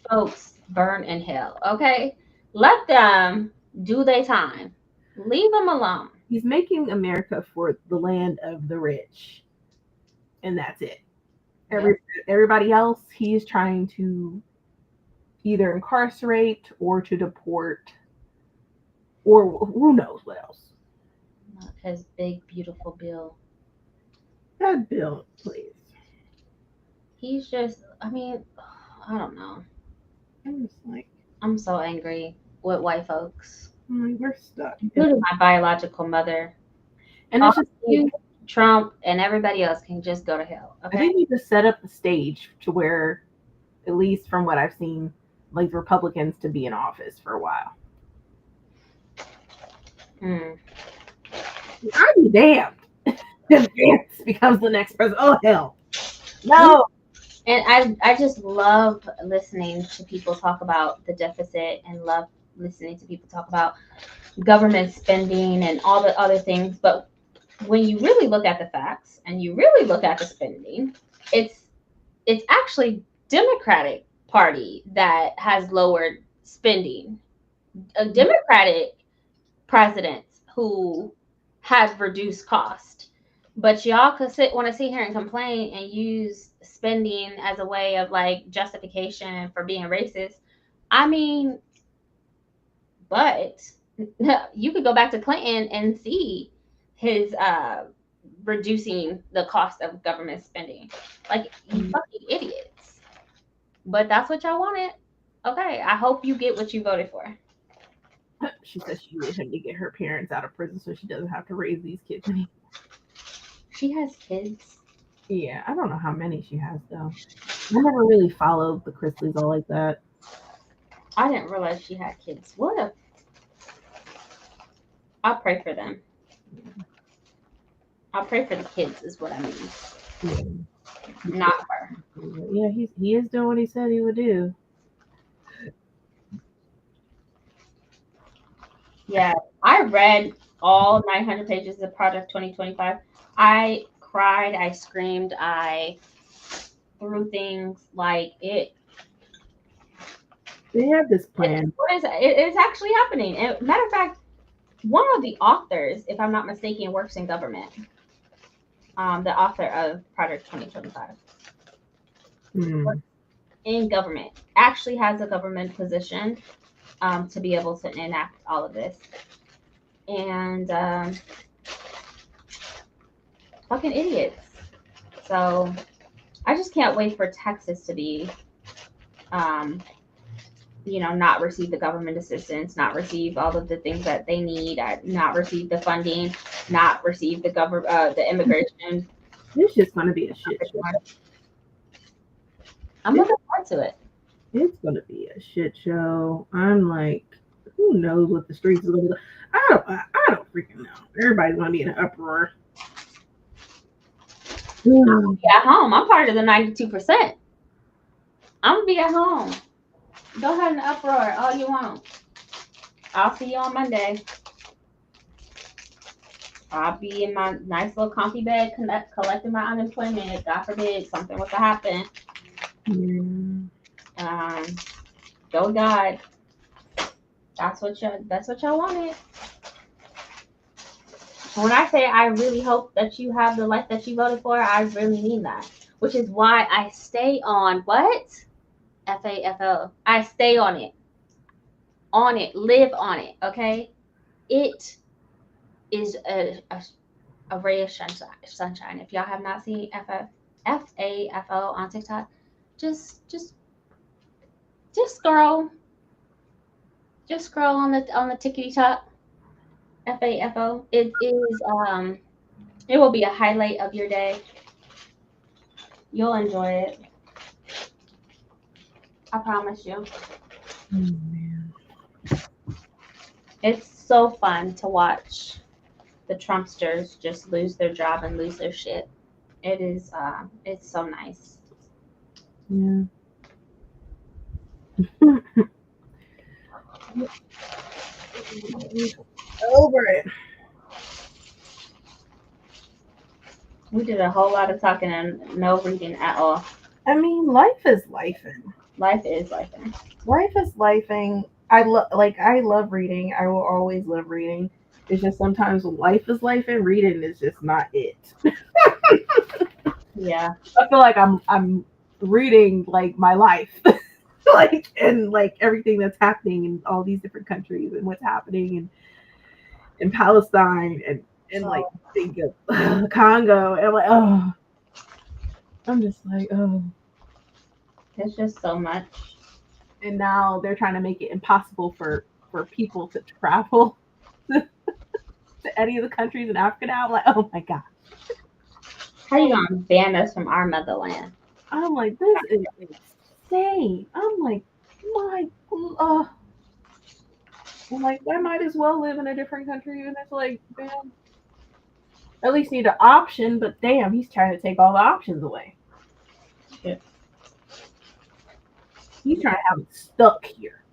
folks burn in hell, okay? Let them do their time. Leave them alone. He's making America for the land of the rich, and that's it. Everybody else, he's trying to either incarcerate or to deport, or who knows what else. Not his big, beautiful bill. That bill, please. He's just, I mean, I don't know. I'm just like, I'm so angry with white folks. I'm like, we're stuck. Including my biological mother. And it's just Trump and everybody else can just go to hell. I Okay. think we just set up the stage to where, at least from what I've seen, like Republicans to be in office for a while. Mm. I'd be damned if Vance becomes the next president. Oh hell, no. And I just love listening to people talk about the deficit and love listening to people talk about government spending and all the other things. But when you really look at the facts and you really look at the spending, it's actually Democratic Party that has lowered spending. A Democratic presidents who have reduced cost. But y'all could want to sit here and complain and use spending as a way of like justification for being racist. I mean, but you could go back to Clinton and see his reducing the cost of government spending. Like, you fucking idiots. But that's what y'all wanted. Okay, I hope you get what you voted for. She says she needed him to get her parents out of prison so she doesn't have to raise these kids anymore. She has kids. Yeah, I don't know how many she has though. I never really followed the Chrisleys all like that. I didn't realize she had kids. What a... I'll pray for them. I'll pray for the kids is what I mean. Yeah. Not her. Yeah, he is doing what he said he would do. Yeah, I read all 900 pages of Project 2025. I cried, I screamed, I threw things like it. They have this plan. It's actually happening. And matter of fact, one of the authors, if I'm not mistaken, works in government. The author of Project 2025 in government actually has a government position to be able to enact all of this. And fucking idiots. So I just can't wait for Texas to be, not receive the government assistance, not receive all of the things that they need, not receive the funding, not receive the immigration. It's just going to be a shit show. I'm looking forward to it. It's going to be a shit show. I'm like, who knows what the streets are going to be. I don't freaking know. Everybody's going to be in an uproar. I'll be at home. I'm part of the 92%. I'm going to be at home. Go ahead and uproar all you want. I'll see you on Monday. I'll be in my nice little comfy bed collecting my unemployment. God forbid something was to happen. Go God. That's what y'all wanted. When I say I really hope that you have the life that you voted for, I really mean that. Which is why I stay on what? FAFO. I stay on it. On it. Live on it. Okay? It is a ray of sunshine. If y'all have not seen FAFO on TikTok, just scroll. Just scroll on the tickety top. FAFO. It is it will be a highlight of your day. You'll enjoy it. I promise you. Man. It's so fun to watch the Trumpsters just lose their job and lose their shit. It is it's so nice. Yeah. Over it. We did a whole lot of talking and no reading at all. I mean, life is lifing. Life is lifing. Life is lifing. I love reading. I will always love reading. It's just sometimes when life is lifing, reading is just not it. Yeah. I feel like I'm reading like my life. and everything that's happening in all these different countries and what's happening in Palestine and like think of Congo and I'm like, oh, I'm just like, oh. It's just so much. And now they're trying to make it impossible for people to travel to any of the countries in Africa now. I'm like, oh my God. How you gonna ban us from our motherland? I'm like, this is insane. I'm like, I'm like, I might as well live in a different country, even if like, damn, at least need an option. But damn, he's trying to take all the options away. Shit. He's trying to have it stuck here.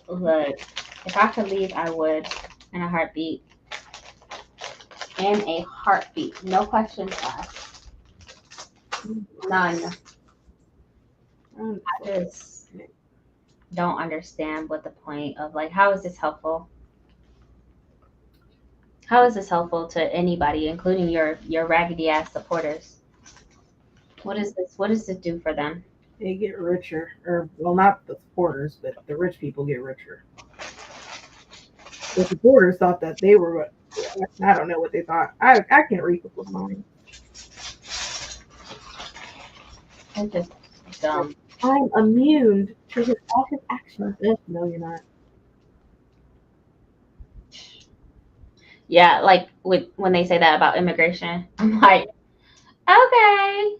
Look, if I could leave, I would in a heartbeat. In a heartbeat. No questions asked. None. I just don't understand what the point of, like, how is this helpful? How is this helpful to anybody, including your raggedy ass supporters? What is this? What does it do for them? They get richer, or well, not the supporters, but the rich people get richer. The supporters thought that they were. I don't know what they thought. I can't read people's minds. It's just dumb. I'm immune to all his actions. No, you're not. Yeah, like when they say that about immigration, I'm like, okay.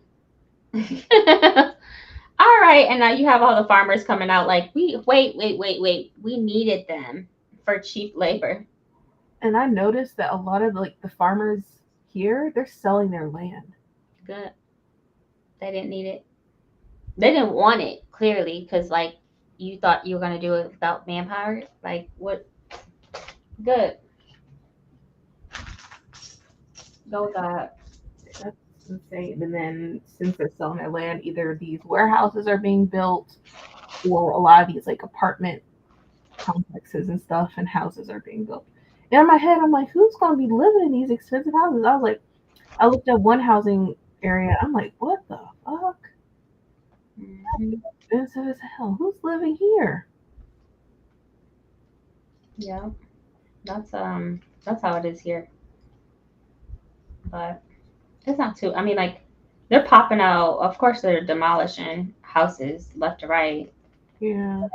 All right, and now you have all the farmers coming out like, wait. We needed them for cheap labor. And I noticed that a lot of like the farmers here, they're selling their land. Good. They didn't need it. They didn't want it, clearly, because like you thought you were gonna do it without manpower. Like what? Good. Go with that. That's insane. And then since they're selling their land, either these warehouses are being built, or a lot of these like apartment complexes and stuff and houses are being built. And in my head, I'm like, who's going to be living in these expensive houses? I was like, I looked at one housing area. I'm like, what the fuck? Mm-hmm. Expensive as hell. Who's living here? Yeah, that's how it is here. But it's not too. I mean, like they're popping out. Of course, they're demolishing houses left to right. Yeah.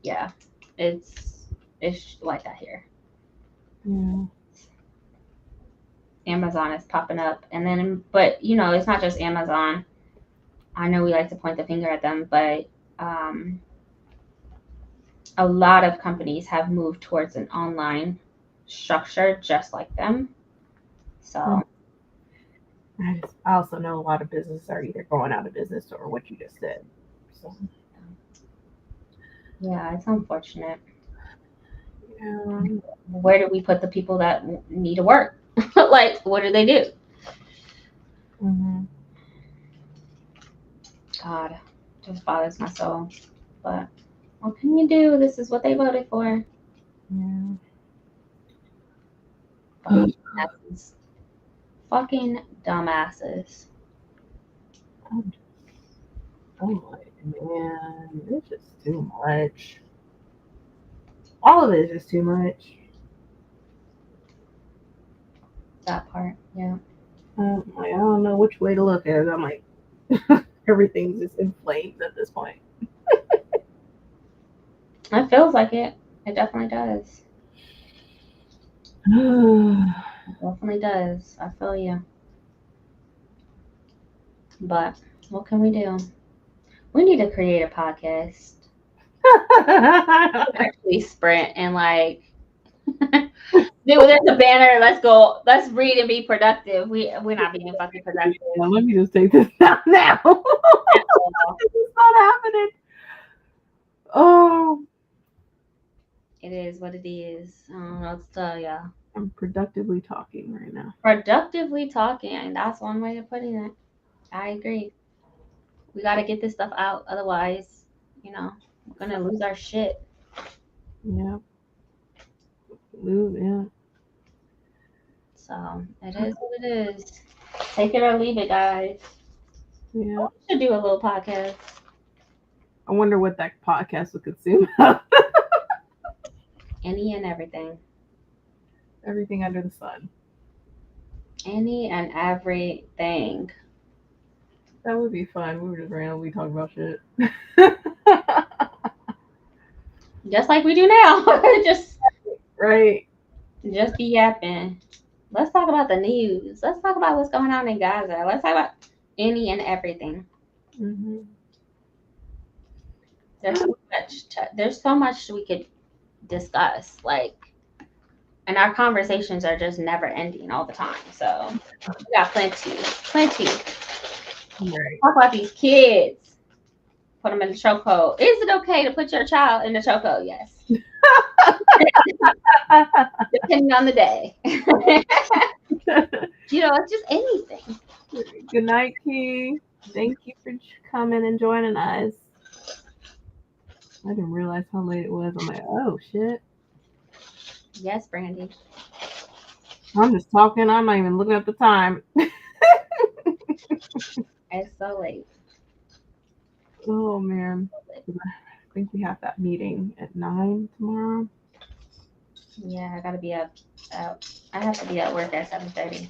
Yeah, it's like that here. Yeah. Amazon is popping up, and then, but it's not just Amazon. I know we like to point the finger at them, but a lot of companies have moved towards an online structure just like them. So I also know a lot of businesses are either going out of business or what you just said. So yeah, it's unfortunate. yeah. Where do we put the people that need to work? Like, what do they do? Mm-hmm. God, just bothers my soul. But what can you do? This is what they voted for. Yeah. Fucking dumbasses. I'm like, man, it's just too much. All of it is just too much. That part, yeah. Like, I don't know which way to look at it. I'm like, everything's just inflamed at this point. It feels like it. It definitely does. It definitely does. I feel you. But what can we do? We need to create a podcast. Actually sprint and like there's a banner, let's go, let's read and be productive. We're not being fucking productive. Yeah, let me just take this down now. It's not happening. Oh, It is what it is. I don't know what to tell y'all. I'm productively talking right now. Productively talking, that's one way of putting it. I agree. We got to get this stuff out, otherwise, we're gonna lose our shit. Yeah. Yeah. So it is what it is. Take it or leave it, guys. Yeah. We should do a little podcast. I wonder what that podcast would consume. Any and everything. Everything under the sun. Any and everything. That would be fun. We were just randomly talking about shit. Just like we do now. Just right. be yapping. Let's talk about the news. Let's talk about what's going on in Gaza. Let's talk about any and everything. Mm-hmm. There's so much we could discuss. Like, and our conversations are just never ending all the time. So we got plenty. Right. Talk about these kids. Put them in the chokehold. Is it okay to put your child in the chokehold? Yes. Depending on the day. It's just anything. Good night, Key. Thank you for coming and joining us. I didn't realize how late it was. I'm like, oh shit. Yes, Brandy. I'm just talking. I'm not even looking at the time. It's so late. Oh man. I think we have that meeting at 9 tomorrow. Yeah, I gotta be up. I have to be at work at 7:30.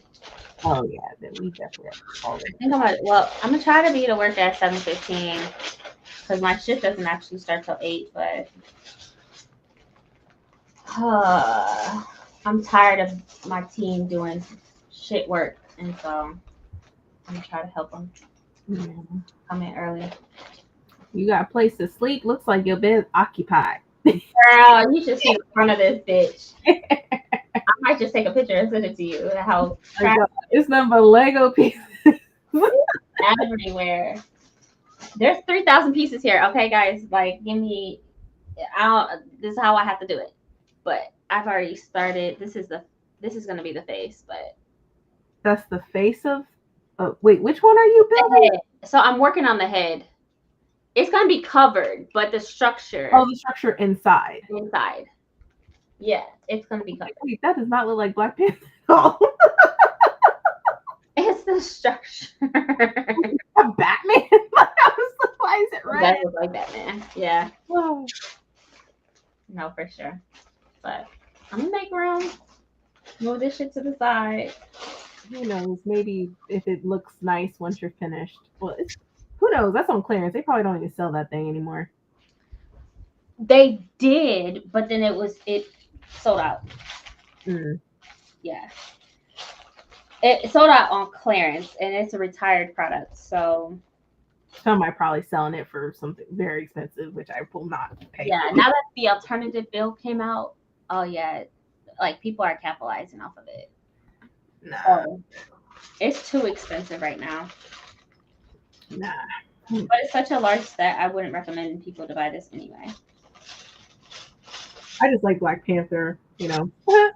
Oh yeah, then we definitely have to call it. I think I'm gonna try to be to work at 7:15 because my shift doesn't actually start till 8. But I'm tired of my team doing shit work, and so I'm gonna try to help them come in early. You got a place to sleep? Looks like your bed's occupied. Girl, you should see the front of this bitch. I might just take a picture and send it to you. How It's nothing but Lego pieces. everywhere. There's 3,000 pieces here. Okay, guys, like give me. This is how I have to do it. But I've already started. This is gonna be the face, but That's the face of. Wait, which one are you building? So I'm working on the head. It's gonna be covered, but the structure. Oh, the structure inside. Inside. Yeah, it's gonna be covered. Wait, that does not look like Black Panther at all. It's the structure. A Batman? Why is it red? That looks like Batman. Yeah. Oh. No, for sure. But I'm gonna make room. Move this shit to the side. Who knows? Maybe if it looks nice once you're finished. Well, who knows? That's on clearance. They probably don't even sell that thing anymore. They did, but then it sold out. Mm. Yeah. It sold out on clearance, and it's a retired product, so some might probably selling it for something very expensive, which I will not pay. Yeah, now that the alternative bill came out, oh yeah, like people are capitalizing off of it. Nah. So it's too expensive right now. Nah. But it's such a large set, I wouldn't recommend people to buy this anyway. I just like Black Panther, he's black.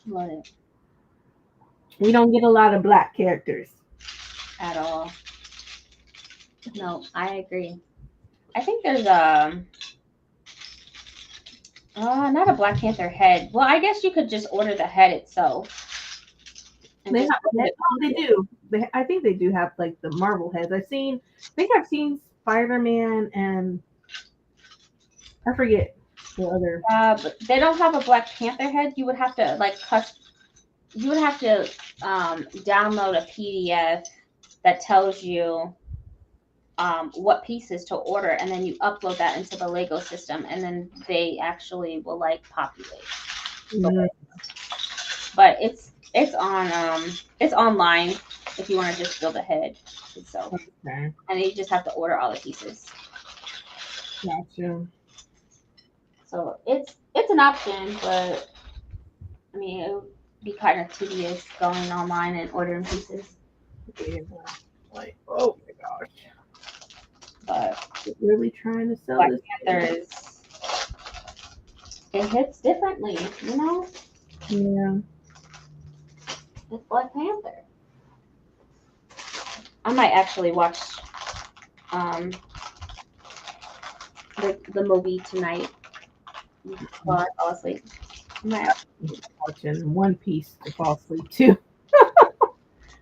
Love it. We don't get a lot of black characters. At all. No, I agree. I think there's not a Black Panther head. Well, I guess you could just order the head itself. They have head. Oh, they do. I think they do have like the Marvel heads. I think I've seen Spider-Man and I forget the other. But they don't have a Black Panther head. You would have to download a PDF that tells you what pieces to order, and then you upload that into the Lego system, and then they actually will populate. Mm-hmm. But it's online if you want to just build a head itself. Okay. And then you just have to order all the pieces. Gotcha. So it's an option, but I mean it would be kind of tedious going online and ordering pieces. Yeah. Like, oh my gosh. But we're really trying to sell Black this. Panthers, it hits differently, Yeah. It's Black Panther. I might actually watch the movie tonight while I fall asleep. I might watching One Piece to fall asleep too.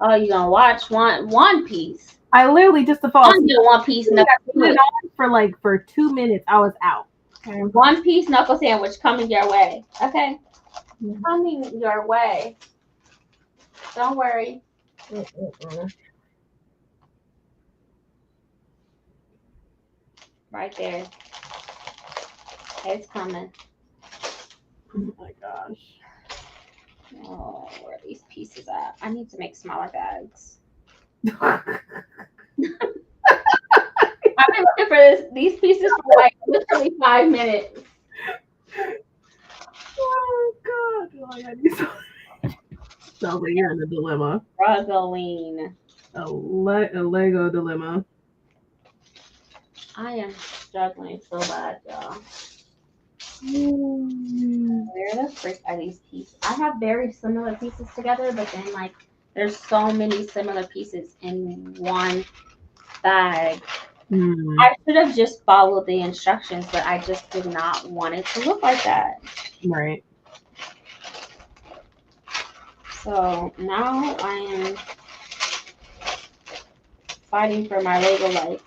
Oh, you gonna watch One Piece? I literally just to fall asleep. One Piece knuckle for 2 minutes. I was out. Okay. One Piece knuckle sandwich coming your way. Okay, coming your way. Don't worry. Right there. It's coming. Oh my gosh. these pieces at? I need to make smaller bags. I've been looking for these pieces for like literally 5 minutes. Oh God! Like, I need some. Sounds like you're in a dilemma. Struggling. A Lego dilemma. I am struggling so bad, y'all. Mm. Where the frick are these pieces? I have very similar pieces together, but then like there's so many similar pieces in one bag. Mm. I should have just followed the instructions, but I just did not want it to look like that. Right. So now I am fighting for my Lego life.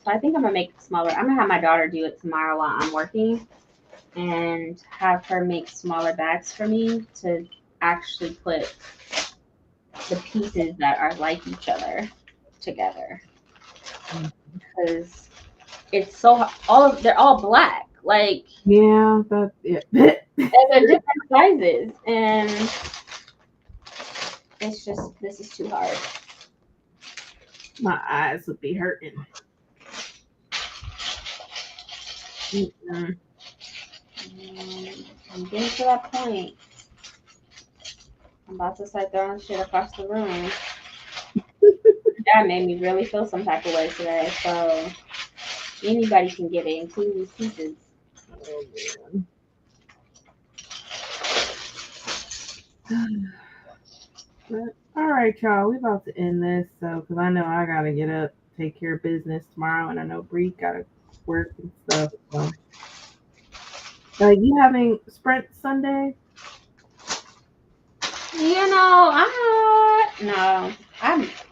So I think I'm gonna make it smaller. I'm gonna have my daughter do it tomorrow while I'm working and have her make smaller bags for me to actually put the pieces that are like each other together. Because it's so they're all black. Like Yeah, that's it. and they're different sizes, and it's just this is too hard. My eyes would be hurting. Mm-mm. I'm getting to that point. I'm about to start throwing shit across the room. That made me really feel some type of way today. So anybody can get it, including these pieces. Oh man. But, all right, y'all. We about to end this, so because I know I gotta get up, take care of business tomorrow, and I know Bree gotta work and stuff. So, you having Sprint Sunday? You know,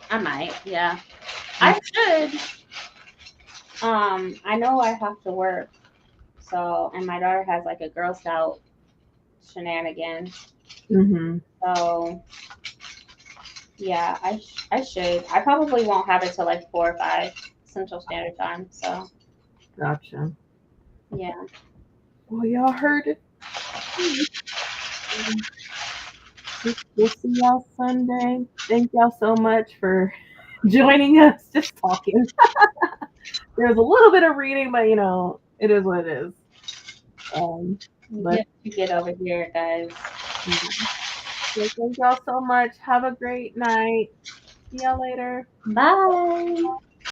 I might, yeah. I should. I know I have to work, so and my daughter has like a Girl Scout shenanigans. Mm-hmm. So yeah, I should. I probably won't have it till like 4 or 5 Central Standard Time. So Gotcha. yeah. Well, y'all heard it. We'll see y'all Sunday. Thank y'all so much for joining us. Just talking. There's a little bit of reading, but it is what it is. But You get over here, guys. so thank y'all so much. Have a great night. See y'all later. Bye.